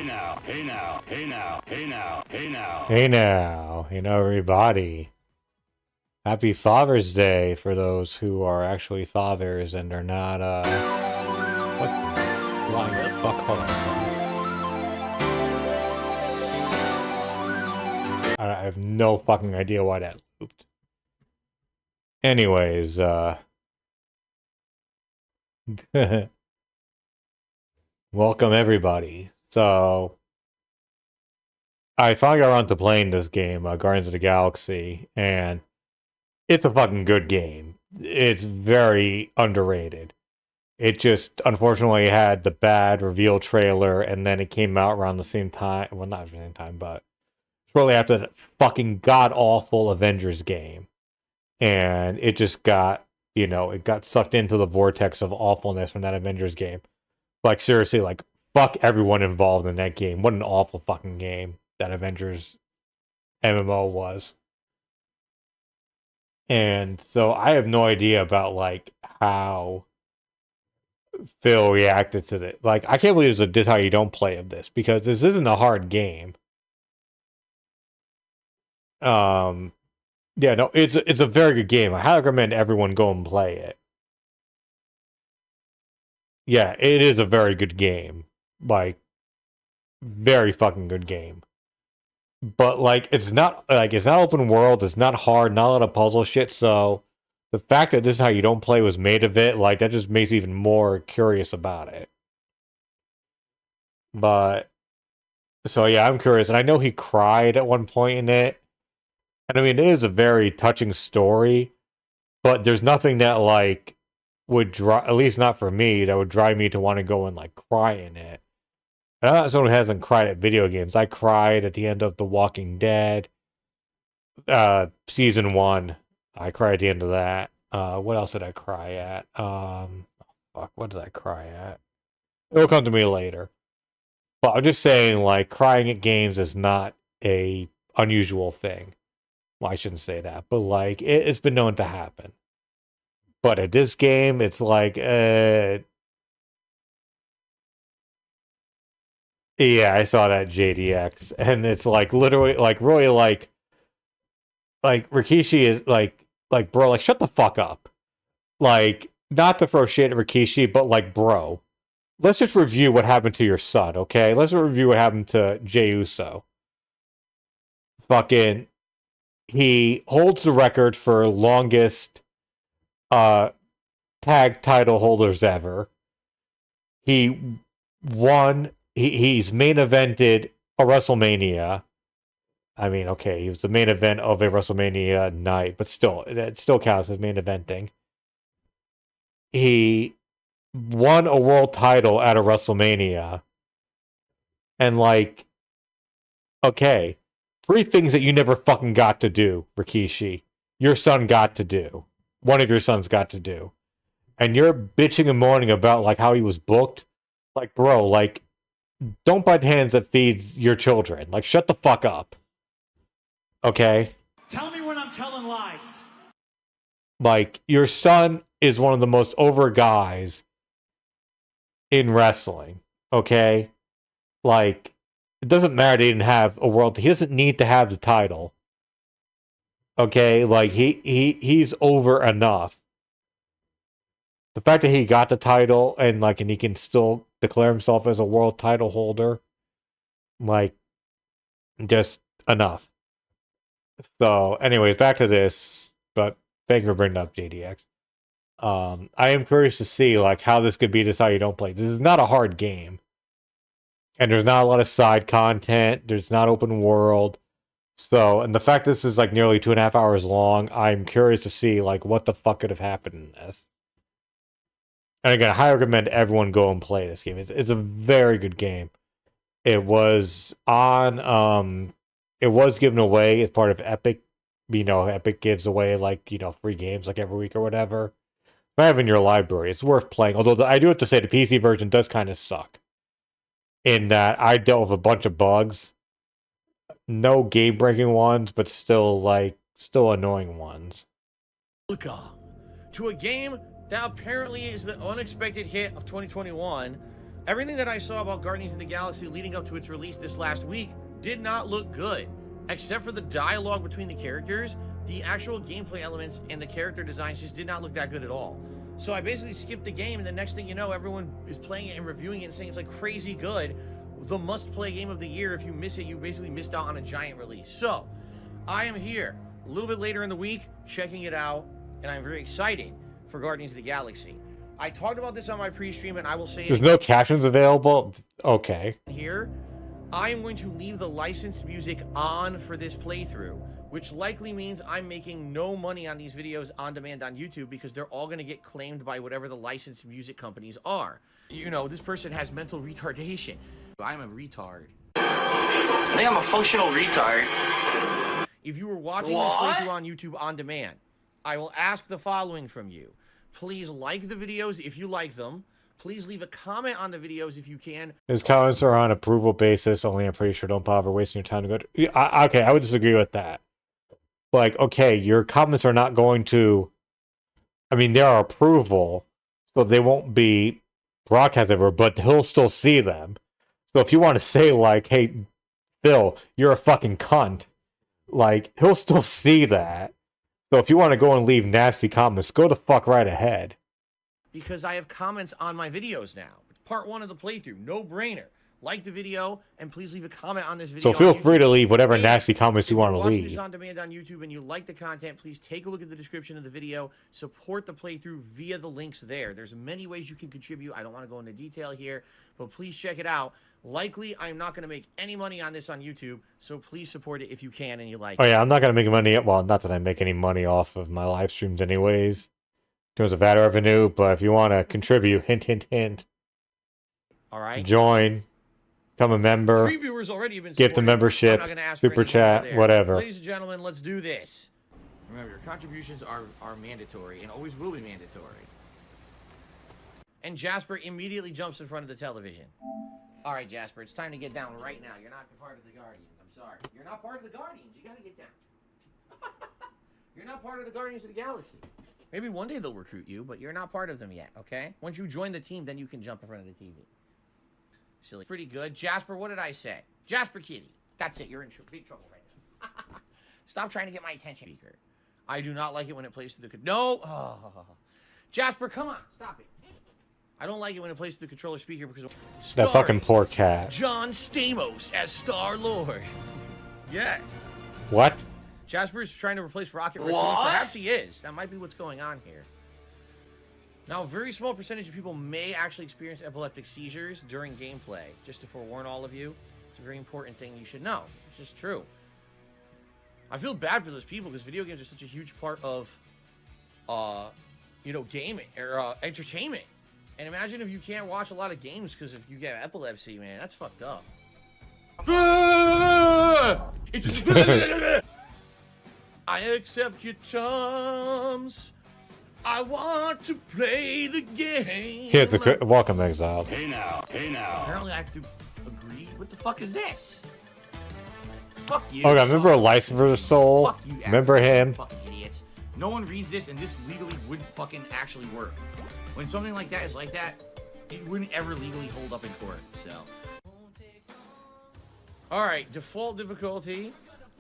now, hey now, hey now, hey now, hey now. Hey now, everybody. Happy Father's Day for those who are actually fathers and are not, what? Flying the fuck? Hold on. I have no fucking idea why that looped. Anyways, welcome everybody. So, I finally got around to playing this game, Guardians of the Galaxy, and it's a fucking good game. It's very underrated. It just, unfortunately, had the bad reveal trailer, and then it came out around the same time. Well, not the same time, but shortly after the fucking god-awful Avengers game. And it just got, it got sucked into the vortex of awfulness from that Avengers game. Like, seriously, like, fuck everyone involved in that game. What an awful fucking game that Avengers MMO was. And so I have no idea about, like, how Phil reacted to it. Like, I can't believe there's a This How You Don't Play of this, because this isn't a hard game. Yeah, no, it's a very good game. I highly recommend everyone go and play it. Yeah, it is a very good game. Like, very fucking good game. But like it's not open world, it's not hard, not a lot of puzzle shit, so the fact that This Is How You Don't Play was made of it, like that just makes me even more curious about it. But so yeah, I'm curious, and I know he cried at one point in it. And I mean, it is a very touching story, but there's nothing that like would drive, at least not for me, that would drive me to want to go and like cry in it. And I'm not someone who hasn't cried at video games. I cried at the end of The Walking Dead, season 1. I cried at the end of that. What else did I cry at? Fuck, what did I cry at? It'll come to me later. But I'm just saying, like, crying at games is not a unusual thing. Well, I shouldn't say that, but like, it's been known to happen. But at this game, it's like, yeah, I saw that JDX, and it's like literally, like really, like Rikishi is like bro, like shut the fuck up, like not to throw shit at Rikishi, but like bro, let's just review what happened to your son, okay? Let's review what happened to Jey Uso. Fucking, he holds the record for longest tag title holders ever. He won. He's main evented a WrestleMania. I mean, okay, he was the main event of a WrestleMania night, but still, it still counts as main eventing. He won a world title at a WrestleMania. And like, okay, 3 things that you never fucking got to do, Rikishi. Your son got to do. One of your sons got to do. And you're bitching and moaning about like how he was booked. Like, bro, like, don't bite hands that feeds your children. Like, shut the fuck up. Okay? Tell me when I'm telling lies. Like, your son is one of the most over guys in wrestling. Okay? Like, it doesn't matter he didn't have a world. He doesn't need to have the title. Okay? Like, he's over enough. The fact that he got the title and like, and he can still declare himself as a world title holder, like, just enough. So, anyways, back to this. But thank you for bringing up JDX. I am curious to see like how this could be. This How You Don't Play. This is not a hard game, and there's not a lot of side content. There's not open world. So, and the fact this is like nearly 2.5 hours long, I'm curious to see like what the fuck could have happened in this. And again, I highly recommend everyone go and play this game. It's a very good game. It was on, it was given away as part of Epic. Epic gives away like, free games like every week or whatever. If I have in your library, it's worth playing. Although I do have to say the PC version does kind of suck. In that I dealt with a bunch of bugs. No game-breaking ones, but still annoying ones. To a game that apparently is the unexpected hit of 2021, Everything that I saw about Guardians of the Galaxy leading up to its release this last week did not look good. Except for the dialogue between the characters, the actual gameplay elements and the character designs just did not look that good at all. So I basically skipped the game, and the next thing you know, everyone is playing it and reviewing it and saying it's like crazy good. The must-play game of the year. If you miss it, you basically missed out on a giant release. So, I am here a little bit later in the week, checking it out, and I'm very excited for Guardians of the Galaxy. I talked about this on my pre-stream, and I will say it There's no captions available? Okay. here. I am going to leave the licensed music on for this playthrough, which likely means I'm making no money on these videos on demand on YouTube because they're all going to get claimed by whatever the licensed music companies are. You know, this person has mental retardation. I'm a retard. I think I'm a functional retard. If you were watching this playthrough on YouTube on demand, I will ask the following from you. Please like the videos if you like them. Please leave a comment on the videos if you can. His comments are on approval basis only. I'm pretty sure don't bother wasting your time to go to... Okay, I would disagree with that. Like, okay, your comments are not going to... I mean, they are approval, so they won't be broadcast ever, but he'll still see them. So if you want to say, like, hey, Phil, you're a fucking cunt, like, he'll still see that. So if you want to go and leave nasty comments, go the fuck right ahead. Because I have comments on my videos now. Part 1 of the playthrough, no brainer. Like the video, and please leave a comment on this video. So feel free to leave whatever nasty comments you want to leave. If you're watching leave. this on demand on YouTube and you like the content, please take a look at the description of the video. Support the playthrough via the links there. There's many ways you can contribute. I don't want to go into detail here, but please check it out. Likely, I'm not going to make any money on this on YouTube, so please support it if you can and you like it. Oh yeah, I'm not going to make money. Well, not that I make any money off of my live streams anyways, in terms of ad revenue, but if you want to contribute, hint, hint, hint. All right. Join. Become a member. Previewers already have been Gift a membership. Super chat. Whatever. Ladies and gentlemen, let's do this. Remember, your contributions are mandatory and always will be mandatory. And Jasper immediately jumps in front of the television. All right, Jasper, it's time to get down right now. You're not part of the Guardians. I'm sorry. You're not part of the Guardians. You got to get down. You're not part of the Guardians of the Galaxy. Maybe one day they'll recruit you, but you're not part of them yet, okay? Once you join the team, then you can jump in front of the TV. Silly. Pretty good. Jasper, what did I say? Jasper Kitty. That's it. You're in big trouble right now. Stop trying to get my attention. Speaker. I do not like it when it plays through the... No! Oh. Jasper, come on. Stop it. I don't like it when it plays through the controller speaker because... That fucking poor cat. John Stamos as Star-Lord. Yes. What? Jasper is trying to replace Rocket Raccoon. Perhaps he is. That might be what's going on here. Now, a very small percentage of people may actually experience epileptic seizures during gameplay. Just to forewarn all of you, it's a very important thing you should know. It's just true. I feel bad for those people because video games are such a huge part of, you know, gaming or entertainment. And imagine if you can't watch a lot of games because if you get epilepsy, man, that's fucked up. I accept your terms. I want to play the game. Here's a welcome, exiled. Hey now, hey now. Apparently, I have to agree. What the fuck is this? Fuck you. Oh, God, remember Lycifer Soul? Fuck you. Remember him? Fucking idiots. No one reads this, and this legally wouldn't fucking actually work. When something like that is like that, it wouldn't ever legally hold up in court. So. All right, default difficulty.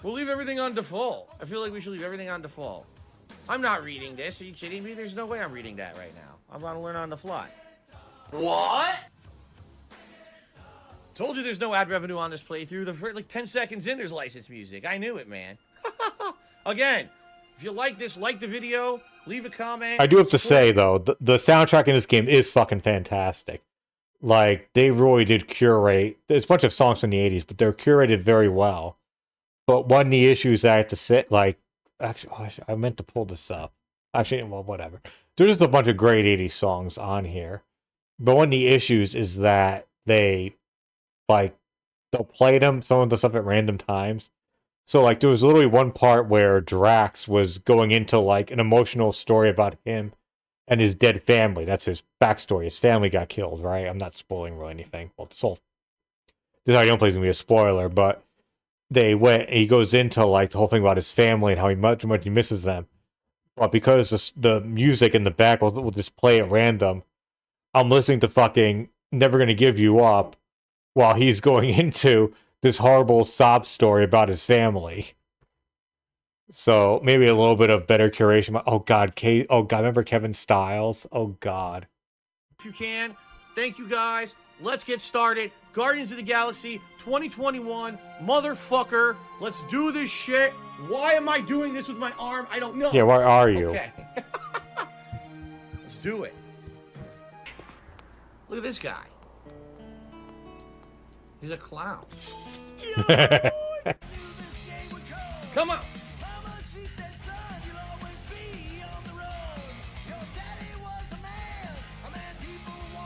We'll leave everything on default. I feel like we should leave everything on default. I'm not reading this. Are you kidding me? There's no way I'm reading that right now. I'm going to learn on the fly. What? Told you there's no ad revenue on this playthrough. The first, like 10 seconds in, there's licensed music. I knew it, man. Again, if you like this, like the video, leave a comment. I do have to say, though, the soundtrack in this game is fucking fantastic. Like, they really did curate. There's a bunch of songs from the 80s, but they're curated very well. But one of the issues I had to sit, like, actually, I meant to pull this up. Actually, well, whatever. There's just a bunch of great 80s songs on here. But one of the issues is that they, like, they'll play them, some of the stuff at random times. So, like, there was literally one part where Drax was going into, like, an emotional story about him and his dead family. That's his backstory. His family got killed, right? I'm not spoiling really anything. Well, this is how you don't play is going to be a spoiler, but he goes into, like, the whole thing about his family and how much he misses them. But because the music in the back will just play at random, I'm listening to fucking never going to give you up, while he's going into this horrible sob story about his family. So maybe a little bit of better curation. Oh God, remember Kevin Stiles? Oh God. If you can, thank you guys. Let's get started. Guardians of the Galaxy 2021, motherfucker. Let's do this shit. Why am I doing this with my arm? I don't know. Yeah, where are you? Okay. Let's do it. Look at this guy. He's a clown. Come on.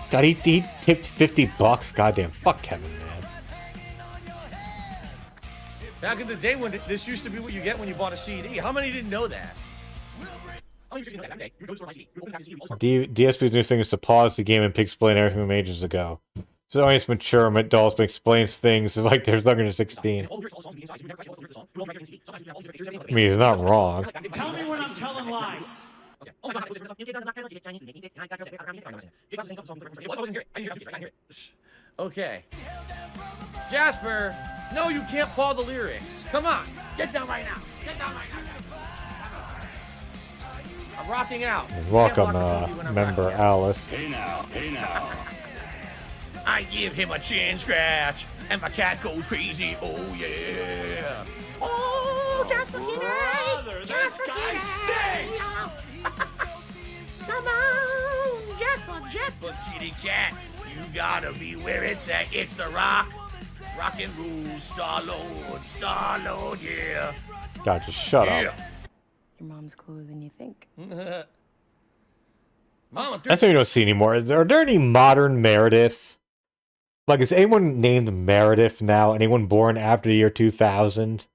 God, he tipped $50. Goddamn, fuck Kevin, man. Back in the day when this used to be what you get when you bought a CD. How many didn't know that? DSP's new thing is to pause the game and explain everything from ages ago. So it's mature adults but explains things like they're younger than 16. I mean, he's not wrong. Tell me when I'm telling lies. Okay. Jasper, no, you can't paw the lyrics. Come on, get down right now. Get down right now. I'm rocking out. Welcome, member Alice. Hey now, hey now. I give him a chin scratch, and my cat goes crazy. Oh yeah. Oh, Jasper Brother, this guy stinks. Come on, Jasper, kitty cat. You gotta be where it's at. It's the Rock. Rock and roll, Star-Lord, yeah. God, just shut up. Your mom's cooler than you think. Mama, That's what we don't see anymore. Are there any modern Merediths? Like, is anyone named Meredith now? Anyone born after the year 2000?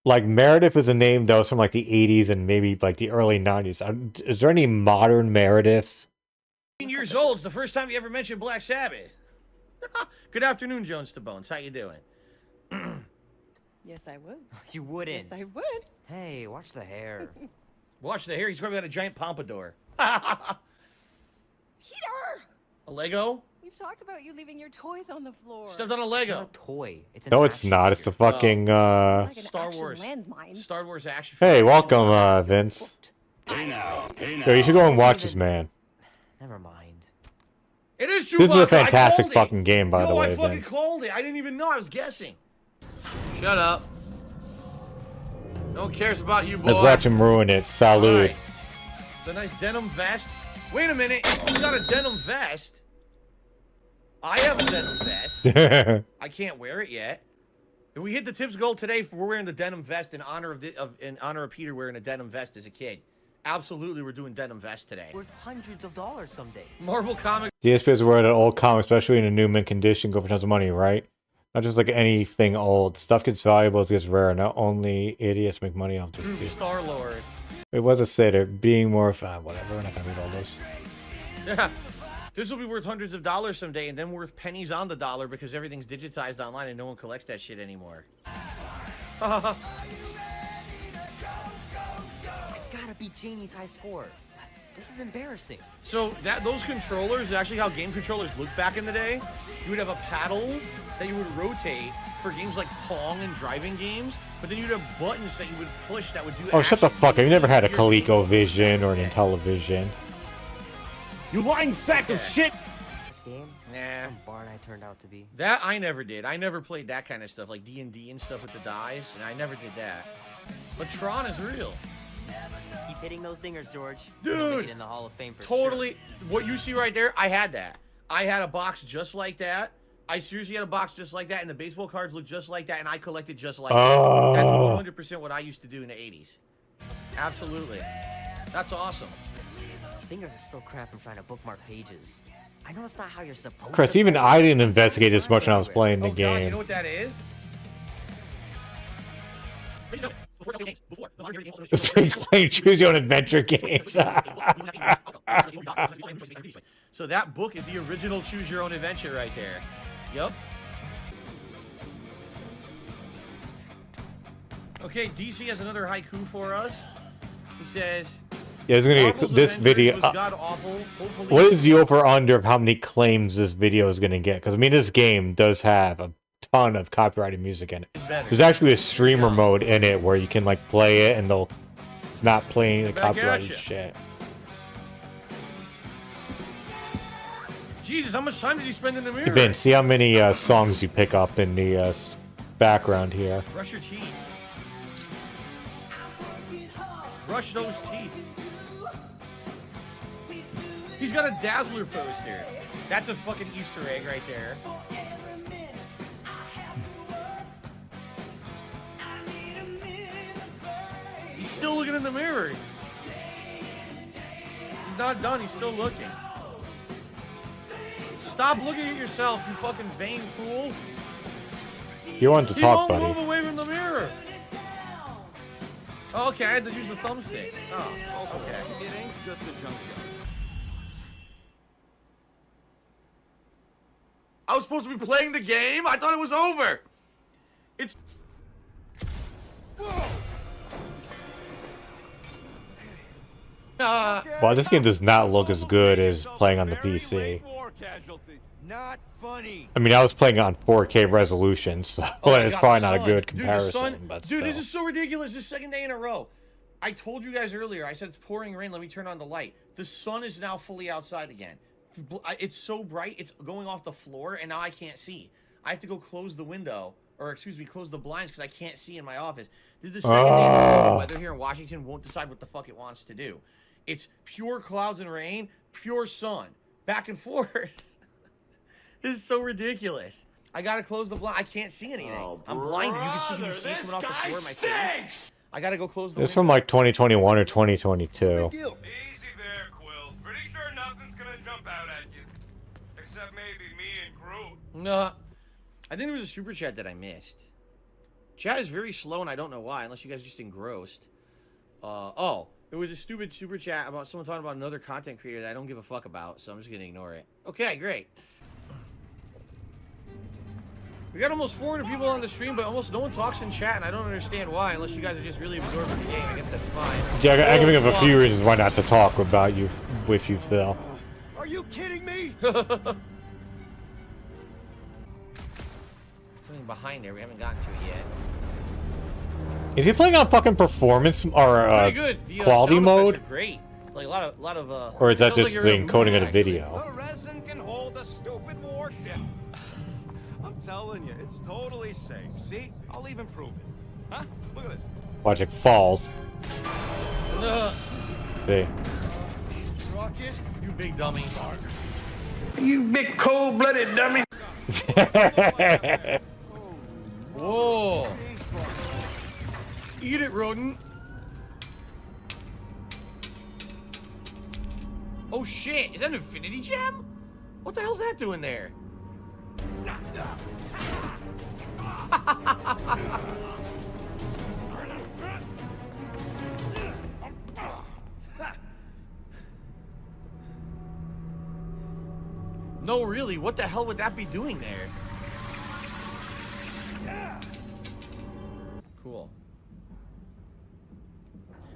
Like, Meredith is a name that was from, like, the 80s and maybe, like, the early 90s. Is there any modern Merediths? 18 years old. It's the first time you ever mentioned Black Sabbath. Good afternoon, Jones to Bones. How you doing? Yes, I would. You wouldn't. Yes, I would. Hey, watch the hair. Watch the hair. He's probably got a giant pompadour. Peter! A Lego? We've talked about you leaving your toys on the floor. Stuffed on a It's Lego. not a toy. It's an No, it's action not. It's the figure. fucking, Like an Star action Wars. landmine. Star Wars action. Hey, figure. welcome, Vince. Hey now, hey now. Yo, you should go and watch this, man. Never mind. It is Chewbacca. This is a I fantastic called it. fucking game, by Yo, the way, I fucking Vince. called it. I didn't even know. I was guessing. Shut up. No one cares about you, boy. Let's watch him ruin it. Salud. Alright. The nice denim vest. Wait a minute. You got a denim vest? I have a denim vest. I can't wear it yet. If we hit the tips goal today, we're wearing the denim vest in honor of Peter wearing a denim vest as a kid. Absolutely, we're doing denim vest today. Worth hundreds of dollars someday. Marvel Comics. DSP is wearing an old comic, especially in a new mint condition, go for tons of money, right? Not just like anything old. Stuff gets valuable, it gets rare. Not only idiots make money off this. Dude. Star-Lord. It was a say there, being more whatever, we're not gonna read all those. Yeah. This will be worth hundreds of dollars someday and then worth pennies on the dollar because everything's digitized online and no one collects that shit anymore. I gotta beat Janie's high score. This is embarrassing. So those controllers, actually how game controllers looked back in the day, you would have a paddle that you would rotate for games like Pong and driving games, but then you'd have buttons that you would push that would do Oh, shut the action fuck up. You games never had a with your ColecoVision or an Intellivision. You lying sack of shit. This game, Nah. some barn I turned out to be. That I never did. I never played that kind of stuff, like D&D and stuff with the dice, and I never did that. But Tron is real. Keep hitting those dingers, George. Dude, You'll make it in the Hall of Fame for Totally. sure. What you see right there, I had that. I had a box just like that. I seriously had a box just like that, and the baseball cards looked just like that, and I collected just like Oh. that. That's 100% what I used to do in the 80s. Absolutely. That's awesome. Fingers are still cramped from trying to bookmark pages. I know it's not how you're supposed Chris, to even play, I didn't but investigate it's this much when I was everywhere. playing the Oh, God, you game. know what that is? Before the games, before the modern games, He's playing Choose Your Own Adventure games. So that book is the original Choose Your Own Adventure right there. Yep. Okay, DC has another haiku for us. He says, Yeah, it's gonna get Marvel's this Avengers video. was god-awful. Hopefully What is the over/under of how many claims this video is gonna get? Because I mean, this game does have a ton of copyrighted music in it. better. There's actually a streamer mode in it where you can like play it and they'll not play any of the Back at copyrighted ya. shit. Jesus, how much time did you spend in the mirror? Hey, Ben, see how many songs you pick up in the background here. Brush your teeth. Brush those teeth. He's got a Dazzler poster. That's a fucking Easter egg right there. He's still looking in the mirror. He's not done. He's still looking. Stop looking at yourself, you fucking vain fool. You want to He talk, won't buddy? move away from the mirror. Oh, okay, I had to use the thumbstick. Oh, okay. It ain't just a junkyard. I was supposed to be playing the game? I thought it was over. It's... Well, this game does not look as good as playing on the PC. Not funny. I mean, I was playing on 4K resolution, so Oh my it's God, probably the not a sun. good Dude, the comparison. sun- But Dude, this still. is so ridiculous. This second day in a row. I told you guys earlier. I said it's pouring rain. Let me turn on the light. The sun is now fully outside again. It's so bright. It's going off the floor, and now I can't see. I have to go close the window, or excuse me, close the blinds because I can't see in my office. This is the second day in a row the weather here in Washington won't decide what the fuck it wants to do. It's pure clouds and rain, pure sun, back and forth. This is so ridiculous. I gotta close the blind. I can't see anything. Oh, I'm blinded. You can see it coming off the floor of my face. I gotta go close the It's window. from like 2021 or 2022. Easy there, Quill. Pretty sure nothing's gonna jump out at you. Except maybe me and Groot. No, I think there was a super chat that I missed. Chat is very slow, and I don't know why, unless you guys are just engrossed. Oh, it was a stupid super chat about someone talking about another content creator that I don't give a fuck about, so I'm just gonna ignore it. Okay, great. We got almost 400 people on the stream, but almost no one talks in chat, and I don't understand why, unless you guys are just really absorbed in the game. I guess that's fine. Yeah, I can think of a fuck. few reasons why not to talk about you with you, Phil. Are you kidding me? Something behind there we haven't gotten to it yet. Is he playing on fucking performance or Pretty good. The, quality sound mode? effects are great. Like a lot of Or is that sounds like just you're the in a encoding of the movie. video? The resin can hold a stupid warship. I'm telling you, it's totally safe. See? I'll even prove it. Huh? Look at this. Watch it falls. See. Rocket, you big dummy. You big cold-blooded dummy. Whoa. Eat it, rodent. Oh shit, is that an infinity gem? What the hell's that doing there? No, really, what the hell would that be doing there? Cool.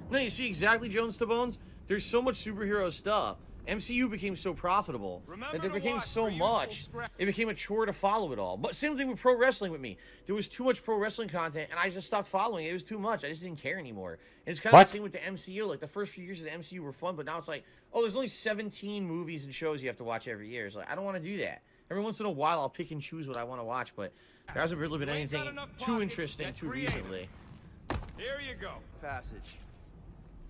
No, you see exactly, Jones to Bones? There's so much superhero stuff. MCU became so profitable that there became so much. It became a chore to follow it all. But same thing with pro wrestling with me. There was too much pro wrestling content, and I just stopped following it. It was too much. I just didn't care anymore. And it's kind of What? the same with the MCU. Like, the first few years of the MCU were fun, but now it's like, oh, there's only 17 movies and shows you have to watch every year. It's like, I don't want to do that. Every once in a while, I'll pick and choose what I want to watch, but there hasn't really been anything too interesting too recently. Here you go. Passage.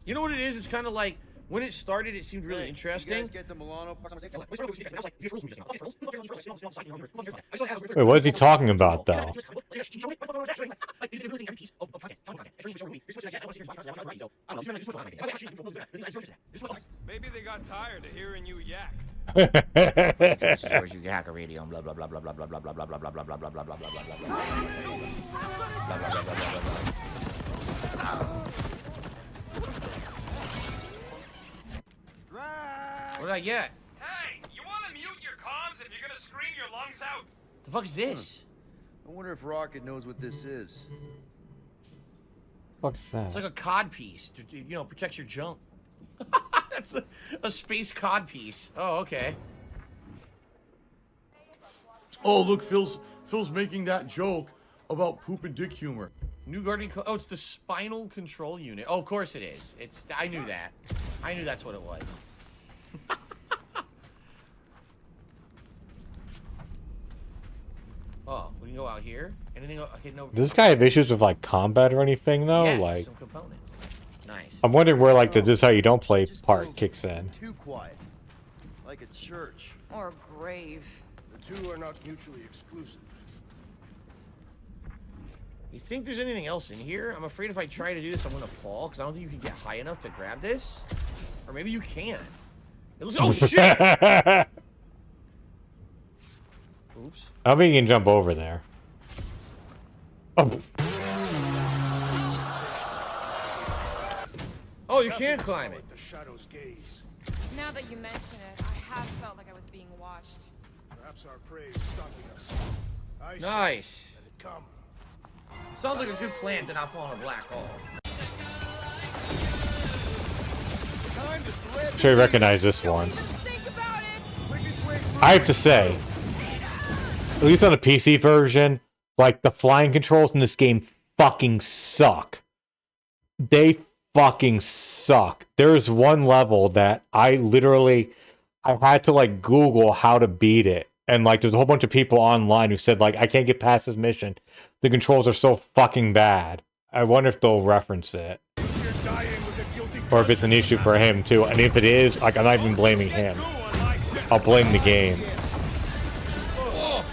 You know what it is? It's kind of like, when it started, it seemed really interesting. You guys get the Milano. Wait, what is he talking about, though? Maybe they got tired of hearing you yak. Where's your hacker radio? Blah blah blah blah blah blah blah blah blah blah blah blah blah blah blah blah blah blah blah. What did I get? Hey, you want to mute your comms if you're gonna scream your lungs out? The fuck is this? I wonder if Rocket knows what this is. What's that? It's like a cod piece. You know, protects your junk. That's a space cod piece. Oh, okay. Oh, look, Phil's making that joke about poop and dick humor. New Guardian. Oh, it's the spinal control unit. Oh, of course it is. It's. I knew that. I knew that's what it was. Oh, we can go out here. Anything hidden over? Does this guy have issues with like combat or anything though? Yes, Like, some components. Nice. I'm wondering where like the "this is how you don't play" part kicks in. Too quiet. Like a church. Or a grave. The two are not mutually exclusive. You think there's anything else in here? I'm afraid if I try to do this, I'm gonna fall because I don't think you can get high enough to grab this. Or maybe you can. It looks. Oh shit! Oops. I don't think you can jump over there. Oh. Oh, you can climb it. The shadow's gaze. Now that you mention it, I have felt like I was being watched. Perhaps our prey is stalking us. I say, Nice. let it come. Sounds like a good plan to not fall in a black hole. Sure, you recognize this one. Think about it. I have to say, at least on the PC version, like the flying controls in this game fucking suck. They fucking suck. There's one level that I had to like Google how to beat it. And like there's a whole bunch of people online who said like I can't get past this mission. The controls are so fucking bad. I wonder if they'll reference it. Or if it's an issue for him too. And if it is, like I'm not even blaming him. I'll blame the game. Oh,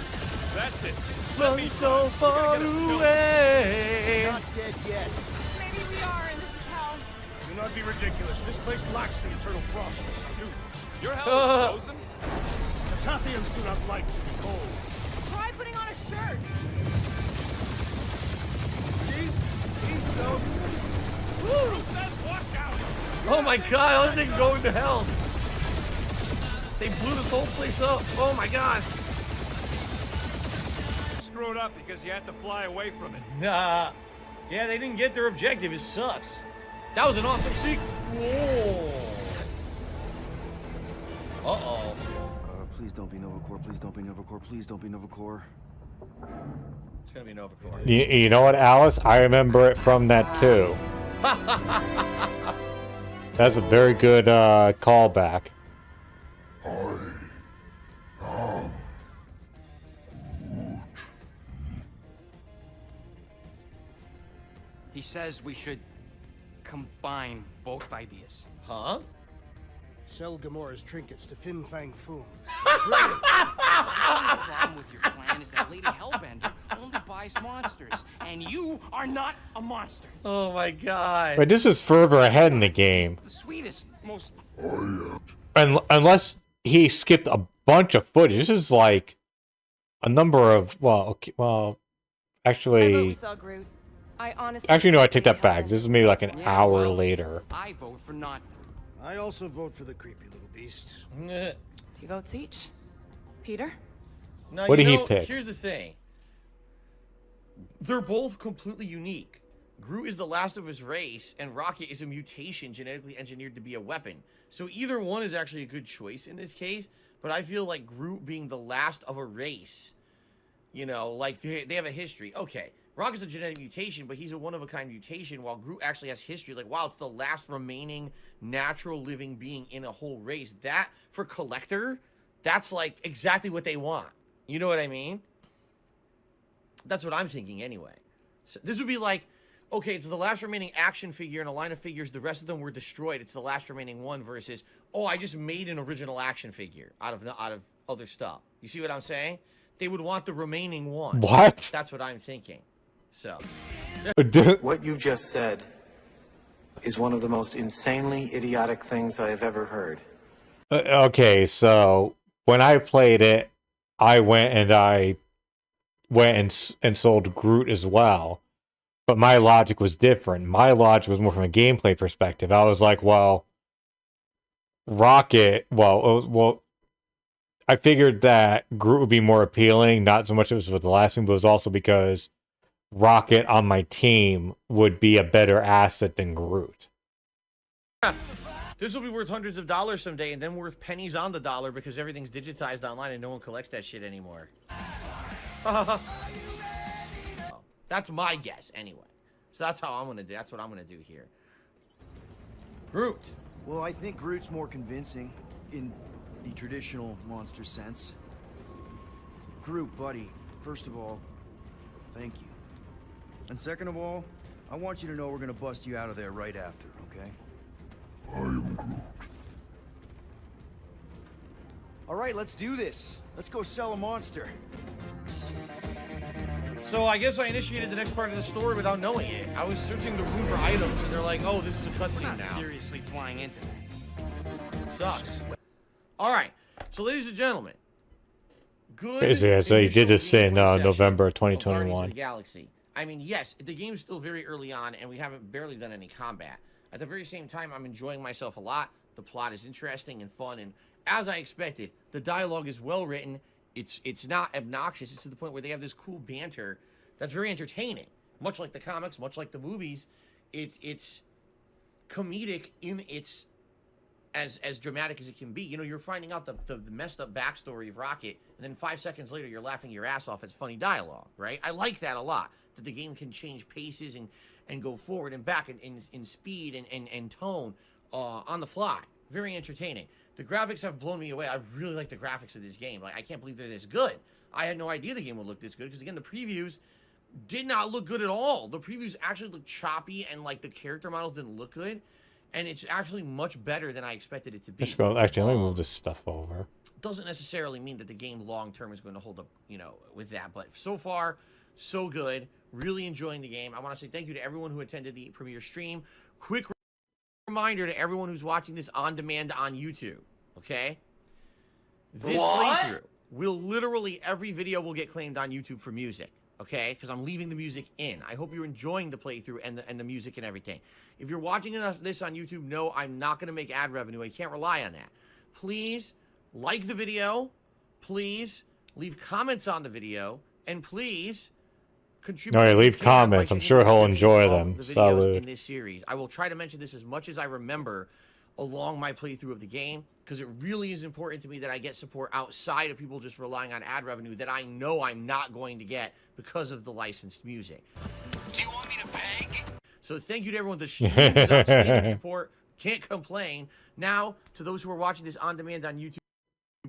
that's it. Run so far away. Not dead yet. Maybe we are, and this is how. Do not be ridiculous. This place lacks the eternal frostiness. I do. Your hell is frozen? The Tathians do not like to be cold. Try putting on a shirt. See? He's so... Oh my god, all this thing's going to hell. They blew this whole place up. Oh my god. Screwed up because you had to fly away from it. Nah. Yeah, they didn't get their objective. It sucks. That was an awesome sequence. Whoa. Uh-oh. Please don't be Novacore. Please don't be Novacore. Please don't be Novacore. It's gonna be an overcore. You know what, Alice? I remember it from that too. That's a very good callback. He says we should combine both ideas. Huh? Sell Gamora's trinkets to Fin Fang Foom. The problem with your plan is that Lady Hellbender only buys monsters, and you are not a monster. Oh my god. But this is further ahead in the game. The sweetest, most... And unless he skipped a bunch of footage, this is like a number of actually, I vote we sell Groot. I honestly. actually no, I take that back. This is maybe like an hour later. I vote for not. I also vote for the creepy little beast. 2 votes each. Peter. No, What you did he know, pick? Here's the thing. They're both completely unique. Groot is the last of his race, and Rocket is a mutation genetically engineered to be a weapon. So either one is actually a good choice in this case, but I feel like Groot being the last of a race, you know, like they have a history. Okay, Rocket's a genetic mutation, but he's a one-of-a-kind mutation, while Groot actually has history. Like, wow, it's the last remaining natural living being in a whole race. That, for Collector, that's like exactly what they want. You know what I mean? That's what I'm thinking anyway. So this would be like, okay, it's the last remaining action figure in a line of figures. The rest of them were destroyed. It's the last remaining one versus, oh, I just made an original action figure out of other stuff. You see what I'm saying? They would want the remaining one. What? That's what I'm thinking. So. What you just said is one of the most insanely idiotic things I have ever heard. Okay, so when I played it, I went and sold Groot as well. But my logic was different. My logic was more from a gameplay perspective. I was like, well, Rocket, I figured that Groot would be more appealing, not so much it was for the last thing, but it was also because Rocket on my team would be a better asset than Groot. This will be worth hundreds of dollars someday, and then worth pennies on the dollar because everything's digitized online and no one collects that shit anymore. That's my guess, anyway. So that's how I'm gonna do. That's what I'm gonna do here. Groot. Well, I think Groot's more convincing in the traditional monster sense. Groot, buddy, first of all, thank you. And second of all, I want you to know we're gonna bust you out of there right after, okay? I am Groot. All right, let's do this. Let's go sell a monster. So I guess I initiated the next part of the story without knowing it. I was searching the room for items, and they're like, "Oh, this is a cutscene now." Not seriously flying into that. Sucks. All right, so ladies and gentlemen, good. Yeah, so you did this in November of Guardians of 2021. the Galaxy. I mean, yes, the game's still very early on, and we haven't barely done any combat. At the very same time, I'm enjoying myself a lot. The plot is interesting and fun, and as I expected, the dialogue is well written. It's not obnoxious. It's to the point where they have this cool banter that's very entertaining. Much like the comics, much like the movies, it's comedic in its as dramatic as it can be. You know, you're finding out the messed up backstory of Rocket, and then 5 seconds later you're laughing your ass off. It's funny dialogue, right? I like that a lot. That the game can change paces and go forward and back in speed and tone on the fly. Very entertaining. The graphics have blown me away. I really like the graphics of this game. Like, I can't believe they're this good. I had no idea the game would look this good because, again, the previews did not look good at all. The previews actually looked choppy, and like the character models didn't look good. And it's actually much better than I expected it to be. Actually, let me move this stuff over. Doesn't necessarily mean that the game long term is going to hold up, you know, with that. But so far, so good. Really enjoying the game. I want to say thank you to everyone who attended the premiere stream. Quick reminder to everyone who's watching this on demand on YouTube, okay? This playthrough will literally, every video will get claimed on YouTube for music, okay? Because I'm leaving the music in. I hope you're enjoying the playthrough and the music and everything. If you're watching this on YouTube, no, I'm not going to make ad revenue. I can't rely on that. Please like the video. Please leave comments on the video. And please contribute. No, yeah, leave comments. I'm sure he'll enjoy them. The videos Salud. in this series. I will try to mention this as much as I remember along my playthrough of the game, because it really is important to me that I get support outside of people just relying on ad revenue that I know I'm not going to get because of the licensed music. Do you want me to beg? So thank you to everyone. The stream is outstanding support. Can't complain. Now, to those who are watching this on demand on YouTube,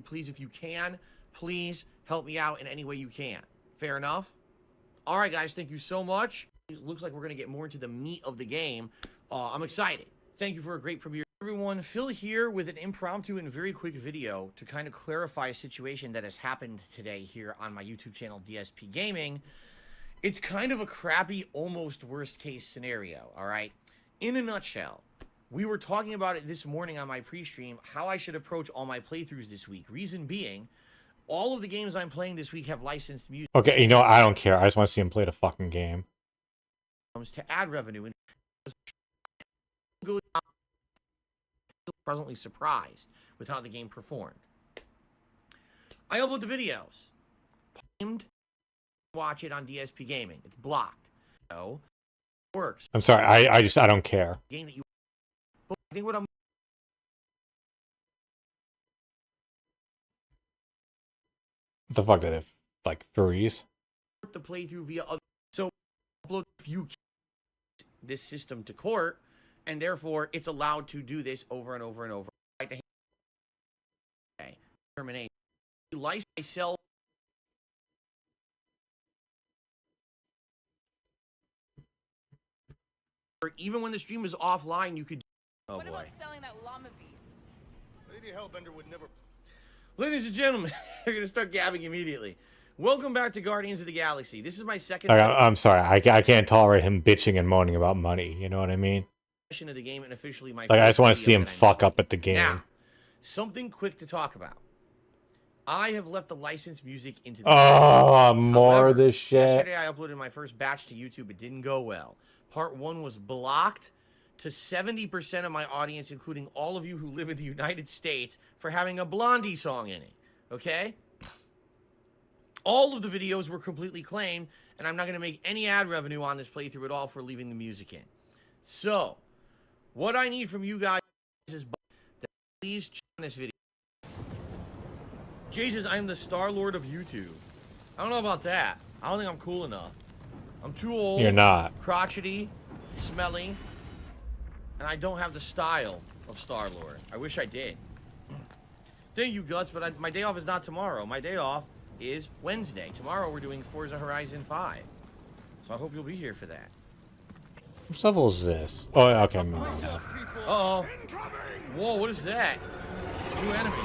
please, if you can, please help me out in any way you can. Fair enough? All right, guys, thank you so much. It looks like we're going to get more into the meat of the game. I'm excited. Thank you for a great premiere. Everyone, Phil here with an impromptu and very quick video to kind of clarify a situation that has happened today here on my YouTube channel, DSP Gaming. It's kind of a crappy, almost worst-case scenario, all right? In a nutshell, we were talking about it this morning on my pre-stream, how I should approach all my playthroughs this week. Reason being, all of the games I'm playing this week have licensed music. Okay, you know, I don't care. I just want to see him play the fucking game. Comes to ad revenue, and pleasantly surprised with how the game performed. I upload the videos. Watch it on DSP Gaming. It's blocked. So it works. I'm sorry. I don't care. Game that you. But I think what I'm. What the fuck did it like freeze? The playthrough via other. So upload if you this system to court, and therefore it's allowed to do this over and over and over. Okay. Terminate. License myself. Even when the stream was offline, you could. Oh what boy. about selling that llama beast? Lady Hellbender would never. Ladies and gentlemen, we're gonna start gabbing immediately. Welcome back to Guardians of the Galaxy. This is my second. I'm sorry. I can't tolerate him bitching and moaning about money. You know what I mean? Of the game, and officially my. Like, I just want to first see him video that I fuck made. up at the game. Now, something quick to talk about. I have left the licensed music into the Oh, more However, of this shit. Yesterday I uploaded my first batch to YouTube. It didn't go well. Part 1 was blocked to 70% of my audience, including all of you who live in the United States, for having a Blondie song in it. Okay? All of the videos were completely claimed, and I'm not going to make any ad revenue on this playthrough at all for leaving the music in. So, what I need from you guys is Please check on this video. Jesus, I am the Star Lord of YouTube. I don't know about that. I don't think I'm cool enough. I'm too old. You're not. Crotchety, smelly, and I don't have the style of Star Lord. I wish I did. Thank you, Guts, but my day off is not tomorrow. My day off is Wednesday. Tomorrow we're doing Forza Horizon 5. So I hope you'll be here for that. What level is this? Oh, okay. Uh-oh. Whoa, what is that? New enemies.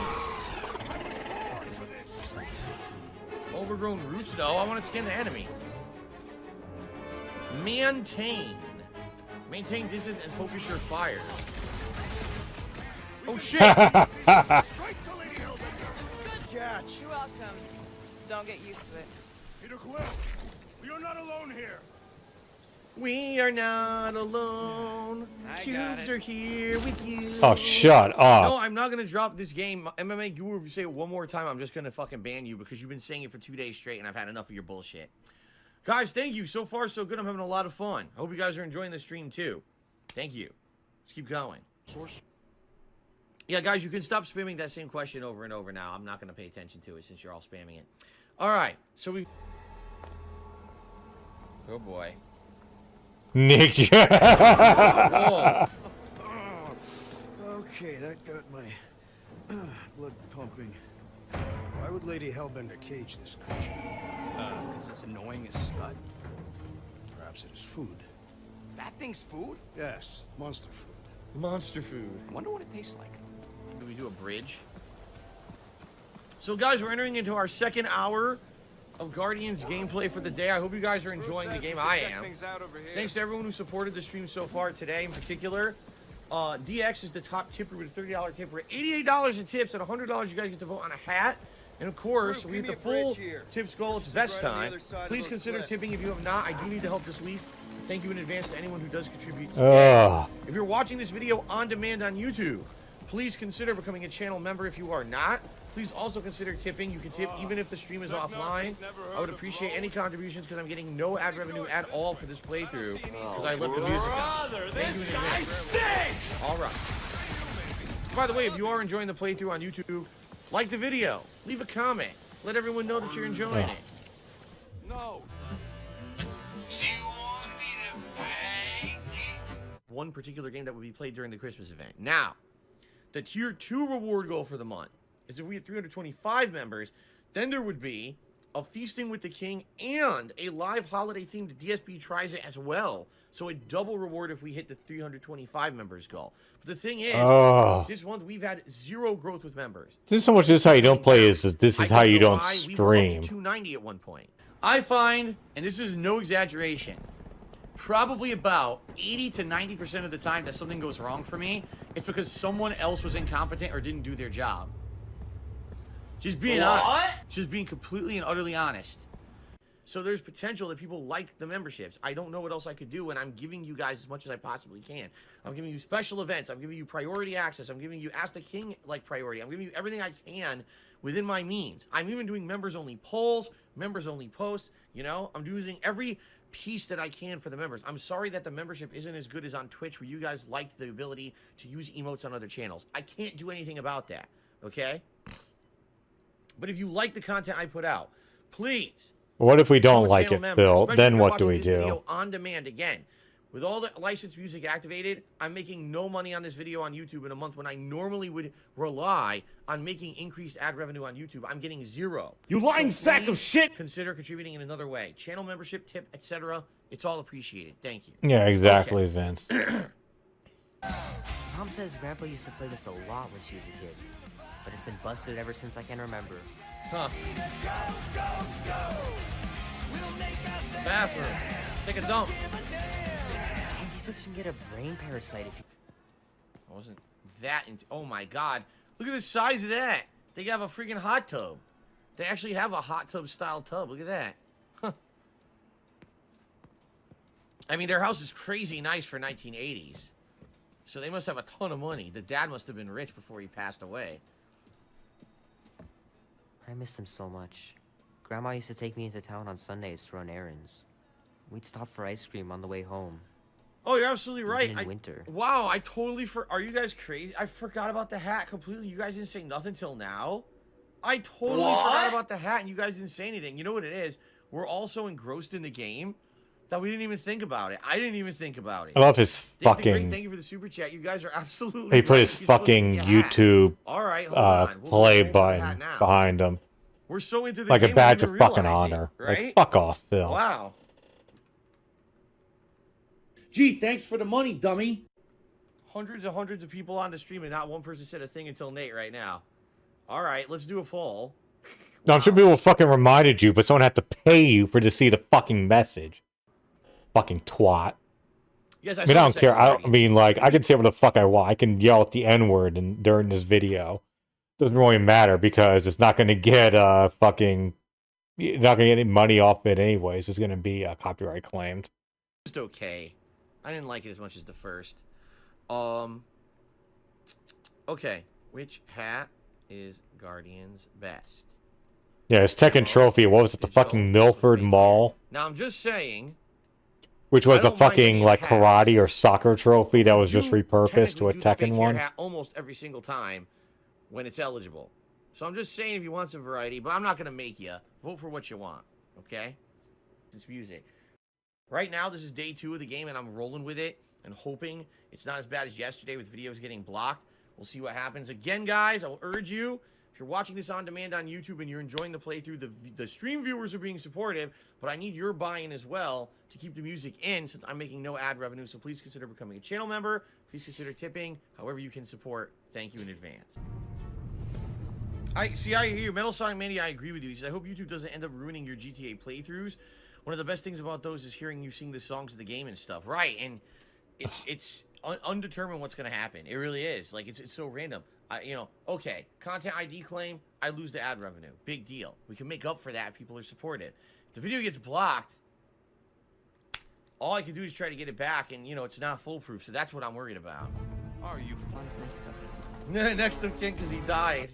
Overgrown roots? No, I want to skin the enemy. Maintain. Maintain distance and focus your fire. Oh, shit! Catch. You're welcome. Don't get used to it. Peter Quill, you're not alone here. We are not alone. Cubes are here with you. Oh, shut up. No, I'm not going to drop this game. MMA Guru, if you say it one more time, I'm just going to fucking ban you because you've been saying it for 2 days straight and I've had enough of your bullshit. Guys, thank you. So far, so good. I'm having a lot of fun. I hope you guys are enjoying the stream, too. Thank you. Let's keep going. Source. Yeah, guys, you can stop spamming that same question over and over now. I'm not going to pay attention to it since you're all spamming it. All right. So we... Oh, boy. Nick. Whoa. Okay, that got my blood pumping. Why would Lady Hellbender cage this creature? Because it's annoying as scud. Perhaps it is food. That thing's food? Yes, monster food. Monster food. I wonder what it tastes like. Do we do a bridge? So, guys, we're entering into our second hour of Guardians gameplay for the day. I hope you guys are enjoying the game. I am. Thanks to everyone who supported the stream so far today in particular. DX is the top tipper with a $30 tip. We're at $88 in tips. At $100, you guys get to vote on a hat. And of course, we hit the full tips goal. It's vest time. Please consider tipping if you have not. I do need the help this week. Thank you in advance to anyone who does contribute today. If you're watching this video on demand on YouTube, please consider becoming a channel member if you are not. Please also consider tipping. You can tip even if the stream is offline. I would appreciate any contributions because I'm getting no ad revenue at all for this playthrough because I left the music on. Thank you in advance. All right. By the way, if you are enjoying the playthrough on YouTube, like the video, leave a comment, let everyone know that you're enjoying it. No. One particular game that would be played during the Christmas event. Now, the tier 2 reward goal for the month is if we had 325 members, then there would be a Feasting with the King and a live holiday themed DSP tries it as well. So a double reward if we hit the 325 members goal. But the thing is, this month we've had 0 growth with members. This is so much this is how you don't play, is this is how you don't We were up stream. to 290 at one point. I find, and this is no exaggeration, probably about 80 to 90% of the time that something goes wrong for me, it's because someone else was incompetent or didn't do their job. Just being honest. Just being completely and utterly honest. So there's potential that people like the memberships. I don't know what else I could do, and I'm giving you guys as much as I possibly can. I'm giving you special events. I'm giving you priority access. I'm giving you Ask the King like priority. I'm giving you everything I can within my means. I'm even doing members-only polls, members-only posts. You know, I'm using every piece that I can for the members. I'm sorry that the membership isn't as good as on Twitch, where you guys liked the ability to use emotes on other channels. I can't do anything about that, okay? But if you like the content I put out, please. What if we don't like it, member, Phil? especially Then if you're what do we watching this do? video on demand again. With all the licensed music activated, I'm making no money on this video on YouTube in a month when I normally would rely on making increased ad revenue on YouTube. I'm getting 0. You lying sack of shit! Consider contributing in another way. Channel membership, tip, etc. It's all appreciated. Thank you. Yeah, exactly, Okay. Vince. Mom says Grandpa used to play this a lot when she was a kid, but it's been busted ever since I can remember. Huh. Bathroom. Take a dump. Andy says you can get a brain parasite if you... I wasn't that into... Oh my god. Look at the size of that. They have a freaking hot tub. They actually have a hot tub style tub. Look at that. Huh. I mean, their house is crazy nice for 1980s. So they must have a ton of money. The dad must have been rich before he passed away. I miss them so much. Grandma used to take me into town on Sundays to run errands. We'd stop for ice cream on the way home. Oh, you're absolutely right. Even in winter. Wow, I totally are you guys crazy? I forgot about the hat completely. You guys didn't say nothing till now. I totally forgot about the hat, and you guys didn't say anything. You know what it is? We're all so engrossed in the game that we didn't even think about it. I didn't even think about it. I love his fucking. Thank you for the super chat. You guys are absolutely. He put right. his He's supposed to fucking be a hat. YouTube All right, hold on. We'll play go for the hat button now. behind him, We're so into the like game, a badge we of don't fucking realize honor. it, right? Like fuck off, Phil. Wow. Gee, thanks for the money, dummy. Hundreds of people on the stream, and not one person said a thing until Nate right now. All right, let's do a poll. No, I'm sure people fucking reminded you, but someone had to pay you for to see the fucking message. Fucking twat. Yes, I mean, I don't care. I mean, like, I can say what the fuck I want. I can yell at the N-word during this video. Doesn't really matter because it's not going to get fucking. You're not going to get any money off it anyways. It's going to be copyright claimed. Just okay. I didn't like it as much as the first. Okay, which hat is Guardian's best? Yeah, it's Tekken Trophy. What was it? The fucking Milford Mall? Now I'm just saying. Which was I a don't mind fucking any like hats. karate or soccer trophy that was Do just repurposed to a technically do the fake Tekken hair one. hat almost every single time when it's eligible. So I'm just saying if you want some variety, but I'm not gonna make you vote for what you want. Okay? It's music. Right now, this is day 2 of the game, and I'm rolling with it and hoping it's not as bad as yesterday with videos getting blocked. We'll see what happens. Again, guys, I will urge you, if you're watching this on demand on YouTube and you're enjoying the playthrough, the stream viewers are being supportive, but I need your buy-in as well to keep the music in since I'm making no ad revenue. So please consider becoming a channel member. Please consider tipping. However you can support. Thank you in advance. I hear you. Metal Sonic Mania, I agree with you. He says, I hope YouTube doesn't end up ruining your GTA playthroughs. One of the best things about those is hearing you sing the songs of the game and stuff. Right, and it's undetermined what's going to happen. It really is. Like, it's so random. Okay, content ID claim, I lose the ad revenue. Big deal. We can make up for that if people are supportive. If the video gets blocked, all I can do is try to get it back, and, it's not foolproof, so that's what I'm worried about. Are you Fun's next up. Next of kin, because he died.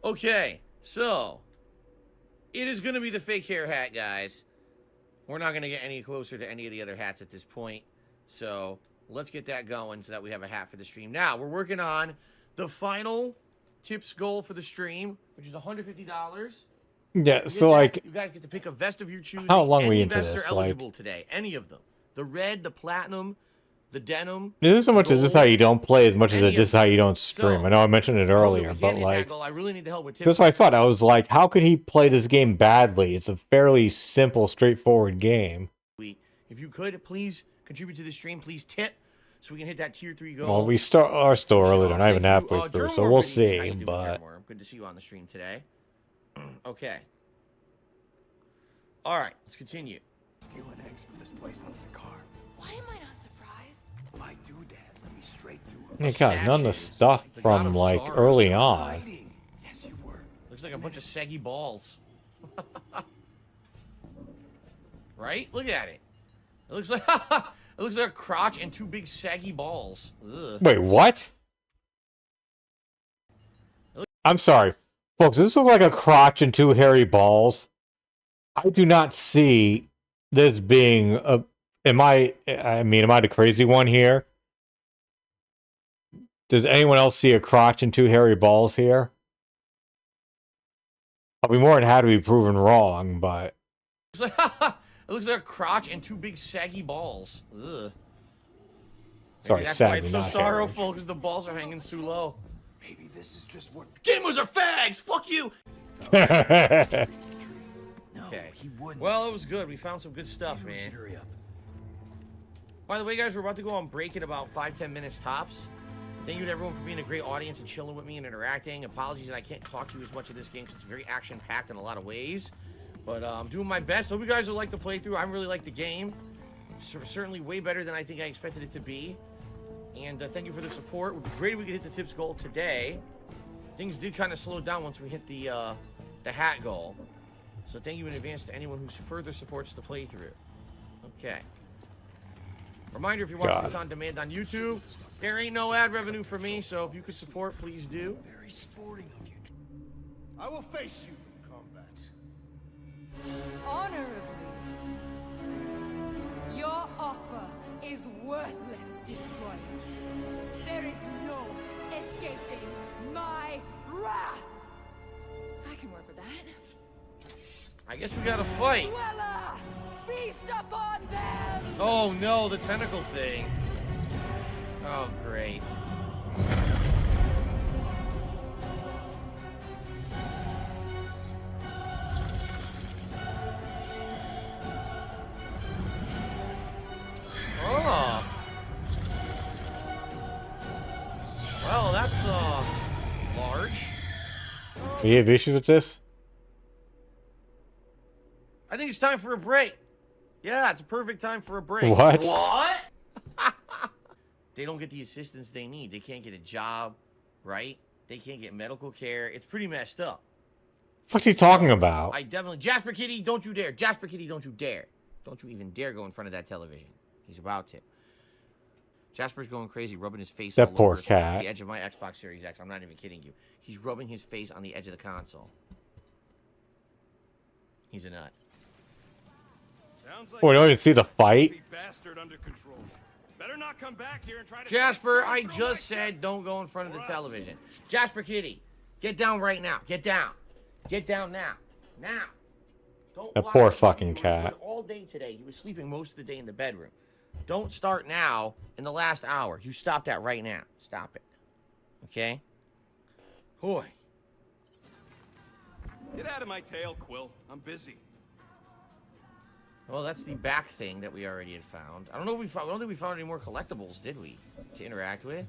Okay, so it is going to be the fake hair hat, guys. We're not going to get any closer to any of the other hats at this point. So let's get that going so that we have a hat for the stream. Now, we're working on the final tips goal for the stream, which is $150. Yeah, so like, you guys get to pick a vest of your choosing. how long are we Any into vests this? are eligible today. Any of them. The red, the platinum, the denim. This isn't so much as this how you don't play as much as Any it's just how you don't stream. So, I know I mentioned it although we earlier, can't but hit that like, goal, I really need the help with tips. that's what I thought. I was like, how could he play this game badly? It's a fairly simple, straightforward game. If you could, please contribute to the stream. Please tip so we can hit that tier 3 goal. Well, we are still early. They're not even halfway through, so we'll How see. you doing, But Germworm? Good to see you on the stream today. Okay. All right, let's continue. Stealing eggs from this place on Sakar. Why am I not surprised? My doodad led me straight to him. yeah, God, none of the Statues, stuff like the God from of like Sorrows. early on. Hiding. Yes, you were. Looks like a bunch of saggy balls. Right? Look at it. It looks like it looks like a crotch and 2 big saggy balls. Ugh. Wait, what? I'm sorry, folks. This looks like a crotch and 2 hairy balls. I do not see this being a. Am I the crazy one here? Does anyone else see a crotch and 2 hairy balls here? I'll be more than happy to be proven wrong, but It looks like a crotch and 2 big saggy balls. Ugh. sorry, Maybe that's saggy, why it's so not sorrowful, because the balls are hanging too low. Maybe this is just what. Gamers are fags! Fuck you! hairy. Okay. He wouldn't. Well, it was good. We found some good stuff, Heroes, man. hurry up. By the way, guys, we're about to go on break in about 5-10 minutes tops. Thank you to everyone for being a great audience and chilling with me and interacting. Apologies that I can't talk to you as much of this game because it's very action-packed in a lot of ways. But I'm doing my best. Hope you guys will like the playthrough. I really like the game. Certainly way better than I think I expected it to be. And thank you for the support. It would be great if we could hit the tips goal today. Things did kind of slow down once we hit the hat goal. So thank you in advance to anyone who further supports the playthrough. Okay. Reminder, if you're watching this on demand on YouTube, there ain't no ad revenue for me, so if you could support, please do. Very sporting of you. I will face you in combat. Honorably, your offer is worthless, Destroyer. There is no escaping my wrath. I can work with that. I guess we gotta fight. Dweller, feast upon them. Oh no, the tentacle thing. Oh great. Oh. Well, that's large. You have issues with this? I think it's time for a break. Yeah, it's a perfect time for a break. What? What? They don't get the assistance they need. They can't get a job, right? They can't get medical care. It's pretty messed up. What's he talking about? I definitely... Jasper Kitty, don't you dare. Jasper Kitty, don't you dare. Don't you even dare go in front of that television. He's about to. Jasper's going crazy, rubbing his face That all poor over cat. the edge of my Xbox Series X. I'm not even kidding you. He's rubbing his face on the edge of the console. He's a nut. Oh, we don't even see the fight? Bastard under control. Better not come back here and try to... Jasper, I just said don't go in front of the television. Jasper Kitty, get down right now. Get down. Get down now. Now. Don't That watch poor TV. fucking You were cat. good all day today. He was sleeping most of the day in the bedroom. Don't start now in the last hour. You stop that right now. Stop it. Okay? Boy. Get out of my tail, Quill. I'm busy. Well, that's the back thing that we already had found. I don't know if we found. I don't think we found any more collectibles, did we? To interact with?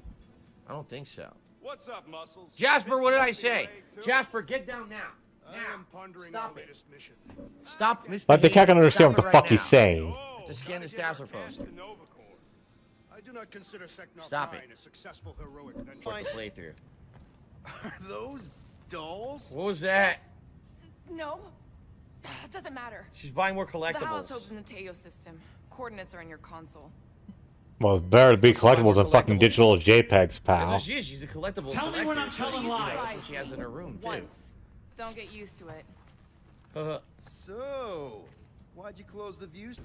I don't think so. What's up, Muscles? Jasper, what did I say? Jasper, get down now. Now. Stop it. Mission. Stop misbehaving. But the cat can understand what the Stop it fuck right he's now. saying. To scan the Stassler poster. I do not consider Sector Stop 9 it. a successful heroic venture. Short the playthrough. Are those dolls? What was that? No. It doesn't matter. She's buying more The house collectibles. hopes in the Teo system. Coordinates are in your console. Well, it's better to be collectibles than fucking digital JPEGs, That's pal. what she is. She's a collectible Tell me collector. when I'm so telling she's lies. That's what she has in her room, too. Once. Don't get used to it. So, why'd you close the views?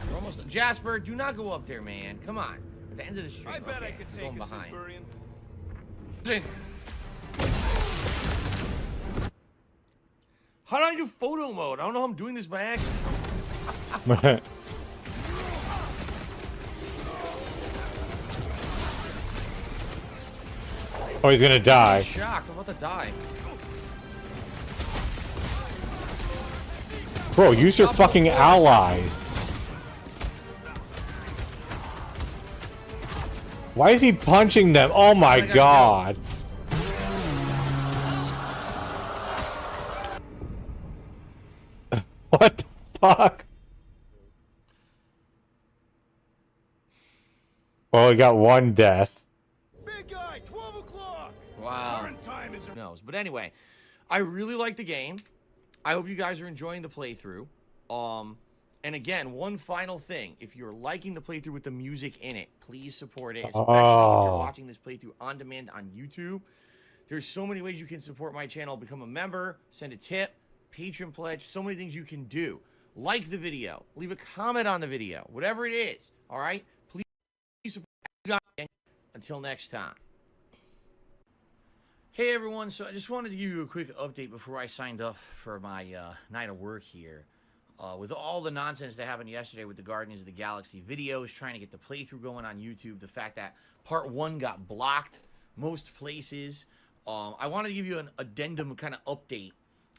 We're almost Jasper, do not go up there, man. Come on. At the end of the stream. I bet okay. I could Going take a behind. Centurion. How do I do photo mode? I don't know how I'm doing this by accident. Oh, he's gonna I'm die. shocked. I'm about to die. Bro, use your fucking allies. Why is he punching them? Oh my god. What the fuck? Well, we got one death. Big guy, 12 o'clock. Wow. Current time is... Who knows? But anyway, I really like the game. I hope you guys are enjoying the playthrough. And again, one final thing. If you're liking the playthrough with the music in it, please support it. Especially if you're watching this playthrough on demand on YouTube. There's so many ways you can support my channel. Become a member, send a tip, patron pledge, so many things you can do. Like the video, leave a comment on the video, whatever it is. All right? Please support you guys. Until next time. Hey everyone, so I just wanted to give you a quick update before I signed up for my night of work here. With all the nonsense that happened yesterday with the Guardians of the Galaxy videos, trying to get the playthrough going on YouTube, the fact that part 1 got blocked most places, I wanted to give you an addendum kind of update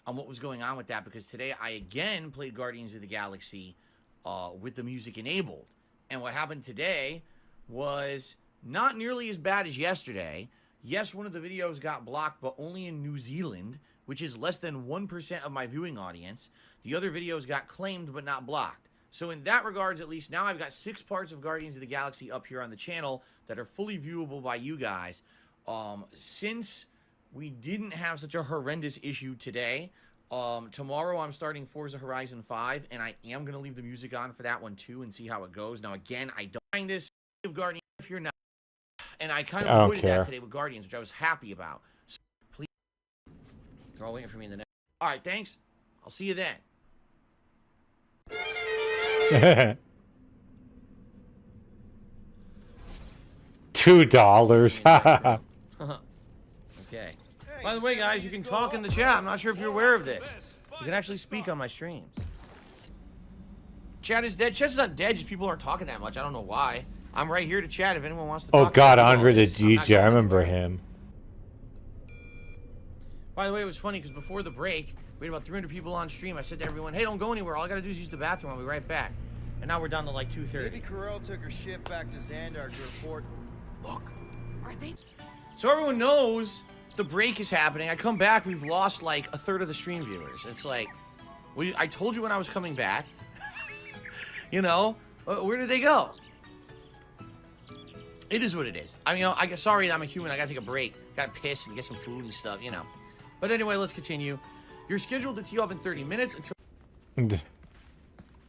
on what was going on with that, because today I again played Guardians of the Galaxy with the music enabled. And what happened today was not nearly as bad as yesterday. Yes, one of the videos got blocked, but only in New Zealand, which is less than 1% of my viewing audience. The other videos got claimed, but not blocked. So in that regards, at least, now I've got 6 parts of Guardians of the Galaxy up here on the channel that are fully viewable by you guys. Since we didn't have such a horrendous issue today, tomorrow I'm starting Forza Horizon 5, and I am going to leave the music on for that one too and see how it goes. Now, again, I don't mind this of Guardians if you're not. And I kind of avoided that today with Guardians, which I was happy about. So please, they're all waiting for me in the next. All right, thanks. I'll see you then. $2. Okay. By the way, guys, you can talk in the chat. I'm not sure if you're aware of this. You can actually speak on my streams. Chat is dead. Chat's not dead, just people aren't talking that much. I don't know why. I'm right here to chat if anyone wants to talk. Oh god, about Andre the this. I'm not GG, I going remember anywhere. him. By the way, it was funny because before the break, we had about 300 people on stream. I said to everyone, hey, don't go anywhere. All I gotta do is use the bathroom. I'll be right back. And now we're down to like 2:30. Maybe Corell took her ship back to Xandar to report. Look. Are they? So everyone knows the break is happening. I come back, we've lost like a third of the stream viewers. It's like, I told you when I was coming back. You know, where did they go? It is what it is. I mean, I guess, sorry, I'm a human. I gotta take a break. Gotta piss and get some food and stuff, you know. But anyway, let's continue. You're scheduled to tee off in 30 minutes until...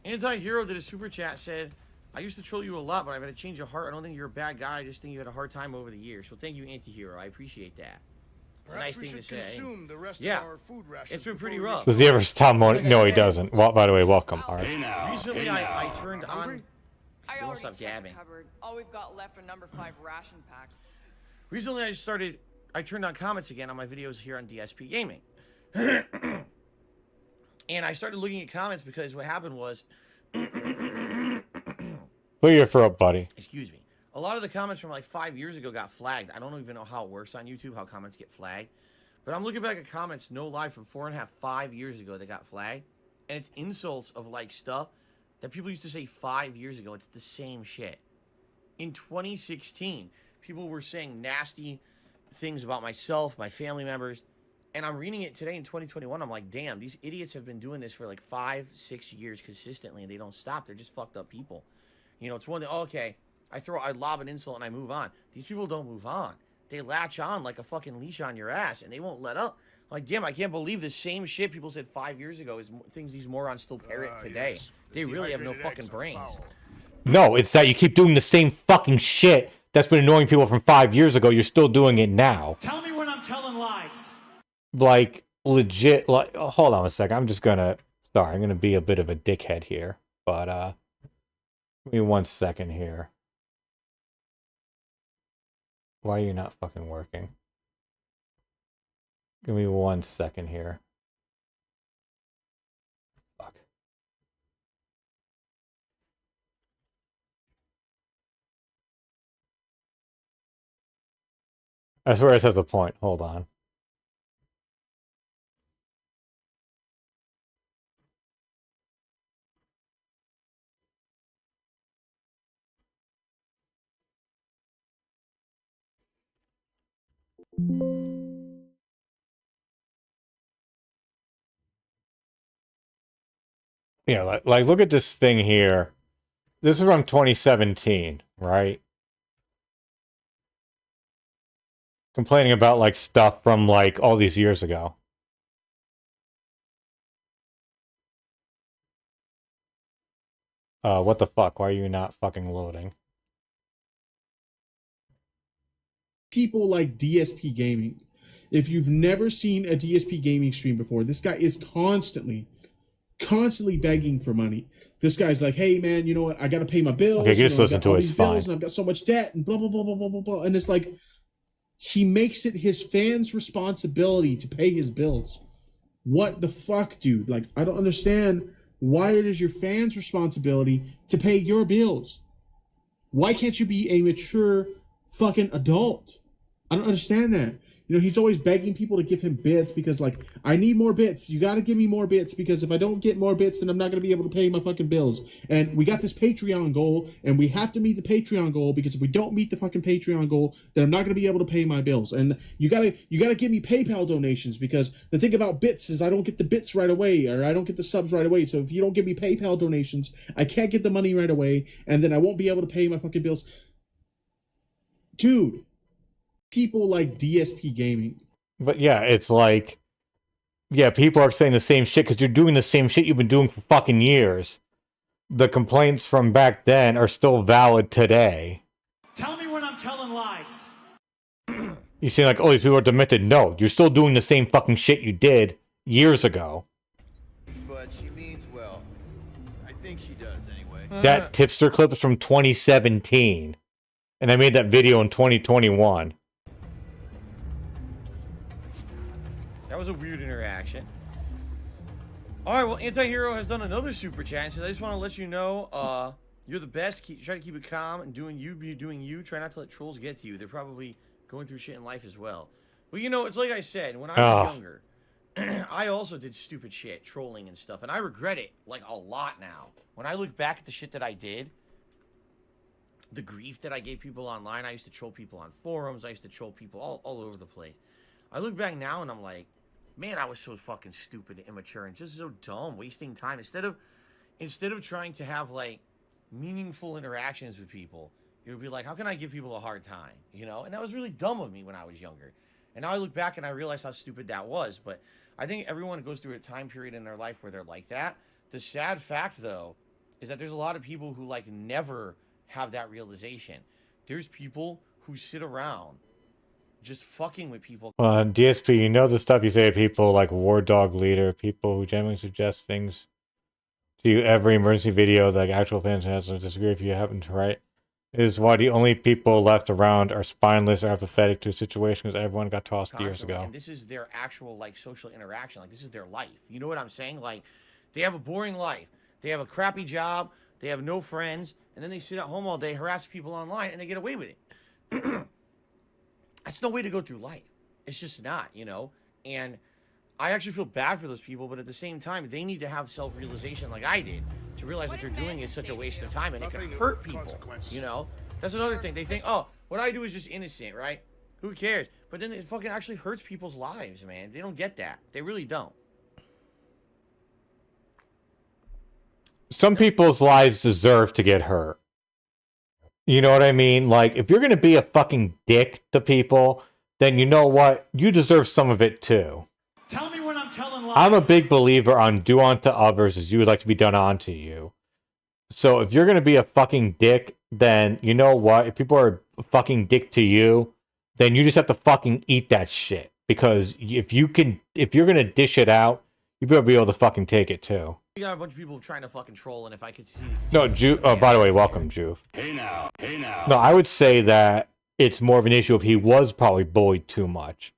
Anti-Hero did a super chat, said, I used to troll you a lot, but I've had a change of heart. I don't think you're a bad guy. I just think you had a hard time over the years. So thank you, Anti-Hero. I appreciate that. It's a nice thing to say. Yeah, it's been pretty rough. Does he ever stop moaning? No, he doesn't. Well, by the way, welcome, Art. Hey now. Recently, Hey now. I turned on... I Don't already stop checked gabbing. the cupboard. All we've got left are number 5 ration packs. Recently, I turned on comments again on my videos here on DSP Gaming. And I started looking at comments because what happened was... Clear your throat, buddy. Excuse me. A lot of the comments from like 5 years ago got flagged. I don't even know how it works on YouTube, how comments get flagged. But I'm looking back at comments, no lie, from 4.5, 5 years ago that got flagged. And it's insults of like stuff that people used to say 5 years ago. It's the same shit. In 2016, people were saying nasty things about myself, my family members. And I'm reading it today in 2021. I'm like, damn, these idiots have been doing this for like 5, 6 years consistently, and they don't stop. They're just fucked up people. You know, it's one that, okay, I lob an insult and I move on. These people don't move on. They latch on like a fucking leash on your ass, and they won't let up. Like, damn, I can't believe the same shit people said 5 years ago is things these morons still parrot today. Yes. They really have no fucking brains. No, it's that you keep doing the same fucking shit that's been annoying people from 5 years ago. You're still doing it now. Tell me when I'm telling lies. Like, legit, like, oh, hold on a second. I'm gonna be a bit of a dickhead here. But, give me 1 second here. Why are you not fucking working? Give me 1 second here. Fuck. I swear this has a point. Hold on. Yeah, like look at this thing here. This is from 2017, right? Complaining about like stuff from like all these years ago. What the fuck? Why are you not fucking loading? People like DSP Gaming. If you've never seen a DSP Gaming stream before, this guy is constantly begging for money. This guy's like, hey man, you know what? I gotta pay my bills. Okay, just listen to it. These bills, and I've got so much debt, and blah blah blah blah blah blah blah. And it's like he makes it his fans' responsibility to pay his bills. What the fuck, dude? Like, I don't understand why it is your fans' responsibility to pay your bills. Why can't you be a mature fucking adult? I don't understand that. You know, he's always begging people to give him bits because, like, I need more bits. You got to give me more bits because if I don't get more bits, then I'm not going to be able to pay my fucking bills. And we got this Patreon goal, and we have to meet the Patreon goal because if we don't meet the fucking Patreon goal, then I'm not going to be able to pay my bills. And you gotta give me PayPal donations because the thing about bits is I don't get the bits right away, or I don't get the subs right away. So if you don't give me PayPal donations, I can't get the money right away, and then I won't be able to pay my fucking bills. Dude, people like DSP Gaming. But yeah, it's like, yeah, people are saying the same shit because you're doing the same shit you've been doing for fucking years. The complaints from back then are still valid today. Tell me when I'm telling lies. You seem like, oh, these people are demented. No, you're still doing the same fucking shit you did years ago. But she means well. I think she does anyway. That tipster clip is from 2017. And I made that video in 2021. That was a weird interaction. Alright, well, Anti-Hero has done another super chat and says, I just want to let you know, you're the best. Try to keep it calm and be doing you. Try not to let trolls get to you. They're probably going through shit in life as well. Well, you know, it's like I said, when I was younger, I also did stupid shit, trolling and stuff, and I regret it, like, a lot now. When I look back at the shit that I did, the grief that I gave people online, I used to troll people on forums, I used to troll people all over the place. I look back now and I'm like, man, I was so fucking stupid and immature and just so dumb, wasting time. Instead of trying to have, like, meaningful interactions with people, it would be like, how can I give people a hard time, you know? And that was really dumb of me when I was younger. And now I look back and I realize how stupid that was. But I think everyone goes through a time period in their life where they're like that. The sad fact, though, is that there's a lot of people who, like, never have that realization. There's people who sit around just fucking with people. DSP, you know the stuff you say to people like War Dog Leader, people who genuinely suggest things to you every emergency video, like actual fans has to disagree if you happen to write, is why the only people left around are spineless or apathetic to a situation because everyone got tossed years ago. And this is their actual, like, social interaction. Like, this is their life. You know what I'm saying? Like, they have a boring life. They have a crappy job. They have no friends. And then they sit at home all day, harass people online, and they get away with it. That's no way to go through life. It's just not, you know? And I actually feel bad for those people, but at the same time, they need to have self-realization like I did to realize what they're doing is such a waste of time and it can hurt people, you know? That's another thing. They think, oh, what I do is just innocent, right? Who cares? But then it fucking actually hurts people's lives, man. They don't get that. They really don't. Some people's lives deserve to get hurt. You know what I mean? Like, if you're going to be a fucking dick to people, then you know what? You deserve some of it too. Tell me when I'm telling lies. I'm a big believer on do unto others as you would like to be done unto you. So if you're going to be a fucking dick, then you know what? If people are a fucking dick to you, then you just have to fucking eat that shit. Because if you're going to dish it out, you better be able to fucking take it too. We got a bunch of people trying to fucking troll, and if I could see... No, by the way, welcome, Juve. Hey now. No, I would say that it's more of an issue if he was probably bullied too much.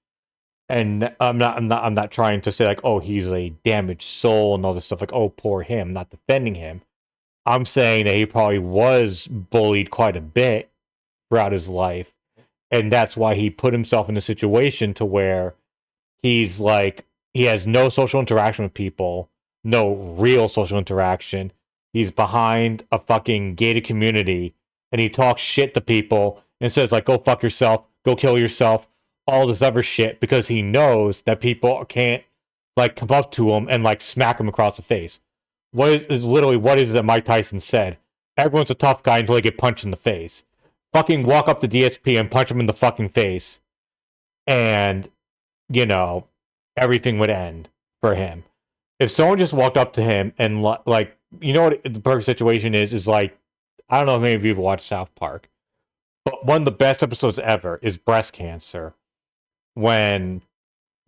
And I'm not trying to say like, oh, he's a damaged soul and all this stuff, like, oh, poor him, not defending him. I'm saying that he probably was bullied quite a bit throughout his life. And that's why he put himself in a situation to where he's like, he has no social interaction with people. No real social interaction. He's behind a fucking gated community and he talks shit to people and says like, go fuck yourself, go kill yourself, all this other shit because he knows that people can't like come up to him and like smack him across the face. What is literally what is it that Mike Tyson said? Everyone's a tough guy until they get punched in the face. Fucking walk up to DSP and punch him in the fucking face and, you know, everything would end for him. If someone just walked up to him and, like, you know what the perfect situation is like, I don't know if many of you have watched South Park, but one of the best episodes ever is breast cancer. When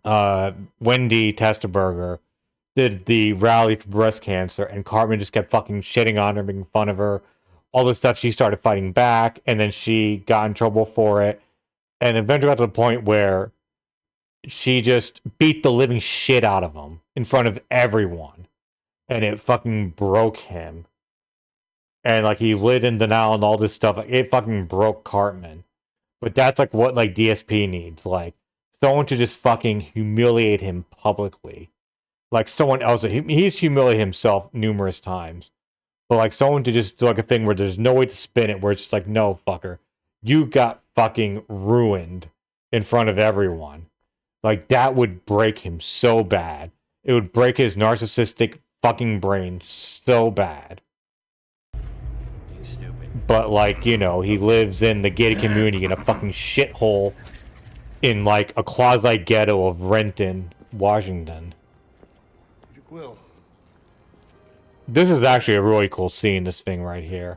Wendy Testerberger did the rally for breast cancer and Cartman just kept fucking shitting on her, making fun of her, all this stuff, she started fighting back, and then she got in trouble for it, and eventually got to the point where she just beat the living shit out of him in front of everyone. And it fucking broke him. And like he lived in denial and all this stuff. Like, it fucking broke Cartman. But that's like what like DSP needs. Like someone to just fucking humiliate him publicly. Like someone else. He's humiliated himself numerous times. But like someone to just do like a thing where there's no way to spin it. Where it's just like, no, fucker. You got fucking ruined in front of everyone. Like, that would break him so bad. It would break his narcissistic fucking brain so bad. Stupid. But, like, you know, he lives in the gated community in a fucking shithole in, like, a quasi-ghetto of Renton, Washington. Quill. This is actually a really cool scene, this thing right here.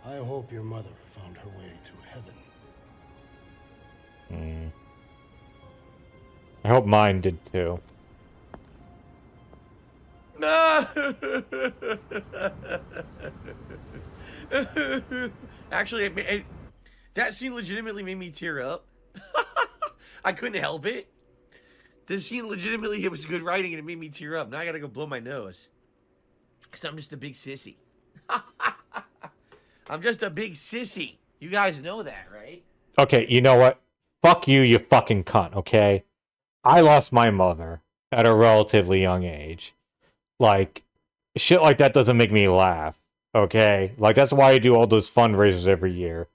I hope your mother found her way to heaven. I hope mine did too. No. Actually, that scene legitimately made me tear up. I couldn't help it. This scene legitimately, it was good writing and it made me tear up. Now I gotta go blow my nose. Because I'm just a big sissy. I'm just a big sissy. You guys know that, right? Okay, you know what? Fuck you, you fucking cunt, okay? I lost my mother at a relatively young age. Like, shit like that doesn't make me laugh, okay? Like, that's why I do all those fundraisers every year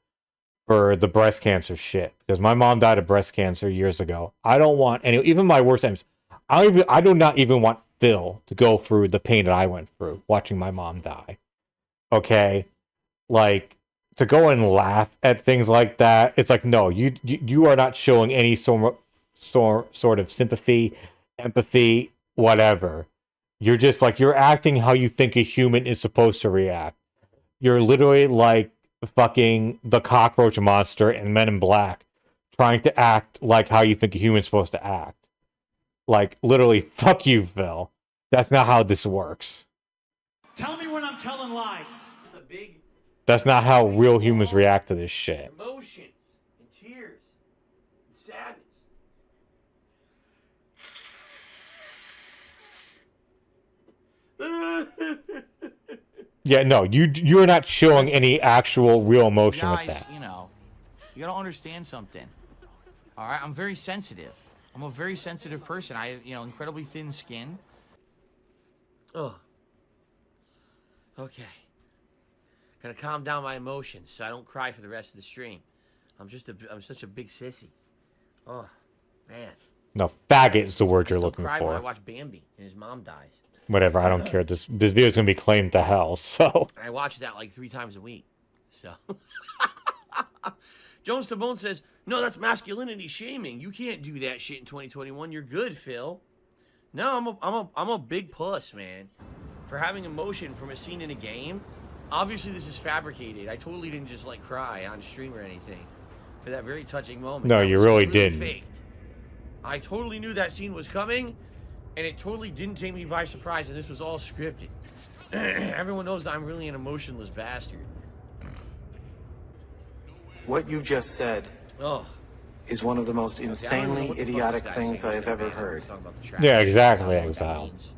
for the breast cancer shit. Because my mom died of breast cancer years ago. I don't want any, even my worst times, I do not even want Phil to go through the pain that I went through watching my mom die. Okay? Like, to go and laugh at things like that, it's like, no, you are not showing any sort of sympathy, empathy, whatever. You're just like, you're acting how you think a human is supposed to react. You're literally like fucking the cockroach monster in Men in Black, trying to act like how you think a human's supposed to act. Like, literally, fuck you, Phil. That's not how this works. Tell me when I'm telling lies. The big That's not how real humans react to this shit. emotions and tears and sadness. Yeah, no, you are not showing any actual real emotion with Guys, that. you know, you gotta understand something. All right, I'm very sensitive. I'm a very sensitive person. I have, incredibly thin skin. Oh. Okay. Gotta calm down my emotions so I don't cry for the rest of the stream. I'm such a big sissy. Oh, man. No, faggot is the word you're I looking cry when I for. watch Bambi and his mom dies. Whatever, I don't care. This video is gonna be claimed to hell, so. I watch that like 3 times a week. So. Jones to Bone says, no, that's masculinity shaming. You can't do that shit in 2021. You're good, Phil. No, I'm a big puss, man. For having emotion from a scene in a game. Obviously, this is fabricated. I totally didn't just like cry on stream or anything for that very touching moment. No, That you was really completely didn't. faked. I totally knew that scene was coming, and it totally didn't take me by surprise, and this was all scripted. Everyone knows that I'm really an emotionless bastard. What you just said Oh. is one of the most Okay, I don't even know insanely what the fuck idiotic this guy's things saying. I have ever Banner. heard. He's talking about the trash. Yeah, exactly, I don't know what that Exile. means.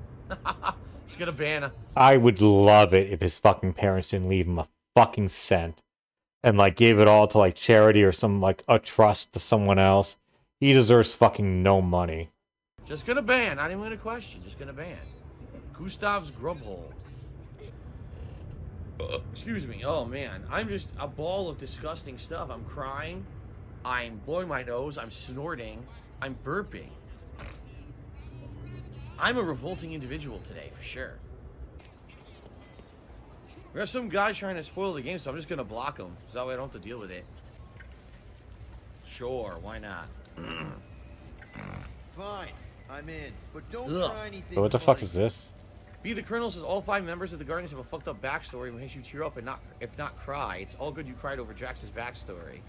Just get a banner. I would love it if his fucking parents didn't leave him a fucking cent and like gave it all to like charity or some like a trust to someone else. He deserves fucking no money. Just gonna ban. Not even gonna question. Just gonna ban. Gustav's Grubhole. Excuse me. Oh man, I'm just a ball of disgusting stuff. I'm crying. I'm blowing my nose. I'm snorting. I'm burping. I'm a revolting individual today, for sure. There's some guys trying to spoil the game, so I'm just gonna block them. So that way I don't have to deal with it. Sure, why not? Fine, I'm in. But don't Ugh. try anything. So what the fuck funny. is this? Be the Colonel says all 5 members of the Guardians have a fucked up backstory that makes you tear up and not, if not cry. It's all good you cried over Jax's backstory.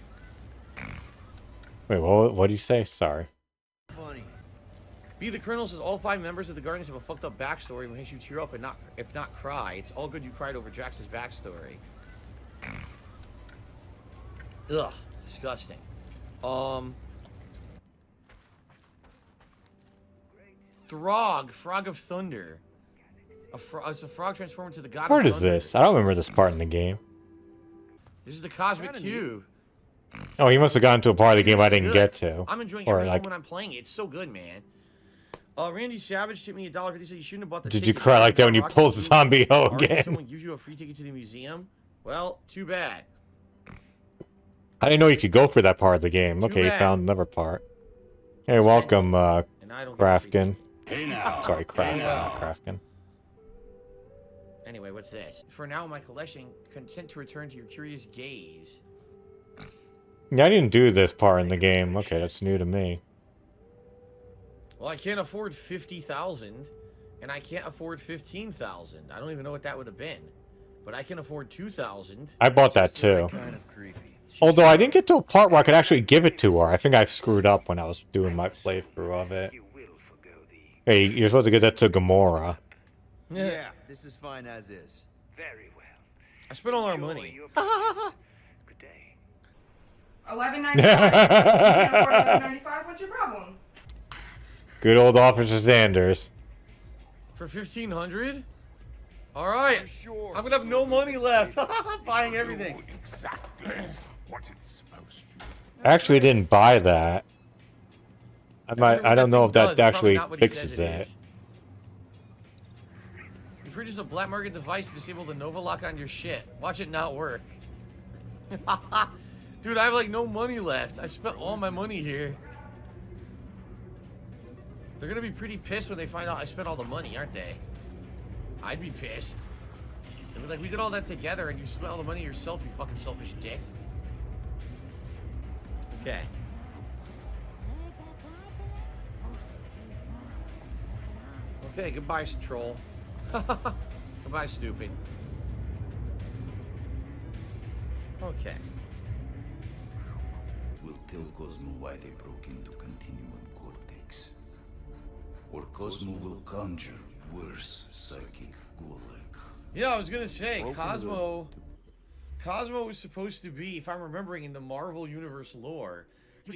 Wait, what do you say? Sorry. Funny. Be the Colonel says all 5 members of the Guardians have a fucked up backstory that makes you tear up and not, if not cry. It's all good you cried over Jax's backstory. Ugh, disgusting. Throg, Frog of Thunder. It's a frog transformed into the god What part of is thunder. this? I don't remember this part in the game. This is the Cosmic Cube. Oh, you must have gotten to a part of the game I didn't Good. get to. I'm enjoying Or every like, moment I'm playing it. It's so good, man. Randy Savage tipped me $1.50. He said you shouldn't have bought the did you ticket. cry like that when you Rocket pulled League. Zombie Ho Or if again? someone gives you a free ticket to the museum, well, too bad. I didn't know you could go for that part of the game. Okay, you bad. found another part. Hey, welcome, And I don't get a free Krafkin. Hey now. Sorry, Krafkin, Hey now. not Krafkin. Anyway, what's this? For now, my collection, content to return to your curious gaze. Yeah, I didn't do this part in the game. Okay, that's new to me. Well, I can't afford 50,000, and I can't afford 15,000. I don't even know what that would have been, but I can afford 2,000. I bought that too. Kind of creepy. Although I didn't get to a part where I could actually give it to her. I think I screwed up when I was doing my playthrough of it. Hey, you're supposed to get that to Gamora. Yeah, this is fine as is. Very well. I spent all our money. $11.95. You can't afford $11.95. What's your problem? Good old Officer Sanders. For 1,500? All right. Sure. I'm gonna have no money left. Buying everything. Exactly what it's supposed to. I actually didn't buy that. I don't know if that actually fixes it. You purchased a black market device to disable the Nova lock on your shit. Watch it not work. Dude, I have like no money left. I spent all my money here. They're gonna be pretty pissed when they find out I spent all the money, aren't they? I'd be pissed. They'd be like, we did all that together and you spent all the money yourself, you fucking selfish dick. Okay. Okay, goodbye, troll. Goodbye, stupid. Okay. Will tell Cosmo why they broke into Continuum Cortex. Or Cosmo will conjure worse psychic gulag. Yeah, I was gonna say, Cosmo was supposed to be, if I'm remembering in the Marvel Universe lore, what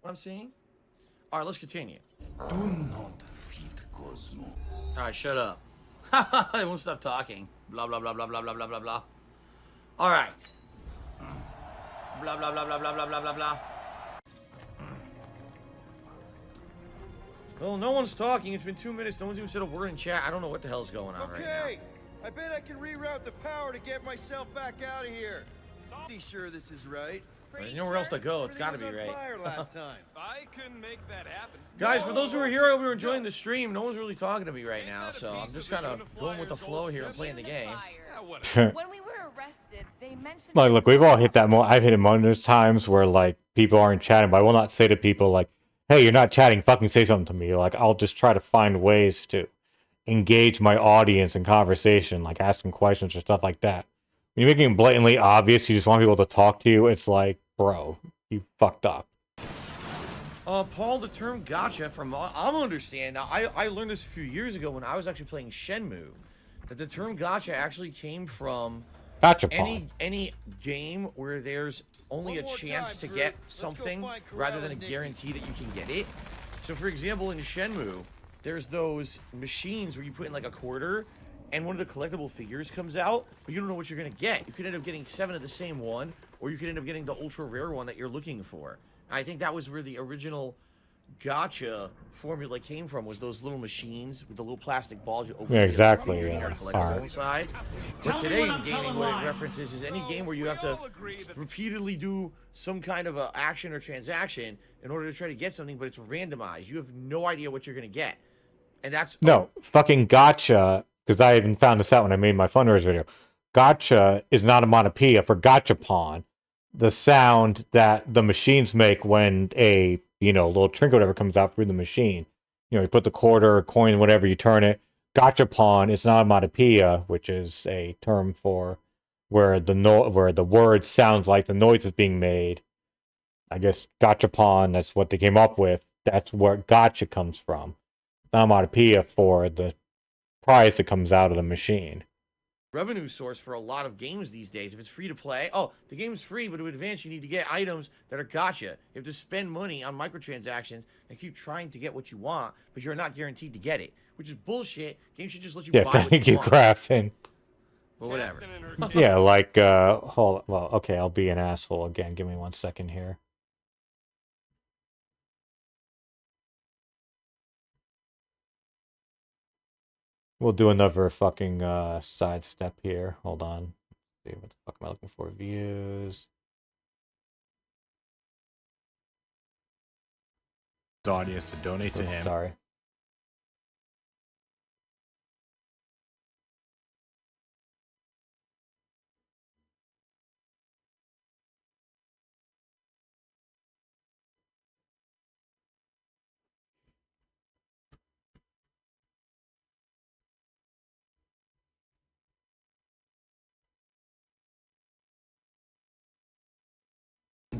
I'm saying? Alright, let's continue. Do not feed Cosmo. Alright, shut up. I won't stop talking. Blah, blah, blah, blah, blah, blah, blah, blah, blah. Alright. Blah, blah, blah, blah, blah, blah, blah, blah, blah. Well, no one's talking. It's been 2 minutes. No one's even said a word in chat. I don't know what the hell's going on right now. Okay, I bet I can reroute the power to get myself back out of here. Pretty sure this is right. There's nowhere else to go. It's got to be right. Last time. I couldn't make that happen. Guys, for those who are here, I hope you're enjoying the stream. No one's really talking to me right now, so I'm just kind of going with the flow here and playing the game. When we were arrested, they mentioned. Like, look, we've all hit that. I've hit it numerous times where like people aren't chatting, but I will not say to people like, "Hey, you're not chatting. Fucking say something to me." Like, I'll just try to find ways to engage my audience in conversation, like asking questions or stuff like that. When you're making it blatantly obvious, you just want people to talk to you. It's like, bro, you fucked up. Paul, the term gotcha from I'm understand now. I learned this a few years ago when I was actually playing Shenmue, that the term gotcha actually came from any game where there's only a chance to get something rather than a guarantee that you can get it. So, for example, in Shenmue, there's those machines where you put in like a quarter, and one of the collectible figures comes out, but you don't know what you're gonna get. You could end up getting 7 of the same one, or you could end up getting the ultra rare one that you're looking for. I think that was where the original gotcha formula came from, was those little machines with the little plastic balls you open. Yeah, exactly. Inside. But today in gaming, what it references is any game where you have to repeatedly do some kind of a action or transaction in order to try to get something, but it's randomized. You have no idea what you're gonna get, and that's fucking gotcha. Because I even found this out when I made my fundraiser video. Gotcha is not onomatopoeia for gachapon. The sound that the machines make when a, little trinket whatever comes out through the machine. You put the quarter, coin, whatever, you turn it. Gachapon is an onomatopoeia, which is a term for where the word sounds like the noise is being made. I guess gachapon, that's what they came up with. That's where gotcha comes from. Onomatopoeia for the prize that comes out of the machine. Revenue source for a lot of games these days. If it's free to play, the game's free, but to advance you need to get items that are gotcha. You have to spend money on microtransactions and keep trying to get what you want, but you're not guaranteed to get it, which is bullshit. Games should just let you buy what you want. Thank you, Crafton. But whatever. Yeah, like, okay, I'll be an asshole again. Give me 1 second here. We'll do another fucking sidestep here. Hold on. Let's see, what the fuck am I looking for? Views. Audience to donate to him. Sorry.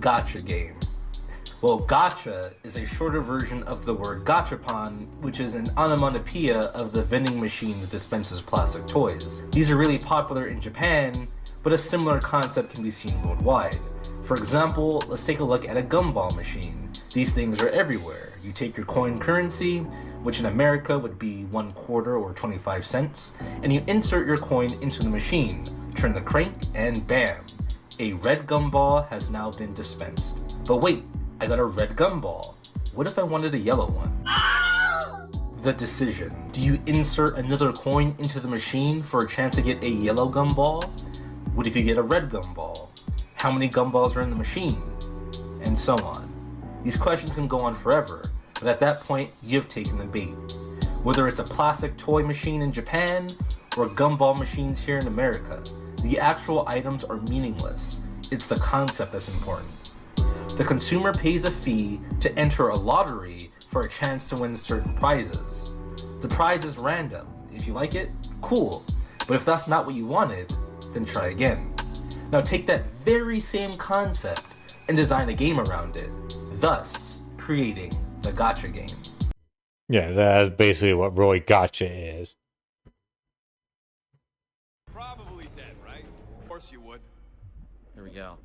gacha game? Well, gacha is a shorter version of the word gachapon, which is an onomatopoeia of the vending machine that dispenses plastic toys. These are really popular in Japan, but a similar concept can be seen worldwide. For example, let's take a look at a gumball machine. These things are everywhere. You take your coin currency, which in America would be 1/4 or 25 cents, and you insert your coin into the machine, turn the crank, and bam! A red gumball has now been dispensed. But wait, I got a red gumball. What if I wanted a yellow one? The decision. Do you insert another coin into the machine for a chance to get a yellow gumball? What if you get a red gumball? How many gumballs are in the machine? And so on. These questions can go on forever, but at that point, you've taken the bait. Whether it's a plastic toy machine in Japan or gumball machines here in America, the actual items are meaningless. It's the concept that's important. The consumer pays a fee to enter a lottery for a chance to win certain prizes. The prize is random. If you like it, cool. But if that's not what you wanted, then try again. Now take that very same concept and design a game around it, thus creating the gacha game. Yeah, that's basically what really gacha is. Probably dead, right? Of course you would. There we go.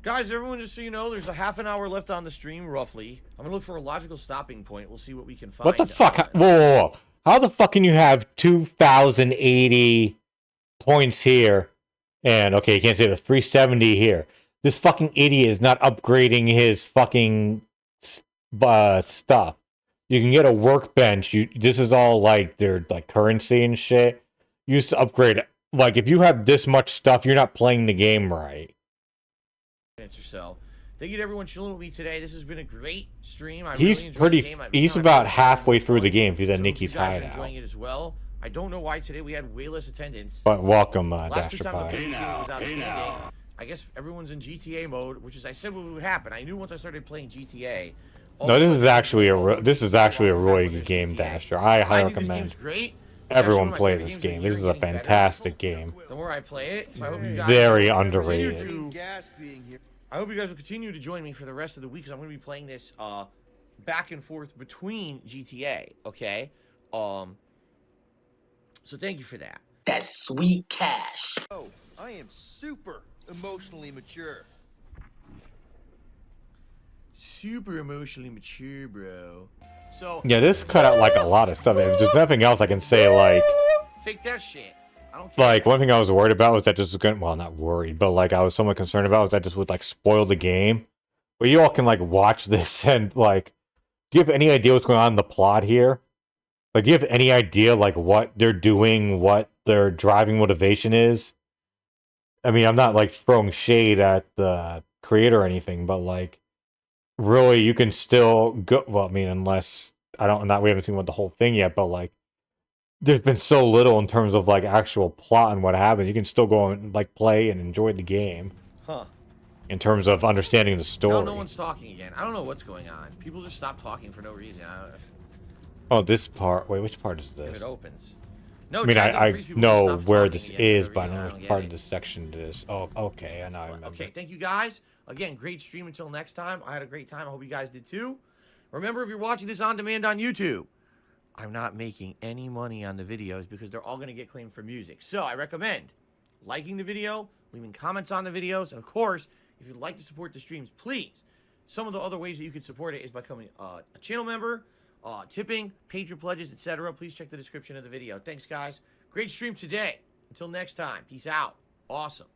Guys, everyone, just so you know, there's a half an hour left on the stream, roughly. I'm gonna look for a logical stopping point. We'll see what we can find. What the fuck? Whoa. How the fuck can you have 2,080 points here? And, okay, you can't say the 370 here. This fucking idiot is not upgrading his fucking stuff. You can get a workbench. This is all, like, their, like, currency and shit. You used to upgrade. Like, if you have this much stuff, you're not playing the game right. So, thank you to everyone chilling with me today. This has been a great stream. He's really pretty. He's about halfway through the game. He's at Nikki's hideout. Enjoying it as well. I don't know why today we had way less attendance. But welcome, Last 2 times I Dasher played this game, it was outstanding. I guess everyone's in GTA mode, which is I said what would happen. I knew once I started playing GTA. No, this is actually a really good game, Dasher. I highly recommend everyone play this game. This is a fantastic game. The more I play it, so I hope you guys very underrated. I hope you guys will continue to join me for the rest of the week, because I'm going to be playing this back and forth between GTA. Okay. So thank you for that. That's sweet cash. Oh, I am super emotionally mature. Super emotionally mature, bro. So yeah, this cut out like a lot of stuff. There's just nothing else I can say. Like, take that shit. I don't care. Like, one thing I was worried about was that this was going to, well, not worried, but like I was somewhat concerned about was that this would like spoil the game. But you all can like watch this and like, do you have any idea what's going on in the plot here? Like, do you have any idea like what they're doing, what their driving motivation is? I mean, I'm not like throwing shade at the creator or anything, but like, really, you can still go. Well, I mean, unless we haven't seen what the whole thing yet, but like, there's been so little in terms of like actual plot and what happened. You can still go and like play and enjoy the game. Huh. In terms of understanding the story. No one's talking again. I don't know what's going on. People just stop talking for no reason. Oh, this part. Wait, which part is this? If it opens. No, I mean, I know where this is, but I don't know which part of this section it is. Oh, okay. I know. I remember. Okay, thank you guys. Again, great stream until next time. I had a great time. I hope you guys did too. Remember, if you're watching this on demand on YouTube, I'm not making any money on the videos because they're all going to get claimed for music. So I recommend liking the video, leaving comments on the videos, and of course, if you'd like to support the streams, please. Some of the other ways that you can support it is by becoming a channel member, tipping, Patreon pledges, etc. Please check the description of the video. Thanks, guys. Great stream today. Until next time, peace out. Awesome.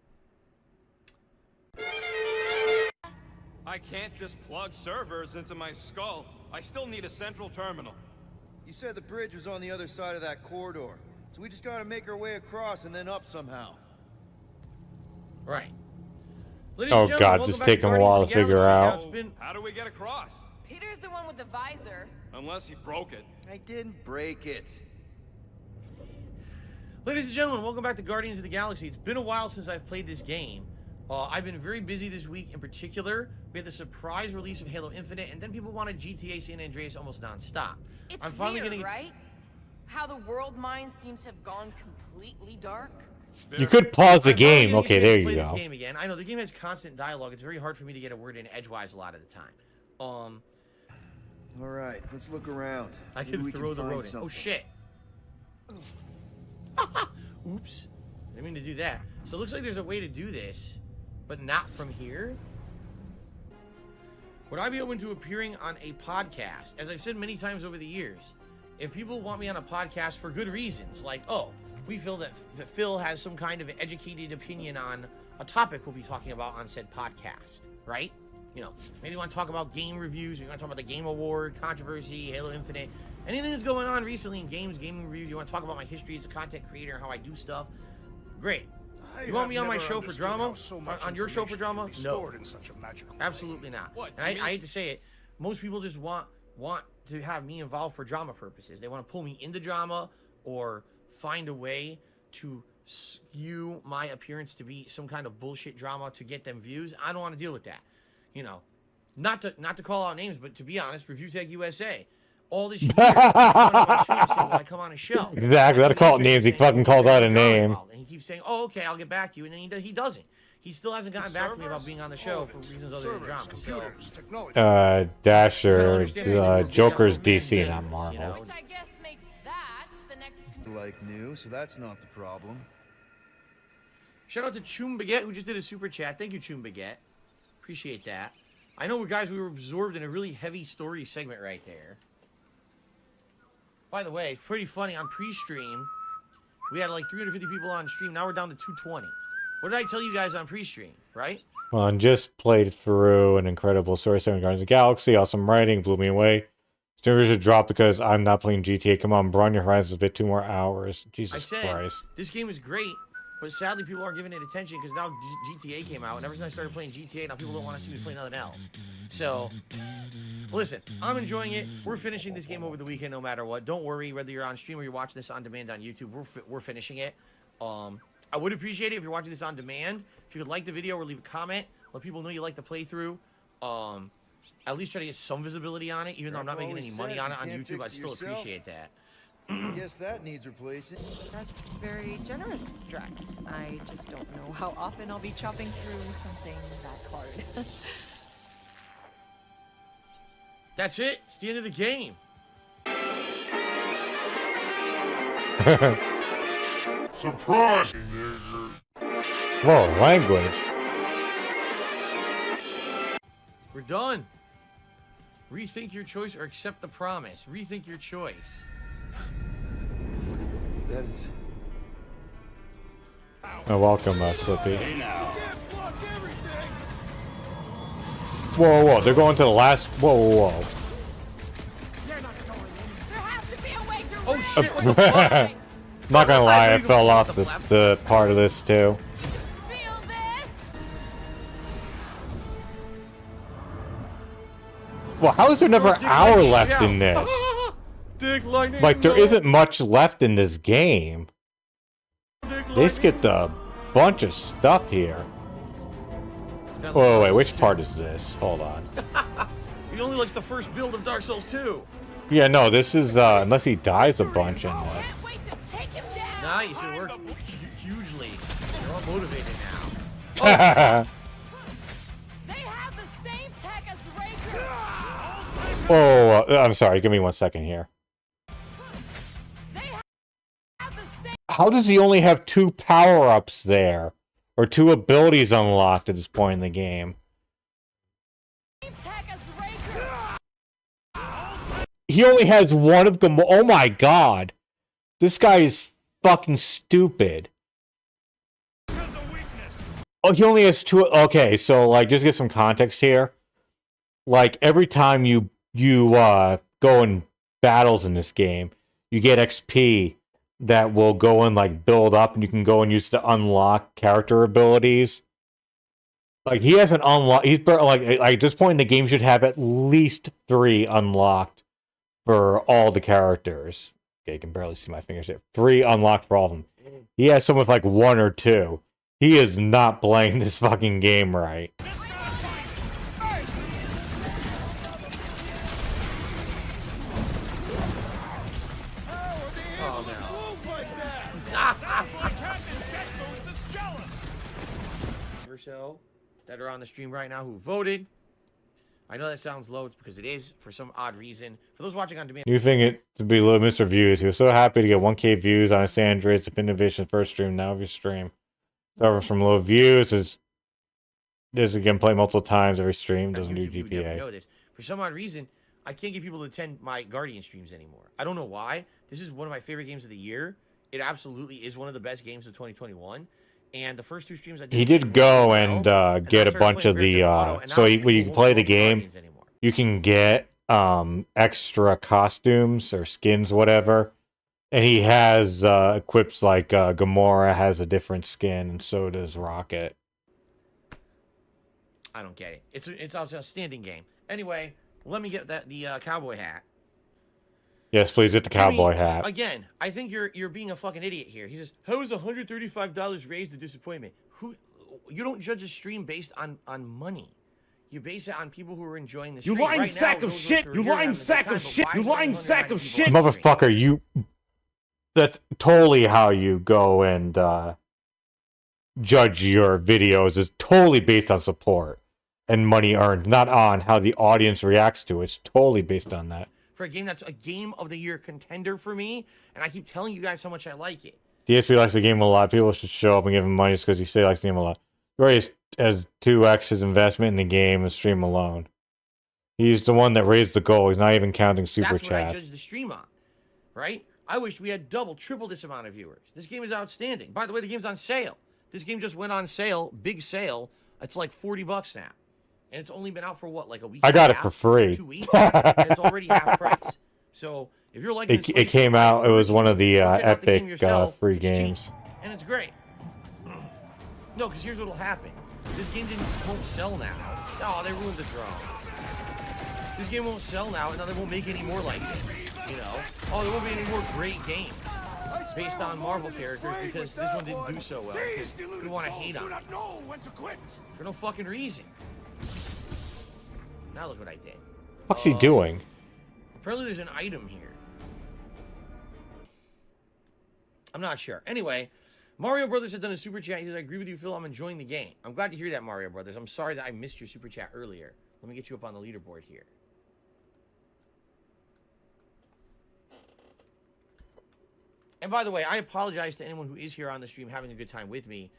I can't just plug servers into my skull. I still need a central terminal. You said the bridge was on the other side of that corridor, so we just gotta make our way across and then up somehow. Right. Oh god, just taking a while to figure out. How do we get across? Peter's the one with the visor. Unless he broke it. I didn't break it. Ladies and gentlemen, welcome back to Guardians of the Galaxy. It's been a while since I've played this game. I've been very busy this week. In particular, we had the surprise release of Halo Infinite, and then people wanted GTA San Andreas almost non-stop. It's weird, right? How the world mind seems to have gone completely dark. You could pause the game. I've Okay, already there you played go. This game again. I know the game has constant dialogue. It's very hard for me to get a word in edgewise a lot of the time. All right, let's look around. I Maybe can we throw the find rodent. something. Oh shit. Oops. Didn't mean to do that. So it looks like there's a way to do this, but not from here. Would I be open to appearing on a podcast? As I've said many times over the years, if people want me on a podcast for good reasons, like, oh, we feel that Phil has some kind of educated opinion on a topic we'll be talking about on said podcast, right? You know, maybe you want to talk about game reviews, you want to talk about the Game Award, controversy, Halo Infinite, anything that's going on recently in games, gaming reviews, you want to talk about my history as a content creator and how I do stuff, great. You want me on my show for drama? On your show for drama? No. Absolutely not. And I hate to say it, most people just want to have me involved for drama purposes. They want to pull me into drama or find a way to skew my appearance to be some kind of bullshit drama to get them views. I don't want to deal with that. You know, not to call out names, but to be honest, Review Tech USA, all this year, I come on a show. Exactly. That'll call it names. He fucking calls out a name. And he keeps saying, "Oh, okay, I'll get back to you," and then he doesn't. He still hasn't gotten back to me about being on the show for reasons other than drama. So, Dasher, Joker's DC, not Marvel. You know, Which I guess makes that the next. Like new, so that's not the problem. shout out to Choom Baguette who just did a super chat. Thank you, Choom Baguette. Appreciate that. I know, guys, we were absorbed in a really heavy story segment right there. By the way, it's pretty funny. On pre-stream, we had like 350 people on stream. Now we're down to 220. What did I tell you guys on pre-stream, right? Well, and just played through an incredible story setting Guardians of the Galaxy. Awesome writing, blew me away. Streamers should drop because I'm not playing GTA. Come on, broaden your horizons a bit, 2 more hours. Jesus Christ. This game is great, but sadly people aren't giving it attention because now GTA came out, and ever since I started playing GTA, now people don't want to see me play nothing else. So, listen, I'm enjoying it. We're finishing this game over the weekend no matter what. Don't worry, whether you're on stream or you're watching this on demand on YouTube, we're finishing it. I would appreciate it if you're watching this on demand. If you could like the video or leave a comment, let people know you like the playthrough. At least try to get some visibility on it, even though I'm not making any money on it on YouTube. I'd still appreciate that. I guess that needs replacing. That's very generous, Drax. I just don't know how often I'll be chopping through something that hard. That's it. It's the end of the game. Surprise! Whoa, language. We're done. Rethink your choice or accept the promise. Rethink your choice. That is. Oh, welcome, Slippy. Whoa, whoa, they're going to the last. Whoa, whoa, whoa. Oh shit! What the fuck? Not gonna lie, I fell off the part of this too. Well, how is there never an hour left in this? Like, there isn't much left in this game. They skipped a bunch of stuff here. Whoa, wait, which part is this? Hold on. He only likes the first build of Dark Souls 2. Yeah, no, this is, unless he dies a bunch in this. Nice, it worked hugely. They're all motivated now. Oh, I'm sorry, give me 1 second here. How does he only have 2 power-ups there? Or 2 abilities unlocked at this point in the game? He only has 1 of them. Oh my god. This guy is fucking stupid. Oh, he only has 2. Okay, so, like, just get some context here. Like, every time you go in battles in this game, you get XP that will go and, like, build up, and you can go and use to unlock character abilities. Like, he hasn't unlocked. He's like at this point in the game, you should have at least 3 unlocked for all the characters. Okay, you can barely see my fingers here. 3 unlocked for all of them. He has some with like 1 or 2. He is not playing this fucking game right. or so that are on the stream right now who voted. I know that sounds low. It's because it is for some odd reason. For those watching on demand, You think it to be low, Mr. Views? He was so happy to get 1K views on his Android's Innovation's first stream. Now of your stream suffers from low views. This again play multiple times every stream. Doesn't do you never GPA. know this. For some odd reason, I can't get people to attend my Guardian streams anymore. I don't know why. This is one of my favorite games of the year. It absolutely is one of the best games of 2021. And the first 2 streams I did, He did go and get a bunch of the when you play the game, you can get extra costumes or skins, whatever. And he has equips like Gamora has a different skin, and so does Rocket. I don't get it. It's an outstanding game. Anyway, let me get the cowboy hat. Yes, please get the cowboy hat. Again, I think you're being a fucking idiot here. He says, "How is $135 raised a disappointment?" You don't judge a stream based on money. You base it on people who are enjoying the stream. You lying right sack now, of shit! You lying sack of shit! You lying sack of shit! Motherfucker, that's totally how you go and judge your videos. Is totally based on support and money earned, not on how the audience reacts to it. It's totally based on that. For a game that's a game of the year contender for me, and I keep telling you guys how much I like it. DSP likes the game a lot. People should show up and give him money just because he likes the game a lot. He already has 2x his investment in the game and stream alone. He's the one that raised the goal. He's not even counting super That's chats. what I judge the stream on, right? I wish we had double, triple this amount of viewers. This game is outstanding. By the way, the game's on sale. This game just went on sale, big sale. It's like $40 now. And it's only been out for what, like a week? I got it for free. 2 weeks. And it's already half price. So if you're like it came out. It was one of the epic free games. Cheap, and it's great. No, because here's what'll happen. This game won't sell now. Oh, they ruined the throne. This game won't sell now, and now they won't make any more like it. You know? Oh, there won't be any more great games based on Marvel characters because this one didn't do so well. You want to hate on it for no fucking reason. Now look what I did. What's he doing? Apparently there's an item here. I'm not sure. Anyway, Mario Brothers had done a super chat. He says, I agree with you, Phil. I'm enjoying the game. I'm glad to hear that, Mario Brothers. I'm sorry that I missed your super chat earlier. Let me get you up on the leaderboard here. And by the way, I apologize to anyone who is here on the stream having a good time with me.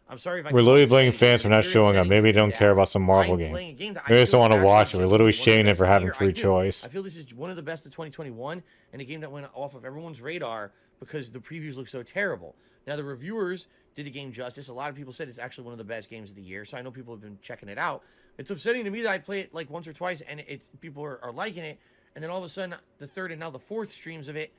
I'm sorry if I... We're literally blaming fans for not showing up. Maybe they don't care about some Marvel game. They just don't want to watch it. We're literally shaming them for having free choice. I feel this is one of the best of 2021 and a game that went off of everyone's radar because the previews look so terrible. Now, the reviewers did the game justice. A lot of people said it's actually one of the best games of the year, so I know people have been checking it out. It's upsetting to me that I play it like once or twice and people are liking it, and then all of a sudden, the third and now the fourth streams of it,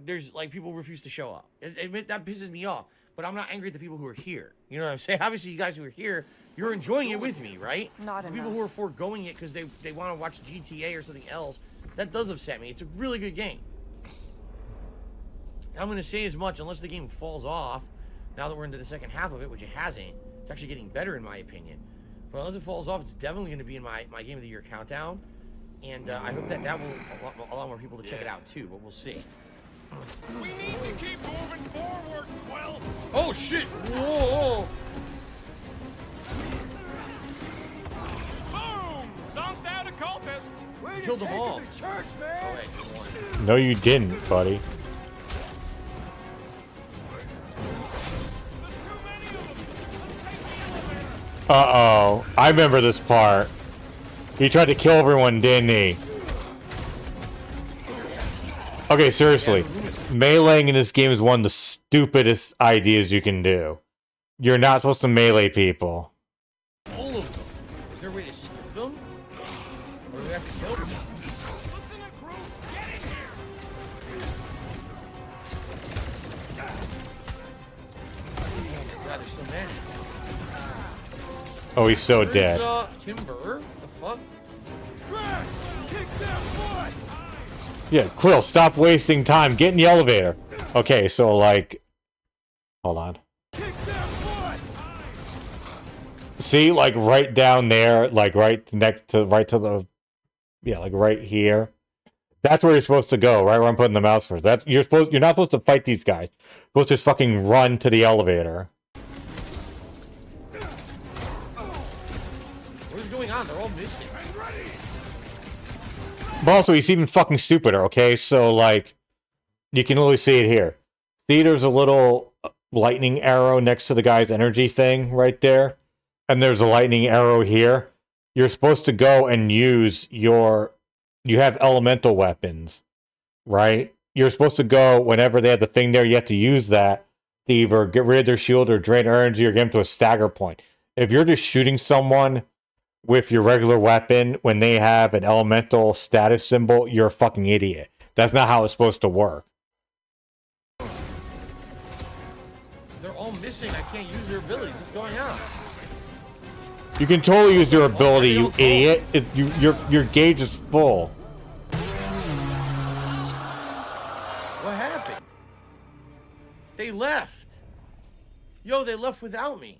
there's like people refuse to show up. That pisses me off. But I'm not angry at the people who are here. You know what I'm saying? Obviously, you guys who are here, you're enjoying it with me, right? Not enough. People who are foregoing it because they want to watch GTA or something else, that does upset me. It's a really good game. I'm going to say as much, unless the game falls off, now that we're into the second half of it, which it hasn't. It's actually getting better in my opinion. But unless it falls off, it's definitely going to be in my Game of the Year countdown. And I hope that will allow more people to check it out too, but we'll see. We need to keep moving forward, Quill. Oh shit! Whoa! Boom! Zonked out a cultist. Killed them all. Church, man. Oh, wait, No, you didn't, buddy. Uh-oh. I remember this part. He tried to kill everyone, didn't he? Okay, seriously. Meleeing in this game is one of the stupidest ideas you can do. You're not supposed to melee people. All of them. Is there a way to skip them? Or do we have to kill them? Listen to Groot. Get in here. God, there's so many. Oh, he's so dead. Timber. The fuck? Drax, kick that butt. Yeah, Quill, stop wasting time. Get in the elevator. Okay, so like... Hold on. See, like right down there, like right to the... Yeah, like right here. That's where you're supposed to go, right where I'm putting the mouse first. You're not supposed to fight these guys. You're supposed to just fucking run to the elevator. on? They're all missing. But also, he's even fucking stupider, okay? So, like, you can literally see it here. See, there's a little lightning arrow next to the guy's energy thing right there. And there's a lightning arrow here. You're supposed to go and use your... You have elemental weapons, right? You're supposed to go, whenever they have the thing there, you have to use that to either get rid of their shield or drain energy or get them to a stagger point. If you're just shooting someone with your regular weapon when they have an elemental status symbol, you're a fucking idiot. That's not how it's supposed to work. They're all missing. I can't use their abilities. What's going on? You can totally use your ability, you idiot. Your gauge is full. What happened? They left. Yo, they left without me.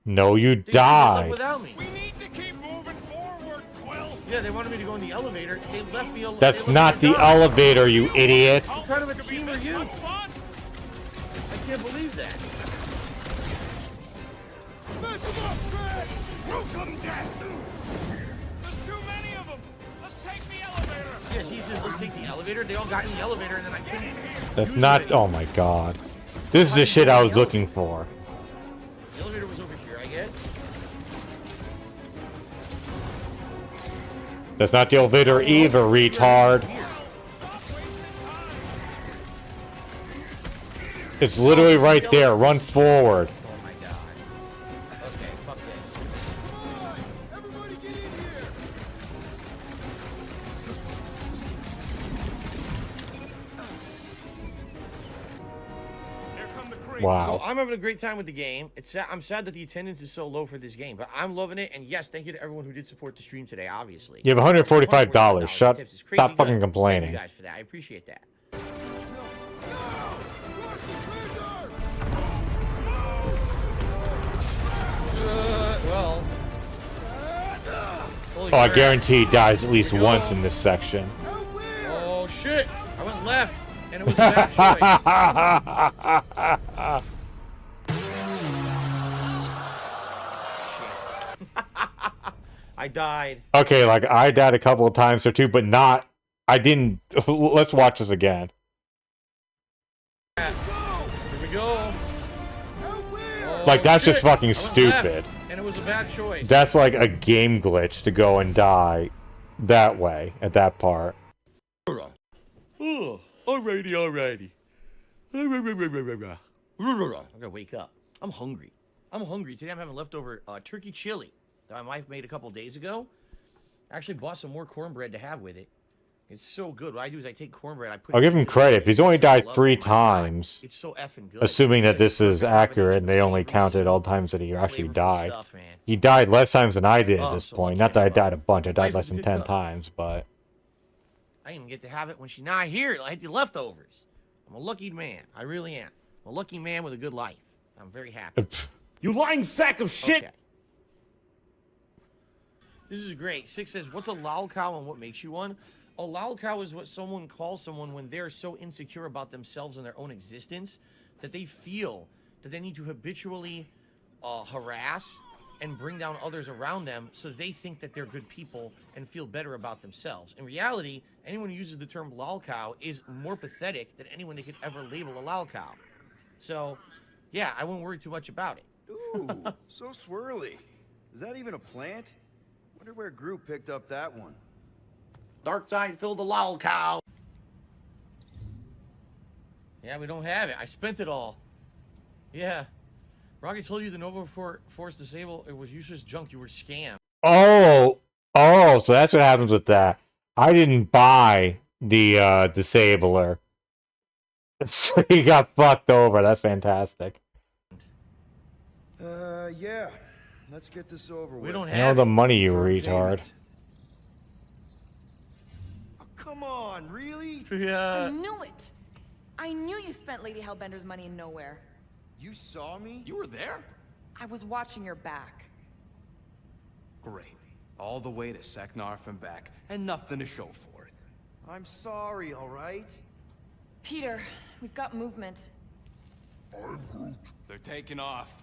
No, you They left died. without me. We need to keep moving forward, Quill. Yeah, they wanted me to go in the elevator. They left me alone. That's not the elevator, you idiot. What kind of a team are you? I can't believe that. Smash them up, Drax! Welcome death! There's too many of them! Let's take the elevator! Yes, he says, let's take the elevator. They all got in the elevator, and then I couldn't. That's not... Oh my god. This is the shit I was looking for. The elevator was over here, I guess. That's not the elevator either, retard. It's literally right there. Run forward. Oh my god. Okay, fuck this. Everybody get in here! Here come the creeps. Wow. So I'm having a great time with the game. I'm sad that the attendance is so low for this game, but I'm loving it. And yes, thank you to everyone who did support the stream today, obviously. You have $145. Stop fucking Thank complaining. you guys for that. I appreciate that. Well. Oh, I guarantee he dies at least once in this section. Oh shit! I went left, and it was a bad choice. I died. Okay, like, I died a couple of times or two, but not... I didn't... Let's watch this again. Here we go. Like, that's just shit. fucking I went stupid. left, and it was a bad choice. That's like a game glitch to go and die that way, at that part. Oh, alrighty. I gotta wake up. I'm hungry. Today I'm having leftover turkey chili that my wife made a couple days ago. I actually bought some more cornbread to have with it. It's so good. What I do is I take cornbread, I put I'll it give him into credit. He's only died love 3 it. times. It's so effing good. Assuming that this is accurate and they only counted all times that he actually died. stuff, man. He died less times than I did at Oh, this so point. lucky Not that I I died a bunch. I died Wife less is a than good 10 cook. times, but... I didn't even get to have it when she's not here. I had the leftovers. I'm a lucky man. I really am. I'm a lucky man with a good life. I'm very happy. You lying sack of shit! Okay. This is great. 6 says, what's a lol cow and what makes you one? A lol cow is what someone calls someone when they're so insecure about themselves and their own existence that they feel that they need to habitually harass and bring down others around them so they think that they're good people and feel better about themselves. In reality, anyone who uses the term lol cow is more pathetic than anyone they could ever label a lol cow. So, yeah, I wouldn't worry too much about it. Ooh, so swirly. Is that even a plant? Wonder where Groot picked up that one. Dark side filled the lol cow. Yeah, we don't have it. I spent it all. Yeah. Rocky told you the Nova Force Disable, it was useless junk. You were scammed. Oh, so that's what happens with that. I didn't buy the disabler. So he got fucked over. That's fantastic. Yeah. Let's get this over with. We don't You know have the it. money, you For retard. payment. Oh, come on, really? I Yeah. knew it. I knew you spent Lady Hellbender's money in nowhere. You saw me? You were there? I was watching your back. Great. All the way to Seknarf and back, and nothing to show for it. I'm sorry, all right? Peter, we've got movement. They're taking off.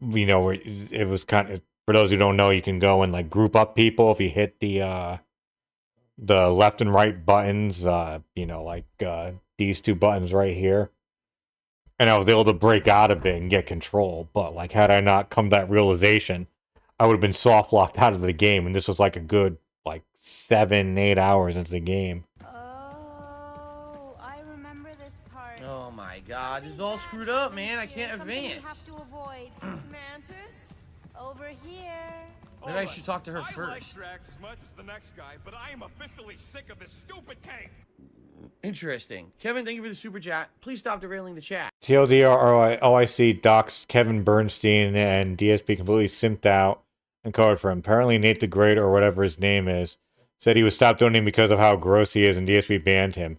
you know, where it was kind of, for those who don't know, you can go and like group up people if you hit the left and right buttons, you know, like these two buttons right here. And I was able to break out of it and get control. But like, had I not come to that realization, I would have been soft locked out of the game. And this was like a good like 7-8 hours into the game. Oh, I remember this part. Oh my god, this is all screwed up, man. I can't advance. You have to avoid. Mantis, over here. Maybe I should talk to her I first. like Drax as much as the next guy, but I am officially sick of this stupid cave. Interesting. Kevin, thank you for the super chat. Please stop derailing the chat. TLDR OIC docs Kevin Bernstein and DSP completely simped out and covered for him. Apparently Nate the Great, or whatever his name is, said he was stopped donating because of how gross he is, and DSP banned him.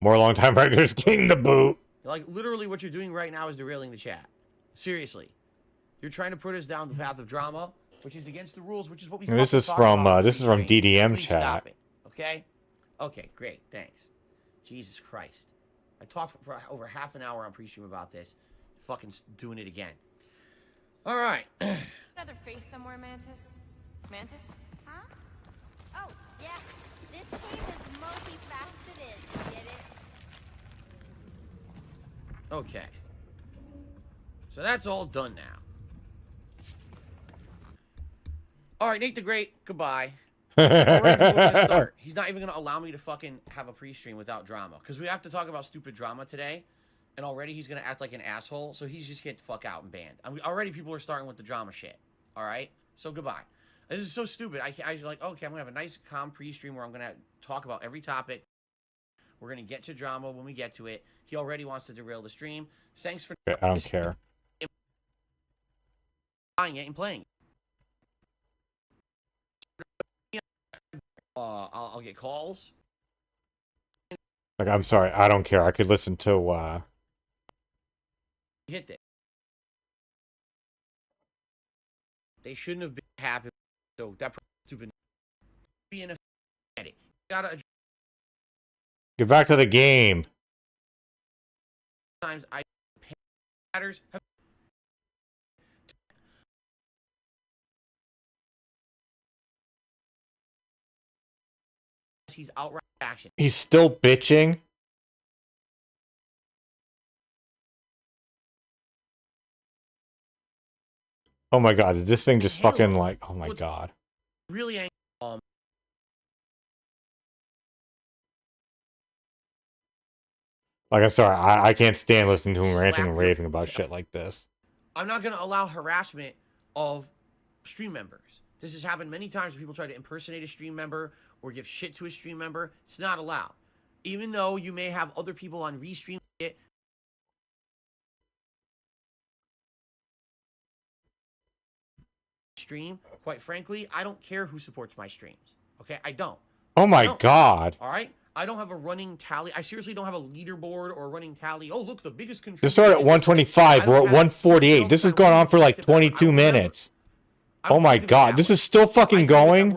More longtime regulars king the boot. Like, literally what you're doing right now is derailing the chat. Seriously. You're trying to put us down the path of drama, which is against the rules, which is what we This is from DDM Please chat. stop it, okay? Okay, great, thanks. Jesus Christ. I talked for over half an hour on pre-stream about this. Fucking doing it again. All right. Another face somewhere, Mantis? Mantis? Huh? Oh, yeah. This cave is multifaceted. Get it? Okay. So that's all done now. All right, Nate the Great, goodbye. Start. He's not even going to allow me to fucking have a pre-stream without drama. Because we have to talk about stupid drama today. And already he's going to act like an asshole. So he's just get the fuck out and banned. I mean, already people are starting with the drama shit. All right? So goodbye. This is so stupid. I was like, okay, I'm going to have a nice, calm pre-stream where I'm going to talk about every topic. We're going to get to drama when we get to it. He already wants to derail the stream. Thanks for... I don't care. Buying it and playing. I'll get calls. Like, I'm sorry, I don't care. I could listen to Hit it. They shouldn't have been happy. So that stupid being a edit. Gotta get back to the game. times I matters. He's outright action. He's still bitching. Oh my god, did this thing just fucking like, oh my god. Really angry. Like, I'm sorry, I can't stand listening to him ranting and raving about shit like this. I'm not going to allow harassment of stream members. This has happened many times when people try to impersonate a stream member or give shit to a stream member. It's not allowed. Even though you may have other people on restream it. Stream, quite frankly, I don't care who supports my streams. Okay? I don't. Oh my god. All right? I don't have a running tally. I seriously don't have a leaderboard or a running tally. Oh, look, the biggest contributor. This started at 125. We're at 148. This has gone on for like 22 minutes. Oh my god. This is still fucking going?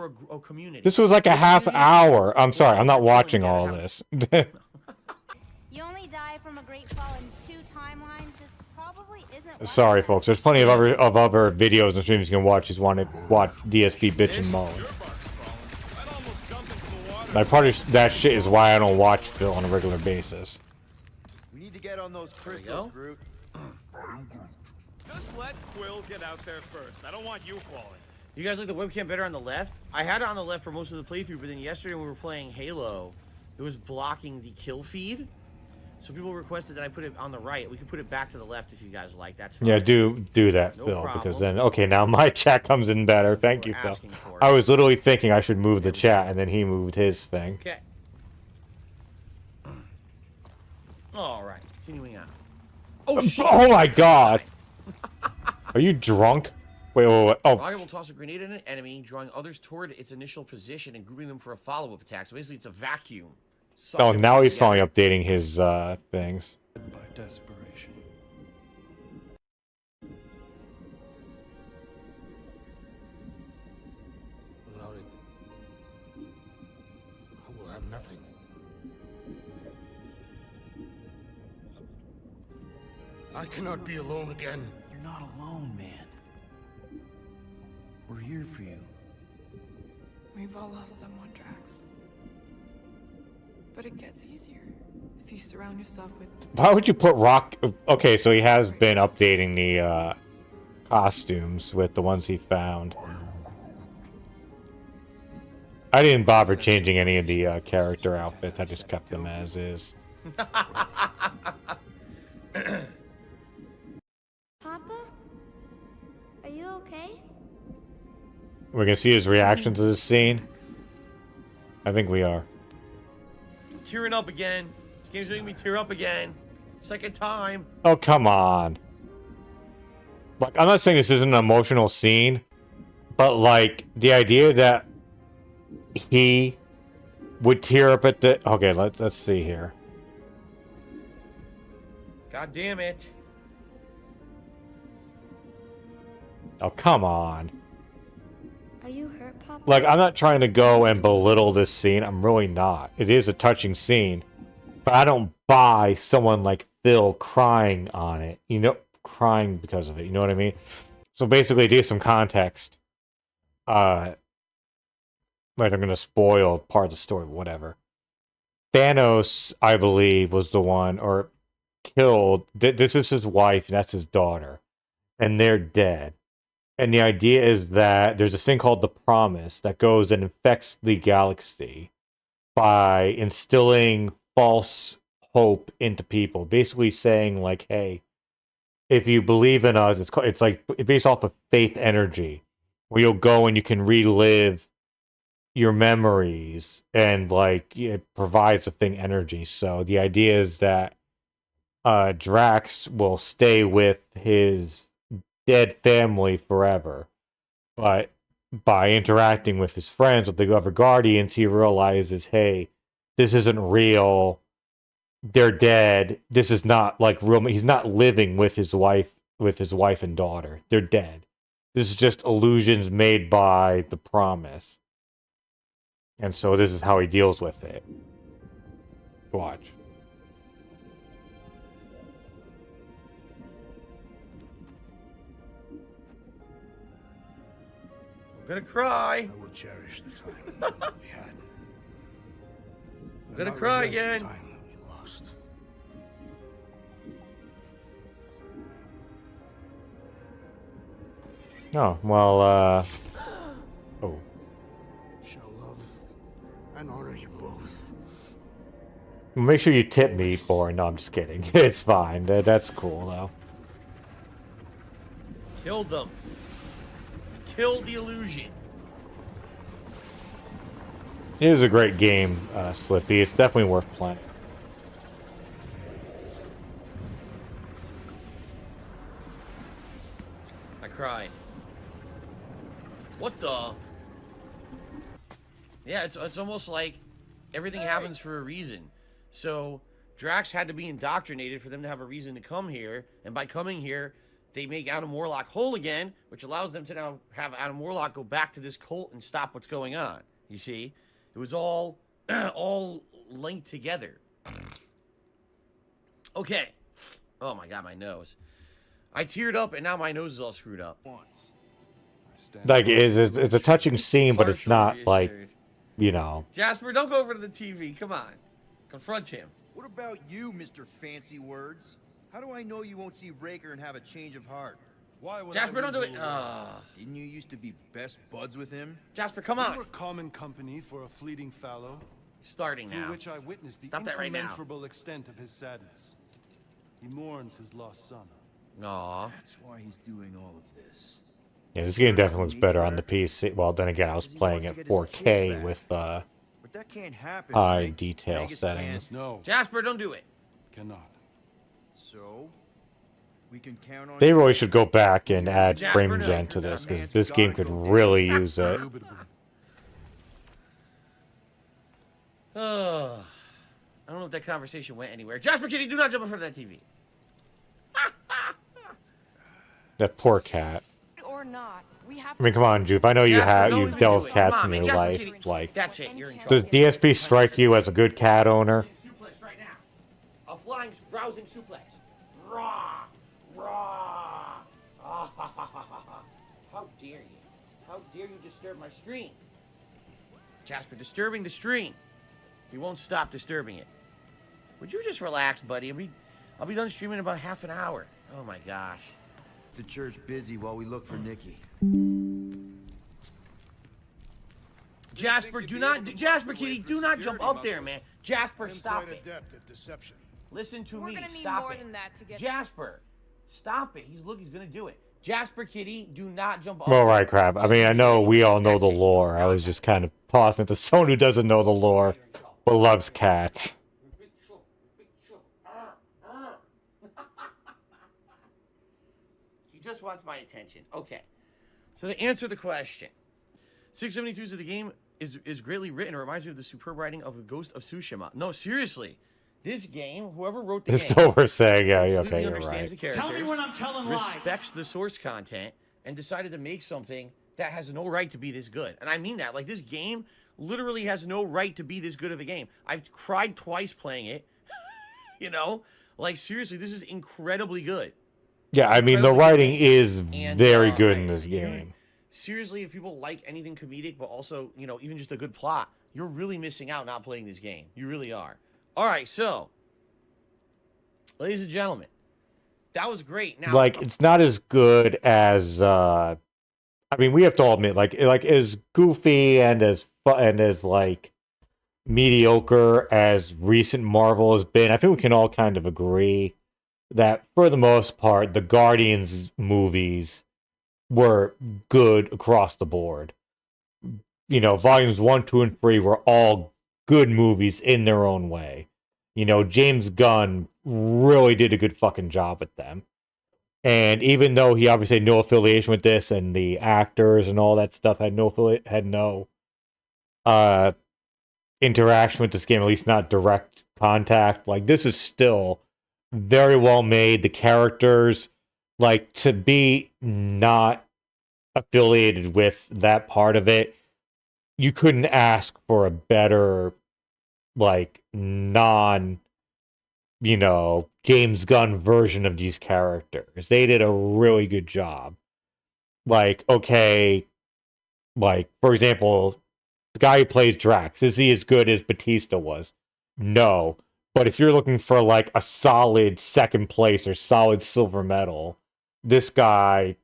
This was like a half hour. I'm sorry. I'm not watching all of this. You only die from a great fall in 2 timelines. This probably isn't. Sorry, folks. There's plenty of other videos and streams you can watch. Just want to watch DSP bitch and moan. Like, part of that shit is why I don't watch Phil on a regular basis. We need to get on those crystals, Groot. Just let Quill get out there first. I don't want you falling. You guys like the webcam better on the left? I had it on the left for most of the playthrough, but then yesterday when we were playing Halo, it was blocking the kill feed. So people requested that I put it on the right. We could put it back to the left if you guys like. That's fine. Yeah, do that, No Phil, problem. because then, okay, now my chat comes in better. Thank you, Phil. I was literally thinking I should move the chat, and then he moved his thing. Okay. All right, continuing on. Oh, shit. Oh my god! Are you drunk? Wait. Oh. Rocket will toss a grenade at an enemy, drawing others toward its initial position and grouping them for a follow-up attack. So basically, it's a vacuum. Oh, now he's finally updating his things. By desperation. Without it, I will have nothing. I cannot be alone again. You're not alone, man. We're here for you. We've all lost someone, Drax. But it gets easier if you surround yourself with... Why would you put Rock... Okay, so he has been updating the costumes with the ones he found. I didn't bother changing any of the character outfits. I just kept them as is. Papa? Are you okay? We're gonna see his reaction to this scene. I think we are. Tearing up again. This game's making me tear up again. Second time. Oh, come on. Like, I'm not saying this isn't an emotional scene, but, like, the idea that he would tear up at the... Okay, let's see here. God damn it. Oh, come on. Are you hurt, Papa? Like, I'm not trying to go and belittle this scene. I'm really not. It is a touching scene. But I don't buy someone like Phil crying on it. You know, crying because of it. You know what I mean? So basically, to give some context. Right, I'm going to spoil part of the story, whatever. Thanos, I believe, was the one, or killed. This is his wife, and that's his daughter. And they're dead. And the idea is that there's this thing called the Promise that goes and infects the galaxy by instilling false hope into people. Basically saying, like, hey, if you believe in us, it's like based off of faith energy, where you'll go and you can relive your memories, and like it provides a thing energy. So the idea is that Drax will stay with his dead family forever, but by interacting with his friends, with the other Guardians, he realizes, hey, this isn't real. They're dead. This is not like real. He's not living with his wife and daughter. They're dead. This is just illusions made by the Promise. And so this is how he deals with it. Watch. I'm gonna cry. I will cherish the time that we had. I'm gonna cry resent again. The time that we lost. Oh, well, oh. Shall love and honor you both. Make sure you tip me for it. No, I'm just kidding. It's fine. That's cool, though. Killed them. Killed the illusion. It is a great game, Slippy. It's definitely worth playing. I cried. What the? Yeah, it's almost like everything happens for a reason. So Drax had to be indoctrinated for them to have a reason to come here, and by coming here, they make Adam Warlock whole again, which allows them to now have Adam Warlock go back to this cult and stop what's going on. You see? It was all linked together. Okay. Oh my god, my nose. I teared up and now my nose is all screwed up. Like, it's a touching scene, but it's not like, you know. Jasper, don't go over to the TV. Come on. Confront him. What about you, Mr. Fancy Words? How do I know you won't see Raker and have a change of heart? Why would Jasper, I don't do it. Didn't you used to be best buds with him? Jasper, come on. We were common company for a fleeting fallow. Starting through now. which I witnessed the Stop that right now. incommensurable extent of his sadness. He mourns his lost son. Aw. That's why he's doing all of this. Yeah, this game definitely looks better on the PC. Well, then again, I was playing at 4K with But that can't happen. high right? detail Vegas settings. can't. No. Jasper, don't do it. Cannot. So we can count on They you? really should go back and add Jasper, frame no. gen to this, because this game could really use it. I don't know if that conversation went anywhere. Jasper, Kitty, do not jump in front of that TV. That poor cat. Or not. We have I mean, come on, Jupe. I know Jasper, you've dealt with cats in your Jasper, life. Kitty. Like, That's it. You're in trouble. does DSP strike you as a good cat owner? Suplex right now. A flying, rousing suplex. Raw. Raw. How dare you? How dare you disturb my stream? Jasper, disturbing the stream. He won't stop disturbing it. Would you just relax, buddy? I'll be done streaming in about half an hour. Oh my gosh. The church busy while we look for Nikki. Jasper, Jasper, kitty, do not jump up there, man. Jasper, stop it. Adept at deception. Listen to We're me. gonna need Stop more it. than that to get. Jasper, stop it. He's gonna do it. Jasper, kitty, do not jump up. All right, crap. I mean, I know we all know the lore. I was just kind of tossing it to someone who doesn't know the lore, but loves cats. He just wants my attention. Okay. So to answer the question, 672 of the game is greatly written. It reminds me of the superb writing of the Ghost of Tsushima. No, seriously. This game, whoever wrote the game, So we're saying, yeah, okay, completely you're understands right. the characters, Tell me when I'm telling lies. respects the source content, and decided to make something that has no right to be this good. And I mean that. Like, this game literally has no right to be this good of a game. I've cried twice playing it. You know? Like, seriously, this is incredibly good. Yeah, I mean, the writing is very good in this game. Seriously, if people like anything comedic, but also, you know, even just a good plot, you're really missing out not playing this game. You really are. All right, so, ladies and gentlemen, that was great. Now, Like, it's not as good as, I mean, we have to all admit, like as goofy and as like mediocre as recent Marvel has been. I think we can all kind of agree that for the most part, the Guardians movies were good across the board. You know, volumes 1, 2, and 3 were all good movies in their own way. You know, James Gunn really did a good fucking job with them. And even though he obviously had no affiliation with this, and the actors and all that stuff had no interaction with this game, at least not direct contact, like, this is still very well made. The characters, like, to be not affiliated with that part of it, you couldn't ask for a better, like, you know, James Gunn version of these characters. They did a really good job. Like, okay, like, for example, the guy who plays Drax, is he as good as Batista was? No. But if you're looking for, like, a solid second place or solid silver medal, this guy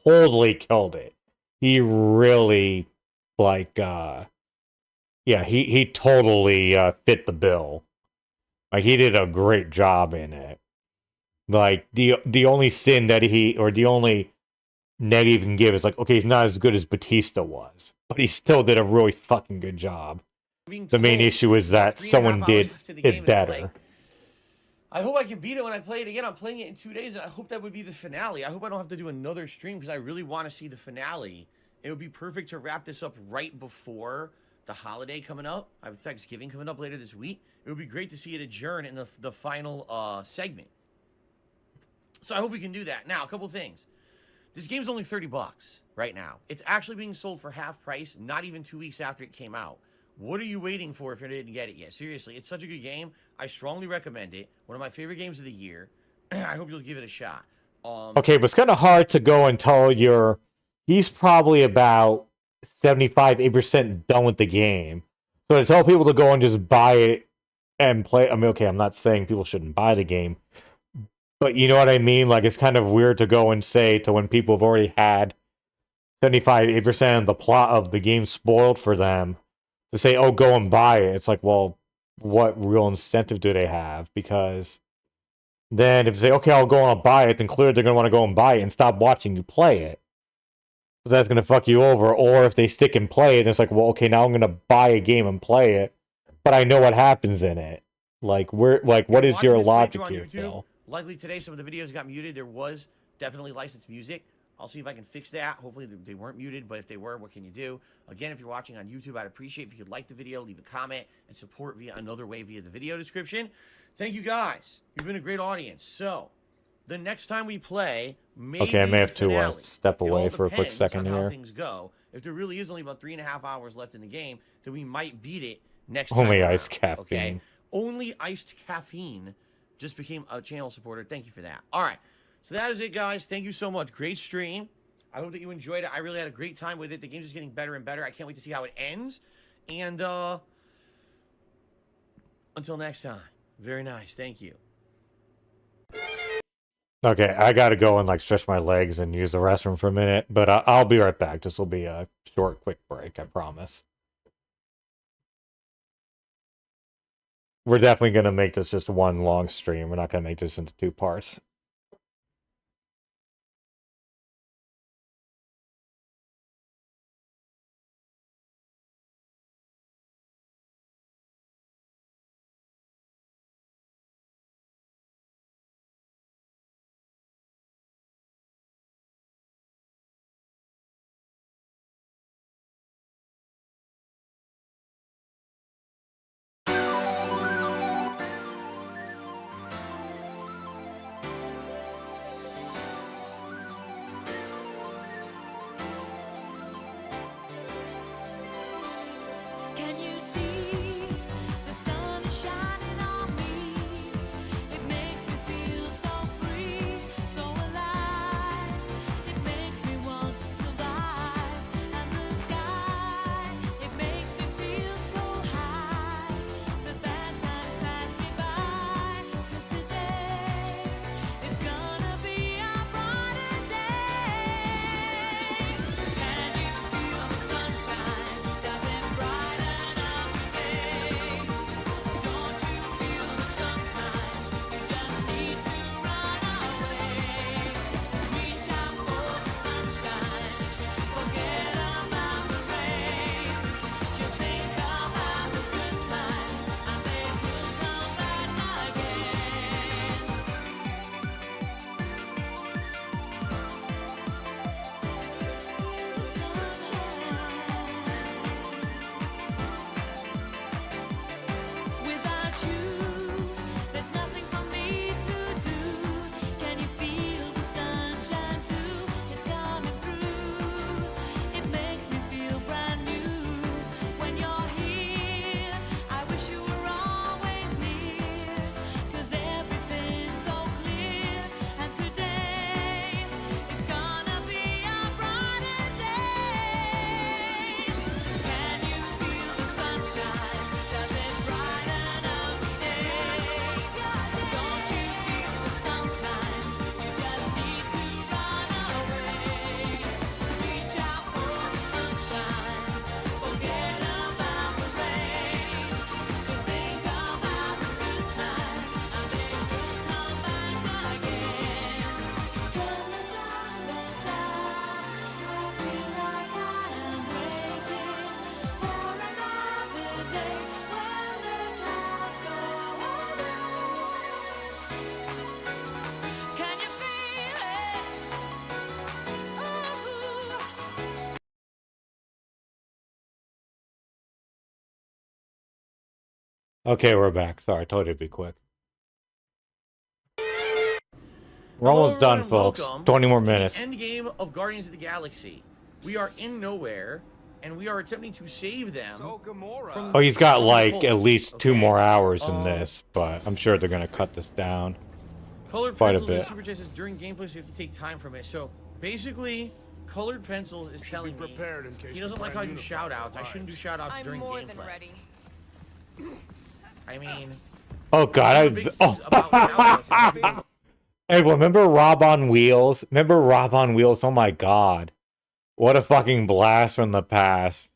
totally killed it. He really, like, yeah, he totally fit the bill. Like, he did a great job in it. Like, the only sin that the only negative you can give is, like, okay, he's not as good as Batista was, but he still did a really fucking good job. The main issue is that someone did it better. Like, I hope I can beat it when I play it again. I'm playing it in 2 days, and I hope that would be the finale. I hope I don't have to do another stream, because I really want to see the finale. It would be perfect to wrap this up right before the holiday coming up. I have Thanksgiving coming up later this week. It would be great to see it adjourn in the final segment. So I hope we can do that. Now, a couple things. This game's only $30 right now. It's actually being sold for half price, not even 2 weeks after it came out. What are you waiting for if you didn't get it yet? Seriously, it's such a good game. I strongly recommend it. One of my favorite games of the year. I hope you'll give it a shot. Okay, but it's kind of hard to go until he's probably about 75-80% done with the game. So to tell people to go and just buy it and play, I mean, okay, I'm not saying people shouldn't buy the game, but you know what I mean? Like, it's kind of weird to go and say to when people have already had 75-80% of the plot of the game spoiled for them, to say, oh, go and buy it. It's like, well, what real incentive do they have? Because then if they say, okay, I'll go and buy it, then clearly they're going to want to go and buy it and stop watching you play it. So that's going to fuck you over. Or if they stick and play it, it's like, well, okay, now I'm going to buy a game and play it, but I know what happens in it. Like, what is your logic here, Phil? Likely today, some of the videos got muted. There was definitely licensed music. I'll see if I can fix that. Hopefully they weren't muted, but if they were, what can you do? Again, if you're watching on YouTube, I'd appreciate if you could like the video, leave a comment, and support via another way via the video description. Thank you guys. You've been a great audience. So, the next time we play, maybe okay, I may have to step it away all for a quick second on how here. things go. If there really is only about 3.5 hours left in the game, then we might beat it next time. Only around, iced caffeine. Okay? Only iced caffeine just became a channel supporter. Thank you for that. All right. So that is it, guys. Thank you so much. Great stream. I hope that you enjoyed it. I really had a great time with it. The game's just getting better and better. I can't wait to see how it ends. And until next time, very nice. Thank you. Okay, I gotta go and like stretch my legs and use the restroom for a minute, but I'll be right back. This will be a short, quick break, I promise. We're definitely gonna make this just one long stream. We're not gonna make this into 2 parts. Can you see the sun is shining on me? It makes me feel so free, so alive. It makes me want to survive. And the sky, it makes me feel so high. The bad times pass me by, 'cause today it's gonna be a brighter day. Can you feel the sunshine? Does it brighten up the day? Don't you feel that sometimes you just need to run away? Reach out for the sunshine, forget about the rain. Just think about the good times, and they will come back again. The sunshine. Without you, there's nothing for me to do. Can you feel the sunshine too? It's coming through. It makes me feel brand new. When you're here, I wish you were always near. 'Cause everything's so clear. And today, it's gonna be a brighter day. Can you feel the sunshine? Does it brighten up the day? Don't you feel that sometimes you just need to run away? Reach out for the sunshine, forget about the rain. Just think about the good times, and they will come back again. When the sun goes down, I feel like I am waiting for another day when the clouds go away. Can you feel it? Ooh. Okay, we're back. Sorry, I told you it'd be quick. We're almost Hello, done, everyone, folks. welcome 20 more to minutes. The end game of Guardians of the Galaxy. We are in nowhere, and we are attempting to save them. From Oh, he's got from the like Hulk. at least 2 more hours in this, but I'm sure they're gonna cut this down Colored quite a pencils and bit. super chases during gameplay, so you have to take time from it. So basically, Colored Pencils is telling me he doesn't like how I do shout outs. I shouldn't do shout outs I'm during more gameplay. than ready. I mean, Oh God! Hey, remember Rob on Wheels? Remember Rob on Wheels? Oh my God! What a fucking blast from the past!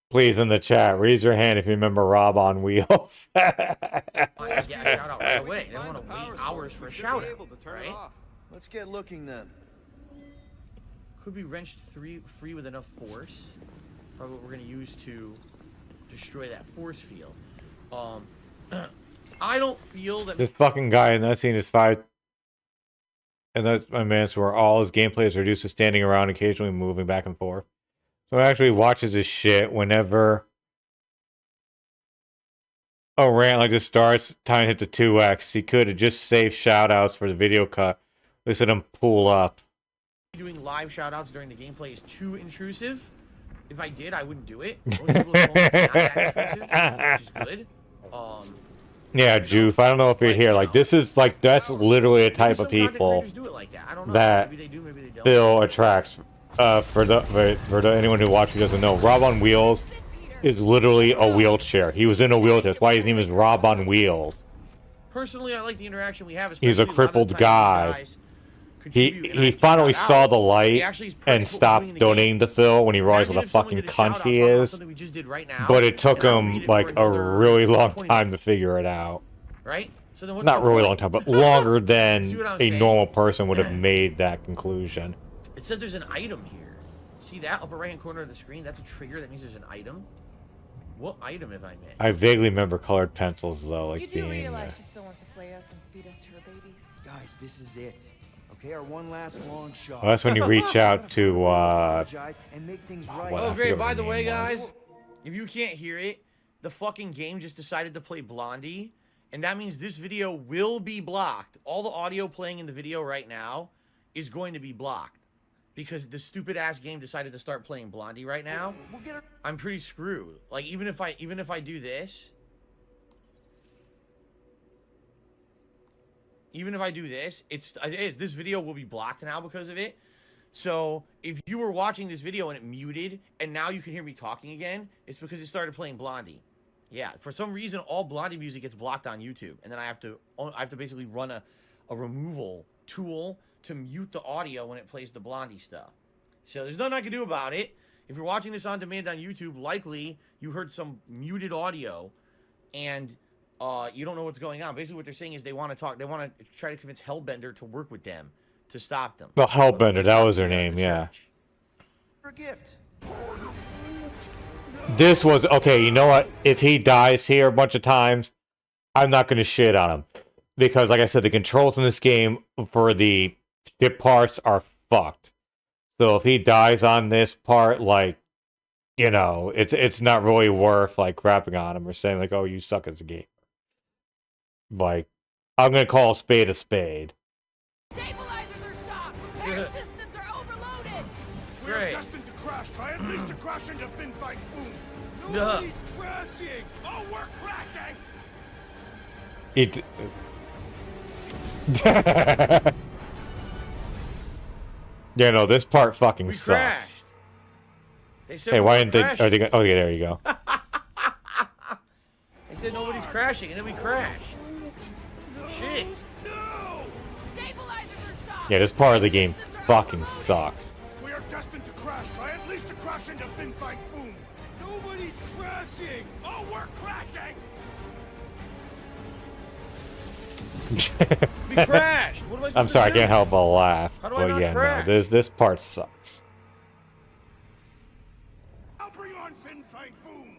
Please, in the chat, raise your hand if you remember Rob on Wheels. yeah, shout out right away. They don't want to wait hours for a shout out, right? Let's get looking then. Could be wrenched free with enough force. Probably what we're gonna use to destroy that force field. I don't feel that This fucking guy in that scene is 5. And that's my man, so where all his gameplay is reduced to standing around, occasionally moving back and forth. So he actually watches his shit whenever a rant like this starts, time hit the 2x. He could have just saved shoutouts for the video cut. Listen to him pull up. doing live shoutouts during the gameplay is too intrusive. If I did, I wouldn't do it. Most people at home, it's not that intrusive, which is good. Yeah, Joof, I don't know if you're here. Like, this is like, that's literally a type of people that Phil attracts. For anyone who watches who doesn't know, Rob on Wheels is literally a wheelchair. He was in a wheelchair. That's why his name is Rob on Wheels. Personally, I like the interaction we have. He's a crippled guy. He finally saw the light and stopped donating to Phil when he realized what a fucking cunt he is. But it took him like a really long time to figure it out. Right? So then what's Not the really point? long time, but longer than See what I'm a saying? normal person would have made that conclusion. It says there's an item here. See that upper right hand corner of the screen? That's a trigger. That means there's an item. What item have I missed? I vaguely remember colored pencils though, like You do being. realize she still wants to flay us and feed us to her babies? Guys, this is it. Okay, our one last long shot. Well, that's when you reach out to. And make things right. Oh, great. By the way, guys, if you can't hear it, the fucking game just decided to play Blondie. And that means this video will be blocked. All the audio playing in the video right now is going to be blocked. Because the stupid ass game decided to start playing Blondie right now. I'm pretty screwed. Like, even if I do this. Even if I do this, this video will be blocked now because of it. So if you were watching this video and it muted, and now you can hear me talking again, it's because it started playing Blondie. Yeah, for some reason, all Blondie music gets blocked on YouTube, and then I have to basically run a removal tool to mute the audio when it plays the Blondie stuff. So there's nothing I can do about it. If you're watching this on demand on YouTube, likely you heard some muted audio, and you don't know what's going on. Basically, what they're saying is they want to try to convince Hellbender to work with them to stop them. Well, Hellbender, that was her name, yeah. For a gift. This was okay. You know what? If he dies here a bunch of times, I'm not going to shit on him because, like I said, the controls in this game for the ship parts are fucked. So if he dies on this part, like, you know, it's not really worth like crapping on him or saying like, "Oh, you suck as a gamer." Like, I'm gonna call a spade a spade. Stabilizers are shot! Repair systems are overloaded! We're Great. destined to crash. Try at least to crash into Fin Fight Foom. No. Nobody's crashing! Oh, we're crashing! Yeah, no, this part fucking sucks. Crashed. They said Hey, why we didn't were they? Are they crashing. oh, yeah, there you go. They said nobody's crashing, and then we crashed. Shit. Yeah, this part of the game fucking sucks. We are destined to crash. Try at least to crash into Fin Fight Foom. Nobody's crashing! Oh, we're crashing! We crashed. What am I supposed I'm sorry, to do? I can't help but laugh. How do I But not yeah, crash? no, this part sucks. I'll bring on Fin Fight Foom.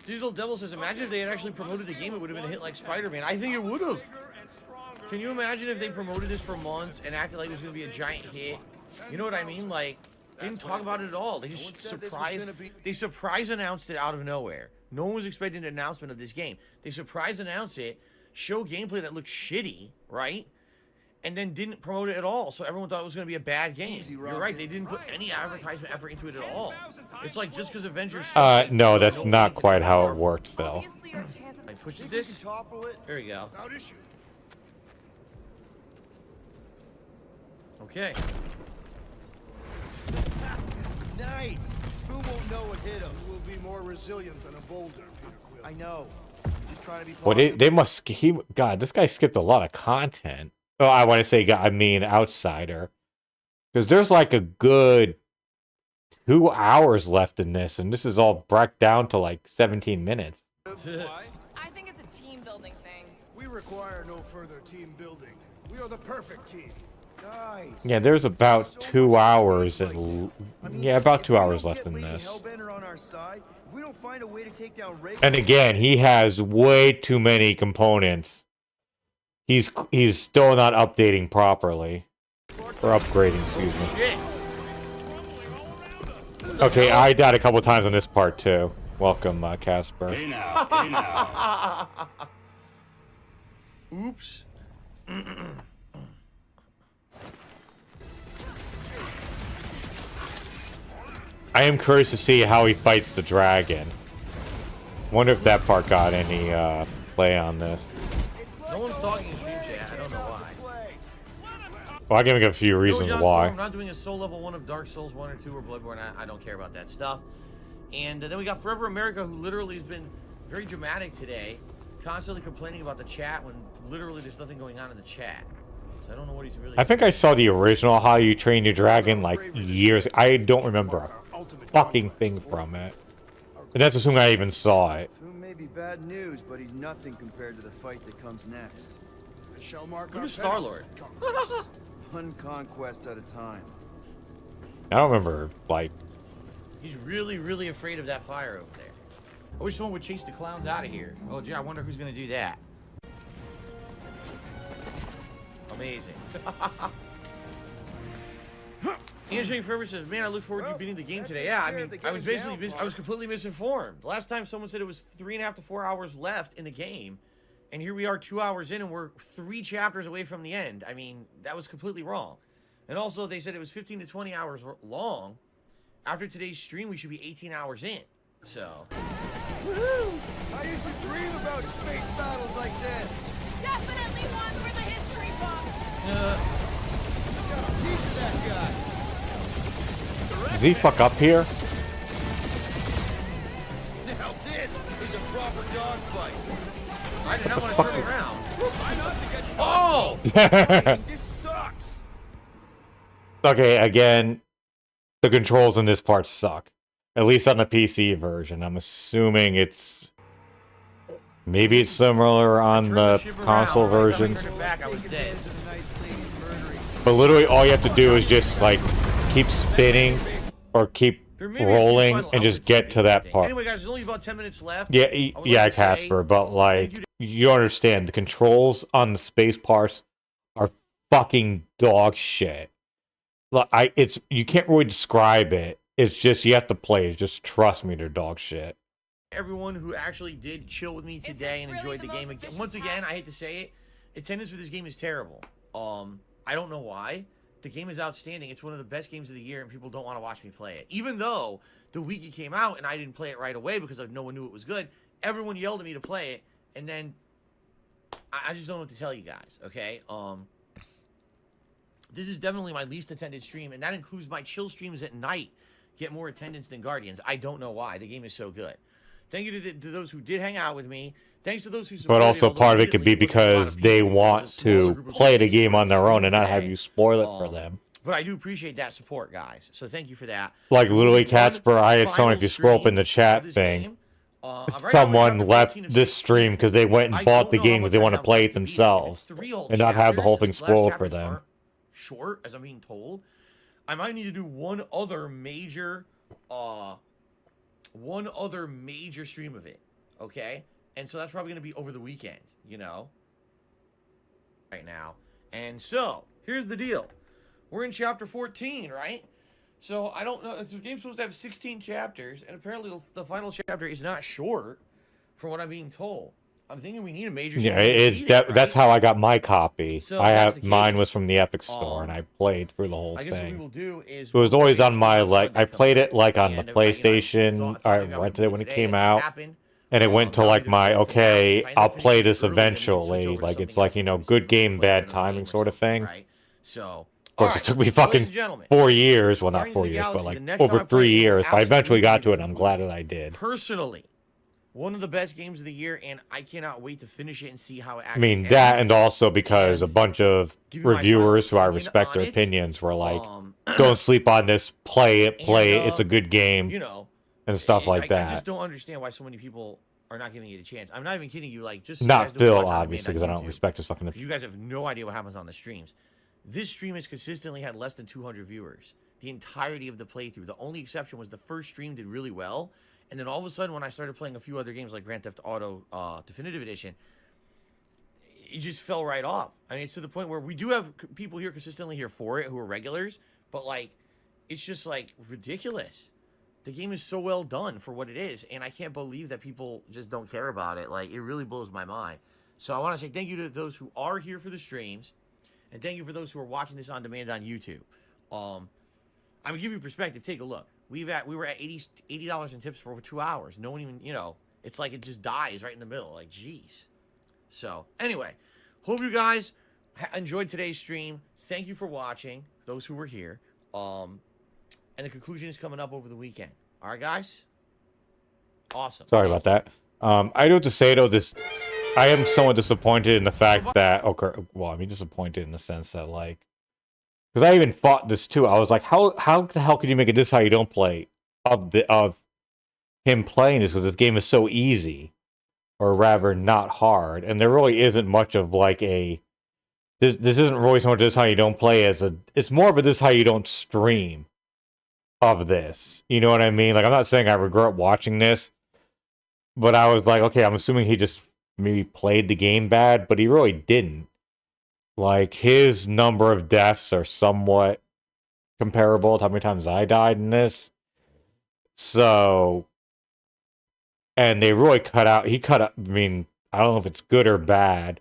Digital Devil says, imagine if they had actually promoted the game, it would have been a hit like Spider-Man. I think it would have. Can you imagine if they promoted this for months and acted like it was going to be a giant hit? You know what I mean? Like, they didn't talk about it at all. They just surprise announced it out of nowhere. No one was expecting an announcement of this game. They surprise announced it, show gameplay that looked shitty, right? And then didn't promote it at all. So everyone thought it was going to be a bad game. You're right. They didn't put any advertisement effort into it at all. It's like just because Avengers... No, that's not quite how it worked, Phil. I push this. There we go. Okay. Nice. Who won't know what hit him? You will be more resilient than a boulder, Peter Quill. I know. Just trying to be Well, they must. God, this guy skipped a lot of content. Oh, I want to say, I mean, outsider, because there's like a good 2 hours left in this, and this is all brought down to like 17 minutes. I think it's a team building thing. We require no further team building. We are the perfect team. Guys. Yeah, there's about 2 hours and yeah, about 2 hours left in this. Hellbender on our side. If we don't find a way to take down Ray. And again, he has way too many components. He's still not updating properly. Or upgrading, excuse me. Okay, I died a couple times on this part too. Welcome, Casper. Hey now, hey now. Oops. I am curious to see how he fights the dragon. Wonder if that part got any play on this. No one's talking in stream chat. I don't know why. Well, I can give a few reasons why. I'm not doing a soul level 1 of Dark Souls 1 or 2 or Bloodborne. I don't care about that stuff. And then we got Forever America, who literally has been very dramatic today, constantly complaining about the chat when literally there's nothing going on in the chat. So I don't know what he's really. I think I saw the original How You Train Your Dragon like years. I don't remember a fucking thing from it, and that's assuming I even saw it. Foom may be bad news, but he's nothing compared to the fight that comes next. It shall mark Who's Star-Lord? One conquest at a time. I don't remember like. He's really, really afraid of that fire over there. I wish someone would chase the clowns out of here. Oh, gee, I wonder who's gonna do that. Amazing. Anthony Forever says, "Man, I look forward to you beating the game today." Yeah, I mean, I was basically, I was completely misinformed. Last time someone said it was 3.5 to 4 hours left in the game, and here we are 2 hours in, and we're 3 chapters away from the end. I mean, that was completely wrong. And also, they said it was 15 to 20 hours long. After today's stream, we should be 18 hours in. So. Woohoo! I used to dream about space battles like this. Definitely one for the history books. Got a piece of that guy. Does he fuck up here? Now this is a proper dogfight. I did not want to turn around. Try not to get Oh! This sucks. Okay, again, the controls in this part suck. At least on the PC version. I'm assuming it's... Maybe it's similar on the console versions. But literally all you have to do is just, like, keep spinning or keep rolling and just get to that part. Anyway, guys, there's only about 10 minutes left. Yeah, yeah, Casper, but, like, you understand, the controls on the space parts are fucking dog shit. Like, you can't really describe it. It's just, you have to play it. Just trust me, they're dog shit. Everyone who actually did chill with me today and enjoyed the game again. Once again, I hate to say it, attendance for this game is terrible. I don't know why. The game is outstanding. It's one of the best games of the year, and people don't want to watch me play it. Even though the week it came out and I didn't play it right away because no one knew it was good, everyone yelled at me to play it, and then I just don't know what to tell you guys, okay? This is definitely my least attended stream, and that includes my chill streams at night. Get more attendance than Guardians. I don't know why. The game is so good. Thank you to those who did hang out with me. Thanks to those who supported. But also part of it could be because they want to play the game on their own and not have you spoil it for them. But I do appreciate that support, guys. So thank you for that. Like literally, Casper, I had someone, if you scroll up in the chat thing, someone left this stream because they went and bought the game because they want to play it themselves and not have the whole thing spoiled for them. Short, as I'm being told. I might need to do one other major stream of it, okay? And so that's probably going to be over the weekend, you know? Right now. And so, here's the deal. We're in chapter 14, right? So, I don't know. The game's supposed to have 16 chapters, and apparently the final chapter is not short, from what I'm being told. I'm thinking we need a major stream. Yeah, that's how I got my copy. So Mine was from the Epic Store, and I played through the whole I guess what we thing. will do is It was always on my, like, I played it, like, on the PlayStation. I rented it when it came out. And it went to, like, my, okay, I'll play this eventually. Like, it's like, you know, good game, bad timing sort of thing. So, of course, it took me fucking 4 years. Well, not 4 years, but, like, over 3 years. I eventually got to it, and I'm glad that I did. Personally, one of the best games of the year, and I cannot wait to finish it and see how it I actually mean, that, ends. and also because a bunch of reviewers who I respect their opinions were like, don't sleep on this, play it, it's a good game, you know, and stuff like that. I just don't understand why so many people are not giving it a chance. I'm not even kidding you. Like, just so Not you guys know, Phil, watch on obviously, demand because I on don't YouTube, respect his fucking... 'cause you guys have no idea what happens on the streams. This stream has consistently had less than 200 viewers the entirety of the playthrough. The only exception was the first stream did really well. And then all of a sudden, when I started playing a few other games like Grand Theft Auto Definitive Edition, it just fell right off. I mean, it's to the point where we do have people here consistently here for it who are regulars, but, like, it's just, like, ridiculous. The game is so well done for what it is, and I can't believe that people just don't care about it. Like, it really blows my mind. So I want to say thank you to those who are here for the streams, and thank you for those who are watching this on demand on YouTube. I'm going to give you perspective. Take a look. We were at $80 in tips for over 2 hours. No one even, you know, it's like it just dies right in the middle. Like, jeez. So, anyway, hope you guys enjoyed today's stream. Thank you for watching, those who were here. And the conclusion is coming up over the weekend. All right, guys? Awesome. Sorry about that. I do have to say, though, I am somewhat disappointed in the fact that... Okay, well, I mean, disappointed in the sense that, like... Because I even fought this, too. I was like, how the hell can you make it this how you don't play? Of him playing this, because this game is so easy. Or rather, not hard. And there really isn't much of, like, a... This isn't really so much this how you don't play as a... It's more of a this how you don't stream of this. You know what I mean? Like, I'm not saying I regret watching this. But I was like, okay, I'm assuming he just maybe played the game bad, but he really didn't. Like, his number of deaths are somewhat comparable to how many times I died in this. So, and they really he cut out, I mean, I don't know if it's good or bad,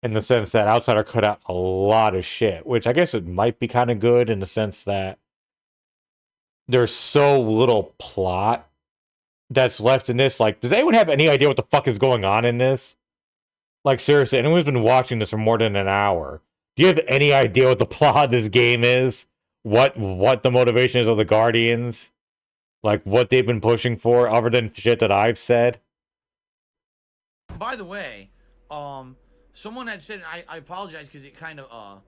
in the sense that Outsider cut out a lot of shit, which I guess it might be kind of good in the sense that there's so little plot that's left in this. Like, does anyone have any idea what the fuck is going on in this? Like, seriously, anyone who's been watching this for more than an hour, do you have any idea what the plot of this game is? What the motivation is of the Guardians? Like, what they've been pushing for, other than shit that I've said? By the way, someone had said, I apologize because it kind of,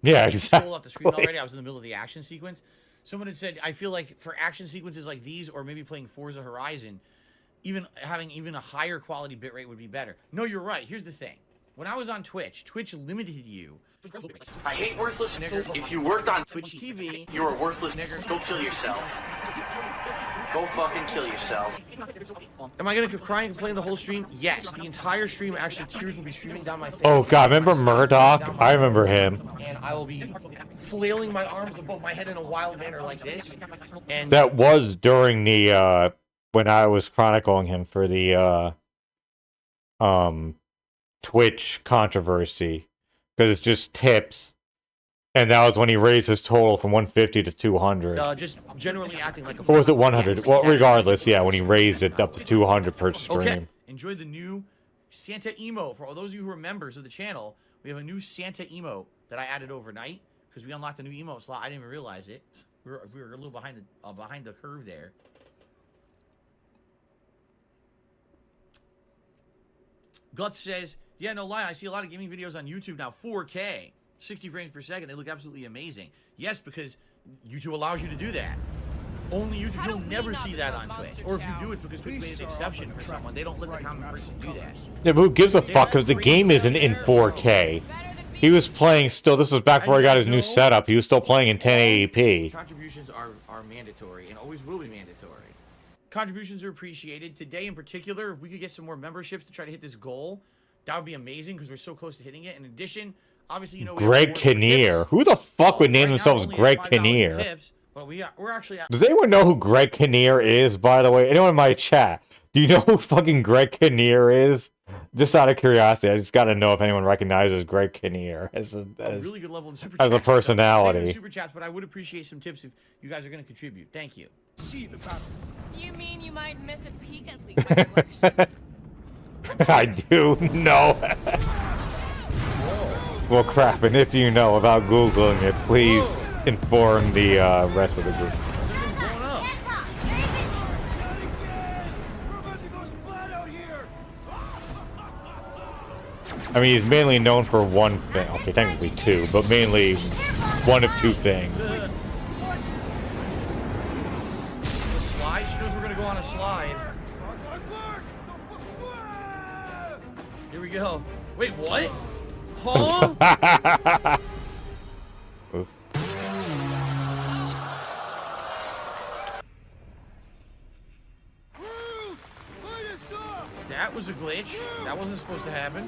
yeah, exactly. Stole off the screen already. I was in the middle of the action sequence. Someone had said, I feel like for action sequences like these, or maybe playing Forza Horizon, having a higher quality bitrate would be better. No, you're right. Here's the thing. When I was on Twitch limited you. I hate worthless nigger. If you worked on Twitch TV, you're a worthless nigger. Go kill yourself. Go fucking kill yourself. Am I gonna cry and complain the whole stream? Yes. The entire stream, actually, tears will be streaming down my face. Oh god, remember Murdoch? I remember him. And I will be flailing my arms above my head in a wild manner like this. And that was during the when I was chronicling him for the Twitch controversy, because it's just tips, and that was when he raised his total from 150 to 200. Just generally acting like a... Or was it 100? Well, regardless, yeah, when he raised it up to 200 per stream. Okay, enjoy the new Santa emote. For all those of you who are members of the channel, we have a new Santa emote that I added overnight, because we unlocked a new emote slot. I didn't even realize it. We were a little behind the curve there. Guts says, yeah, no lie, I see a lot of gaming videos on YouTube now, 4K, 60 frames per second. They look absolutely amazing. Yes, because YouTube allows you to do that. Only YouTube, you'll never see that on Twitch. Or if you do, it's because Twitch made an exception for someone. They don't let the common person do that. Yeah, but who gives a fuck, because the game isn't in 4K. He was playing still, this was back before he got his new setup, he was still playing in 1080p. Contributions are mandatory, and always will be mandatory. Contributions are appreciated. Today in particular, if we could get some more memberships to try to hit this goal, that would be amazing, because we're so close to hitting it. In addition, obviously, you know... Greg Kinnear. Who the fuck would name themselves Greg Kinnear? Tips, but we're actually... Does anyone know who Greg Kinnear is, by the way? Anyone in my chat? Do you know who fucking Greg Kinnear is? Just out of curiosity, I just gotta know if anyone recognizes Greg Kinnear as a really good level in super as a chats. personality. Super chats, but I would appreciate some tips if you guys are going to contribute. Thank you. See the battle. You mean you might miss a peek at the collection? I do know. Well, crap, and if you know without Googling it, please inform the rest of the group. I mean, he's mainly known for one thing. Okay, technically two, but mainly one of two things. The slide? She knows we're going to go on a slide. Here we go. Wait, what? Huh? Oof. That was a glitch. That wasn't supposed to happen.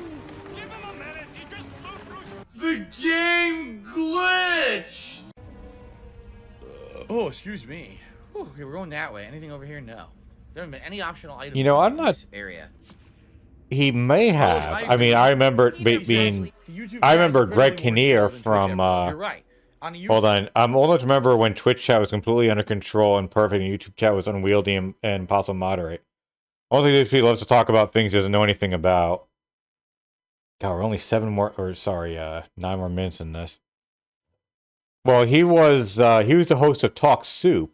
The game glitched! Oh, excuse me. Whew, okay, we're going that way. Anything over here? No. There haven't been any optional items. You know, I'm in not... this area. He may have. I mean, I remember being... I remember Greg Kinnear from... You're right. Hold on. I'm old enough to remember when Twitch chat was completely under control and perfect, and YouTube chat was unwieldy and impossible to moderate. Only DSP loves to talk about things he doesn't know anything about. God, we're only 9 more minutes in this. Well, he was the host of Talk Soup.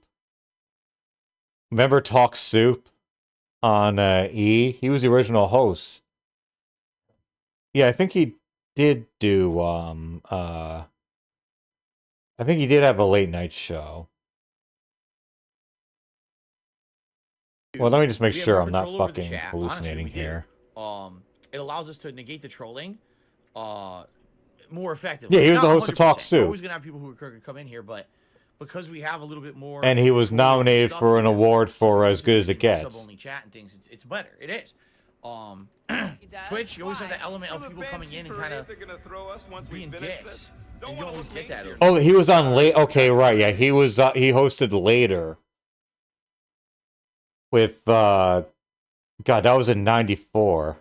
Remember Talk Soup on E? He was the original host. Yeah, I think he did do I think he did have a late night show. Well, let me just make We have sure more I'm not control over the fucking chat. hallucinating Honestly, we did. here. It allows us to negate the trolling more effectively. Yeah, he was the Not host of Talk 100%. We're Soup. always gonna have people who are come in here, but because we have a little bit more, And he was nominated stuff for an here, award for since As Good as we It can do Gets. sub-only chat and things, it's better. It is. Twitch, you always have that element of people coming in and kind of being dicks. And you don't always get that over. Oh, he was on late. Okay, right. Yeah, he was. He hosted later with. God, that was in '94.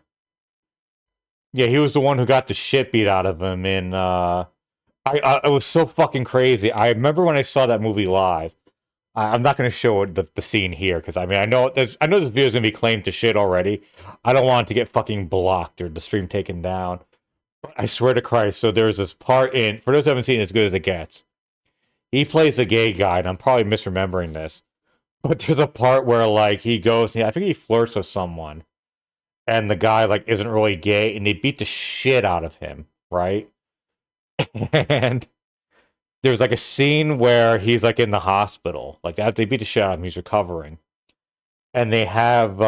Yeah, he was the one who got the shit beat out of him in. It was so fucking crazy. I remember when I saw that movie live. I'm not going to show the scene here because I mean I know this video is going to be claimed to shit already. I don't want it to get fucking blocked or the stream taken down. But I swear to Christ, so there's this part in, for those who haven't seen it, As Good as It Gets. He plays a gay guy, and I'm probably misremembering this. But there's a part where like he goes, I think he flirts with someone, and the guy like isn't really gay, and they beat the shit out of him, right? And there's like a scene where he's like in the hospital, like after they beat the shit out of him, he's recovering, and they have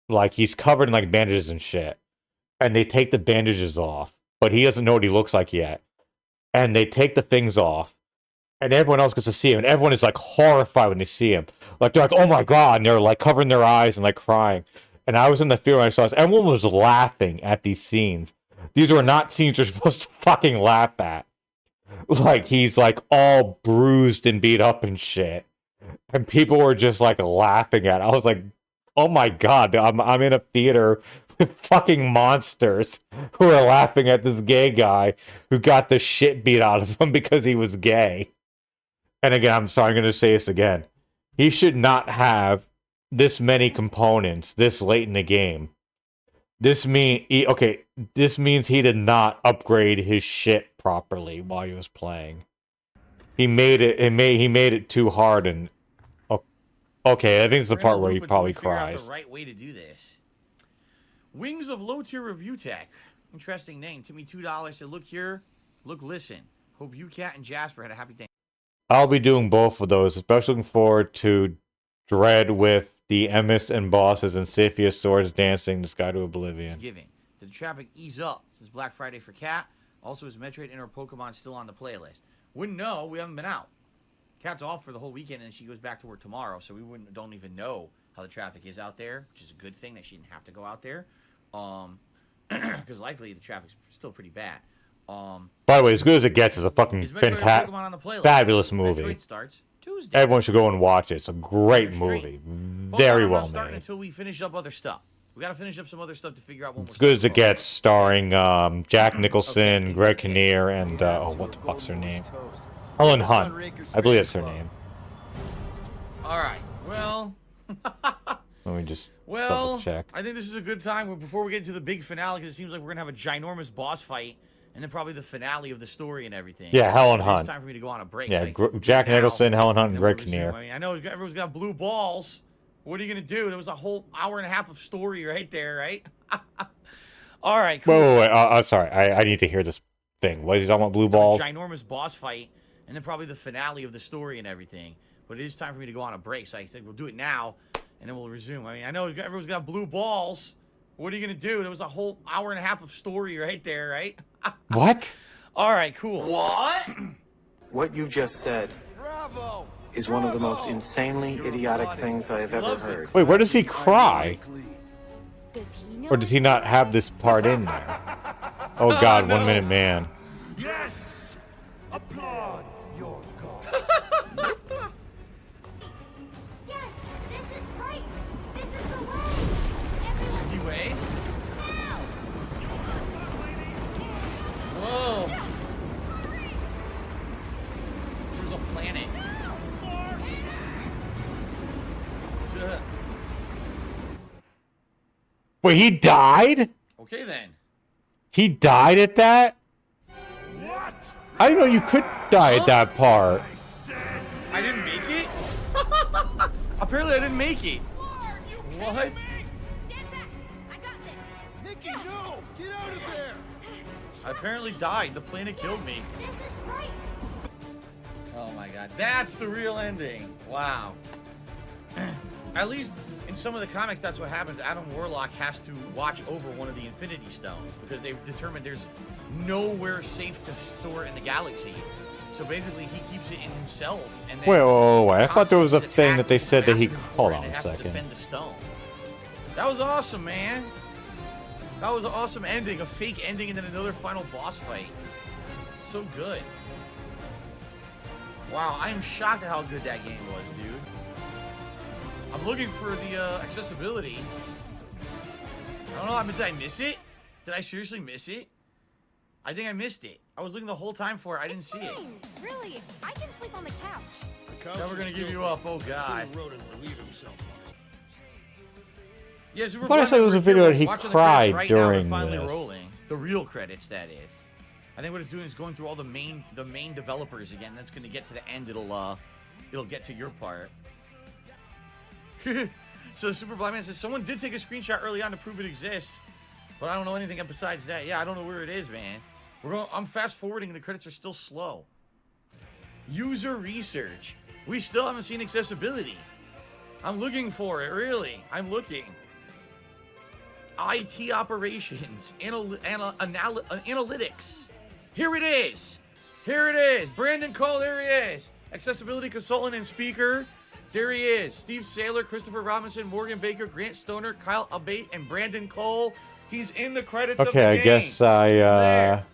like he's covered in like bandages and shit, and they take the bandages off, but he doesn't know what he looks like yet, and they take the things off, and everyone else gets to see him, and everyone is like horrified when they see him, like they're like, oh my god, and they're like covering their eyes and like crying, and I was in the theater when I saw this, everyone was laughing at these scenes. These were not scenes you're supposed to fucking laugh at. Like he's like all bruised and beat up and shit, and people were just like laughing at it. I was like, oh my god, I'm in a theater with fucking monsters who are laughing at this gay guy who got the shit beat out of him because he was gay. And again, I'm sorry, I'm going to say this again. He should not have this many components this late in the game. This means he did not upgrade his shit properly while he was playing. He made it too hard, and okay, I think it's the part where he probably cries. The right way to do this. Wings of Low Tier Review Tech. Interesting name. Timmy $2 said, look here, look, listen. Hope you, Cat, and Jasper had a happy day. I'll be doing both of those, especially looking forward to Dread with the Emis and bosses and Siphius swords dancing the sky to oblivion. Thanksgiving. Did the traffic ease up since Black Friday for Cat? Also, is Metroid and her Pokemon still on the playlist? Wouldn't know. We haven't been out. Cat's off for the whole weekend, and she goes back to work tomorrow, so we don't even know how the traffic is out there, which is a good thing that she didn't have to go out there. Because likely the traffic's still pretty bad. By the way, As Good as It Gets is a fucking fabulous movie. Metroid starts Tuesday. Everyone should go and watch it. It's a great movie. Very well starting made. until we finish up other stuff. We got to finish up some other stuff to figure out when As Good as It Gets, starring Jack Nicholson, Greg Kinnear, and what the fuck's her name? Helen Hunt. I believe that's her name. All right. Well. Let me just double check. I think this is a good time before we get to the big finale, because it seems like we're gonna have a ginormous boss fight, and then probably the finale of the story and everything. Yeah, Helen Hunt. It's time for me to go on a break. Yeah, so Jack Nicholson, Helen Hunt, and Greg Kinnear. I mean, I know everyone's gonna have blue balls. What are you gonna do? There was a whole hour and a half of story right there, right? All right. Cool. Wait. Sorry. I need to hear this thing. What is he talking about? Blue balls. Ginormous boss fight, and then probably the finale of the story and everything. But it is time for me to go on a break, so I said we'll do it now, and then we'll resume. I mean, I know everyone's gonna have blue balls. What are you gonna do? There was a whole hour and a half of story right there, right? What? All right, cool. What? What you just said is one of the most insanely idiotic things I have ever heard. Wait, where does he cry? Or does he not have this part in there? Oh God, 1 Minute Man. Yes! Applaud your god. Yes, this is right. This is the way. Everyone. The way? Whoa. There's a planet. Wait, he died? Okay then. He died at that? What? I didn't know you could die at that part. I didn't make it? Apparently I didn't make it. What? Nikki, no! Get out of there! I apparently died. The planet killed me. Oh my god. That's the real ending. Wow. At least in some of the comics, that's what happens. Adam Warlock has to watch over one of the Infinity Stones because they've determined there's nowhere safe to store in the galaxy. So basically, he keeps it in himself. And then Wait. I thought there was a thing that they said that he... Hold on a second. defend the stone. That was awesome, man. That was an awesome ending. A fake ending and then another final boss fight. So good. Wow, I am shocked at how good that game was, dude. I'm looking for the accessibility. I don't know. I mean, did I miss it? Did I seriously miss it? I think I missed it. I was looking the whole time for it. I didn't see it. Really, I can sleep on the couch. Now we're gonna give you up. Oh god. Yeah, I thought I said it was a video that he cried right now, during finally this. rolling. The real credits, that is. I think what it's doing is going through all the main developers again. That's gonna get to the end. It'll get to your part. So Super Blind Man says someone did take a screenshot early on to prove it exists, but I don't know anything besides that. Yeah, I don't know where it is, man. I'm fast forwarding. The credits are still slow. User research. We still haven't seen accessibility. I'm looking for it. Really, I'm looking. IT operations, analytics. Here it is. Here it is. Brandon Cole. There he is. Accessibility consultant and speaker. There he is. Steve Saylor, Christopher Robinson, Morgan Baker, Grant Stoner, Kyle Abate, and Brandon Cole. He's in the credits of the Okay, I game. guess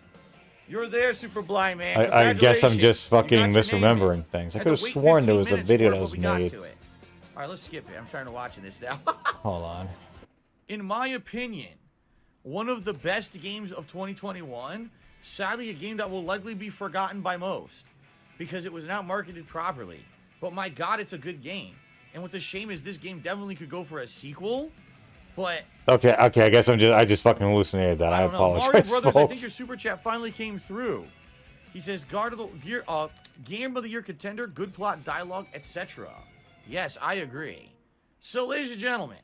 You're there, Super Blind Man. I guess I'm just fucking You got your name misremembering things. I could have sworn there was a video that was made. All right, let's skip it. I'm trying to watch this now. Hold on. In my opinion, one of the best games of 2021. Sadly, a game that will likely be forgotten by most because it was not marketed properly. But my God, it's a good game. And what's a shame is this game definitely could go for a sequel. But Okay, I guess I just fucking hallucinated that. I don't know. Mario apologize, Brothers, I folks. think your super chat finally came through. He says, Game of the Year contender, good plot, dialogue, etc. Yes, I agree. So, ladies and gentlemen,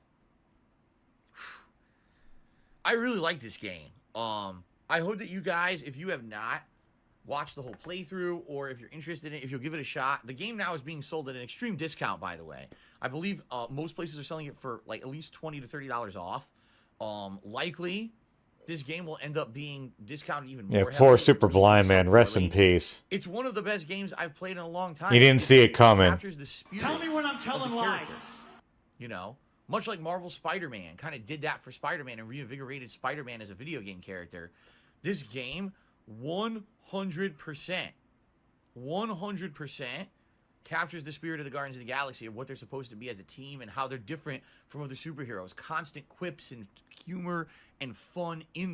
I really like this game. I hope that you guys, if you have not watched the whole playthrough, or if you're interested in it, if you'll give it a shot. The game now is being sold at an extreme discount, by the way. I believe most places are selling it for like at least $20 to $30 off. Likely, this game will end up being discounted even more. Yeah, poor Super Blind Man. Rest in peace. It's one of the best games I've played in a long time. You didn't see it coming. Tell me when I'm telling lies. You know, much like Marvel's Spider-Man kind of did that for Spider-Man and reinvigorated Spider-Man as a video game character. This game, 100% captures the spirit of the Guardians of the Galaxy of what they're supposed to be as a team and how they're different from other superheroes. Constant quips and humor and fun in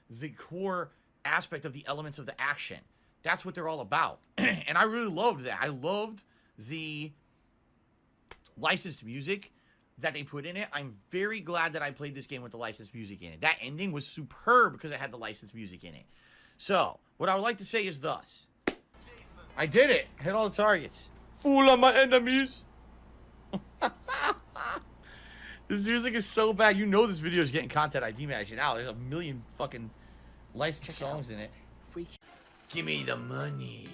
the core aspect of the elements of the action. That's what they're all about. And I really loved that. I loved the licensed music that they put in it. I'm very glad that I played this game with the licensed music in it. That ending was superb because it had the licensed music in it. So, what I would like to say is thus. I did it. Hit all the targets. Fool on my enemies. This music is so bad. You know this video is getting content ID matched now. There's a million fucking licensed songs in it. Give me the money.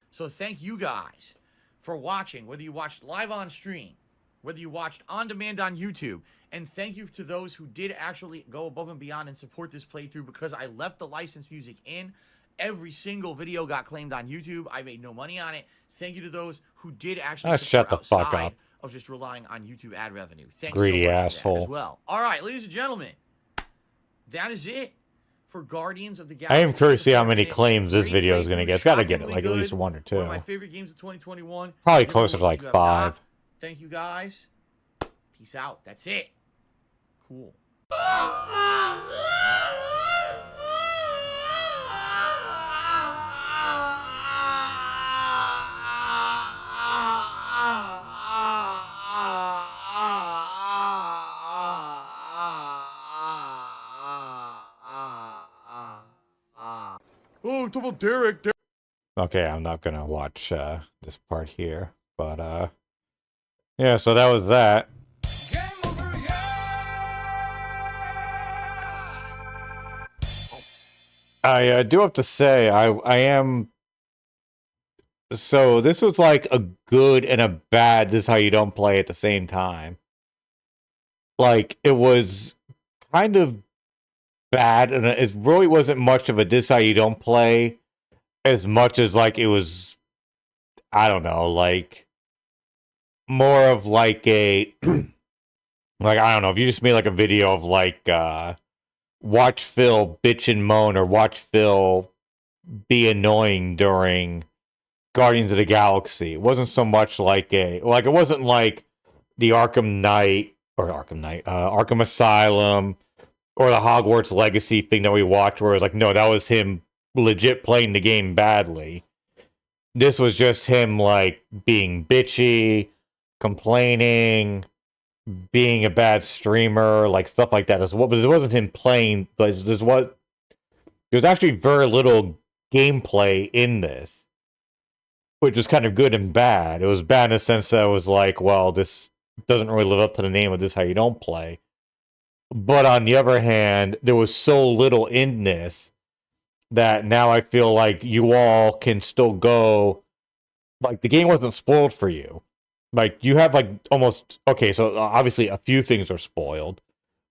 So thank you guys for watching, whether you watched live on stream, whether you watched on demand on YouTube, and thank you to those who did actually go above and beyond and support this playthrough because I left the licensed music in. Every single video got claimed on YouTube. I made no money on it. Thank you to those who did actually shut the fuck outside up. of just relying on YouTube ad revenue. Thanks Greedy so much for that asshole. as well. All right, ladies and gentlemen, that is it for Guardians of the Galaxy. I am curious to see how many claims this video is going to get. It's got to get it, like at least 1 or 2. One of my favorite games of 2021. Probably closer to like If you have 5. not, thank you guys. Peace out. That's it. Cool. Unstoppable Derek. Okay, I'm not gonna watch this part here, but yeah. So that was that. I do have to say, I am. So this was like a good and a bad. This is how you don't play at the same time. Like it was kind of bad, and it really wasn't much of a this is how you don't play, as much as like it was. I don't know, like more of like a like I don't know if you just made like a video of like watch Phil bitch and moan or watch Phil be annoying during Guardians of the Galaxy. It wasn't so much like it wasn't like the Arkham Asylum or the Hogwarts Legacy thing that we watched where it was like, no, that was him legit playing the game badly. This was just him like being bitchy, complaining, being a bad streamer, like stuff like that. But it wasn't him playing. But there was actually very little gameplay in this, which was kind of good and bad. It was bad in the sense that it was like, well, this doesn't really live up to the name of this how you don't play. But on the other hand, there was so little in this that now I feel like you all can still go. Like the game wasn't spoiled for you. Like you have like almost okay. So obviously a few things are spoiled.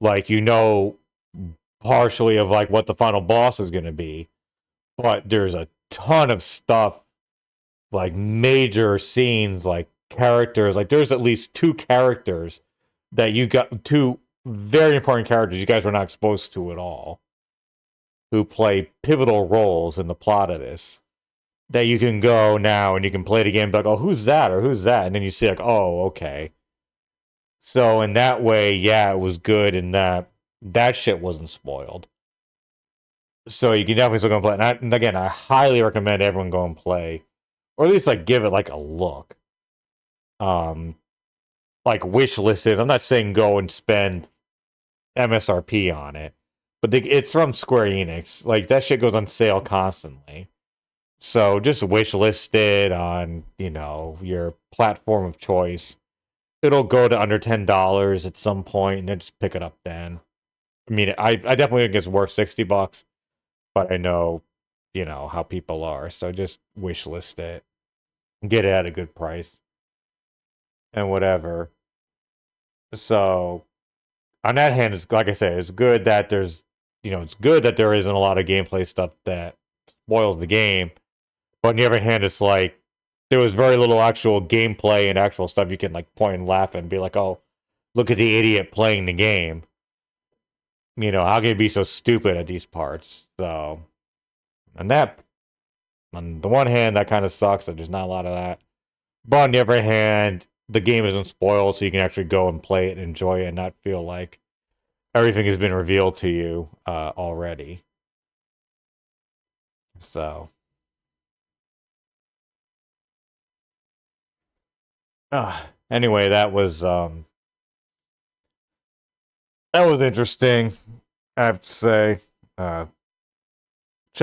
Like you know partially of like what the final boss is going to be, but there's a ton of stuff, like major scenes, like characters. Like there's at least 2 characters that you got 2 very important characters you guys were not exposed to at all, who play pivotal roles in the plot of this. That you can go now and you can play the game, like, oh, who's that or who's that, and then you see like, oh, okay. So in that way, yeah, it was good, and that shit wasn't spoiled. So you can definitely still go and play. And again, I highly recommend everyone go and play, or at least like give it like a look. Like wish listed. I'm not saying go and spend MSRP on it, but it's from Square Enix. Like that shit goes on sale constantly. So just wish list it on, you know, your platform of choice. It'll go to under $10 at some point, and then just pick it up then. I mean, I definitely think it's worth $60, but I know, you know, how people are. So just wish list it. Get it at a good price. And whatever. So on that hand, it's like I say, it's good that there's, you know, it's good that there isn't a lot of gameplay stuff that spoils the game. But on the other hand, it's like there was very little actual gameplay and actual stuff you can like point and laugh at and be like, oh, look at the idiot playing the game. You know, how can you be so stupid at these parts? So, and that, on the one hand, that kind of sucks that there's not a lot of that. But on the other hand, the game isn't spoiled, so you can actually go and play it and enjoy it and not feel like everything has been revealed to you already. So. Anyway, that was interesting, I have to say. Shout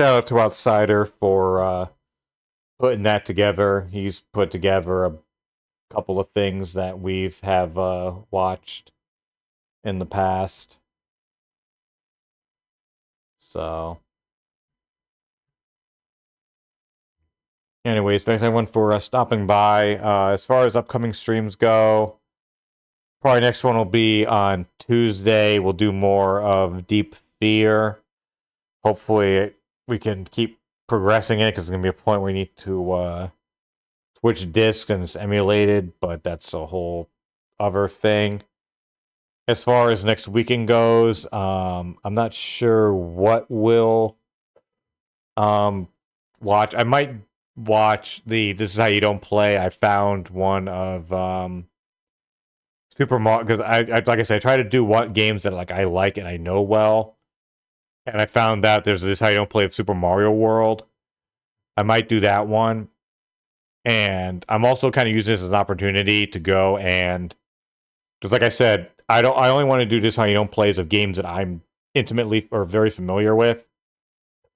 out to Outsider for putting that together. He's put together a couple of things that we've have watched in the past. So anyways, thanks everyone for stopping by. As far as upcoming streams go, probably next one will be on Tuesday. We'll do more of Deep Fear. Hopefully we can keep progressing in it, because there's going to be a point where we need to switch discs and it's emulated, but that's a whole other thing. As far as next weekend goes, I'm not sure what we'll watch. I might watch This Is How You Don't Play. I found one of Super Mario, because I like I said, I try to do what games that like I like and I know well, and I found out there's This Is How You Don't Play of Super Mario World. I might do that one, and I'm also kind of using this as an opportunity to go and, because like I said, I only want to do This Is How You Don't Plays of games that I'm intimately or very familiar with.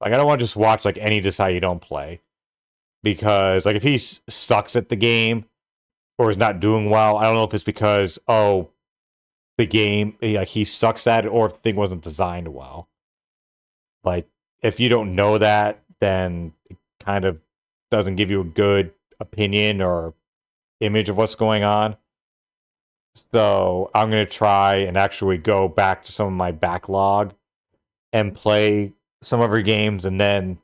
Like, I don't want to just watch, like, any Decide You Don't play. Because, like, if he sucks at the game or is not doing well, I don't know if it's because, oh, the game, like, he sucks at it, or if the thing wasn't designed well. Like, if you don't know that, then it kind of doesn't give you a good opinion or image of what's going on. So I'm going to try and actually go back to some of my backlog and play some of her games and then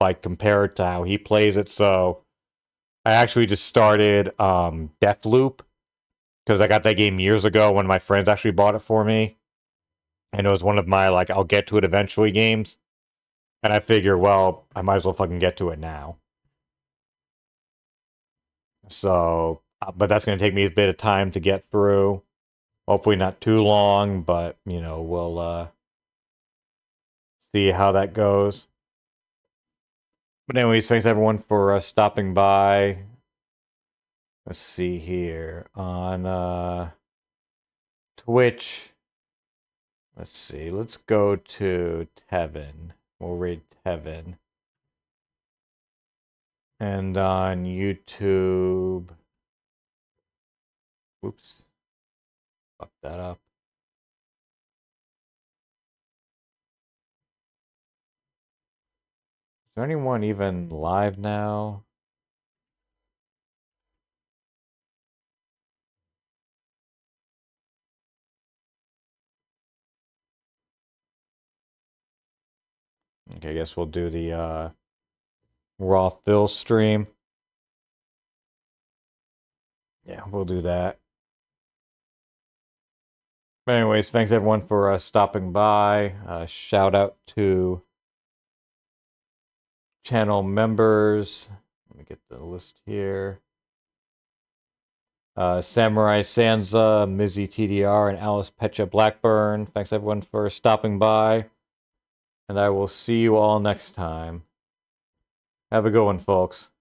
like compare it to how he plays it. So I actually just started Deathloop because I got that game years ago when my friends actually bought it for me. And it was one of my, like, I'll get to it eventually games. And I figure, well, I might as well fucking get to it now. So, but that's going to take me a bit of time to get through. Hopefully not too long, but, you know, we'll see how that goes. But anyways, thanks everyone for stopping by. Let's see here on Twitch. Let's see. Let's go to Tevin. We'll read Tevin. And on YouTube. Oops. Fuck that up. Is there anyone even live now? Okay, I guess we'll do the Raw Phil stream. Yeah, we'll do that. But anyways, thanks everyone for stopping by. Shout out to channel members. Let me get the list here. Samurai Sansa, Mizzy TDR, and Alice Pecha Blackburn. Thanks everyone for stopping by. And I will see you all next time. Have a good one, folks.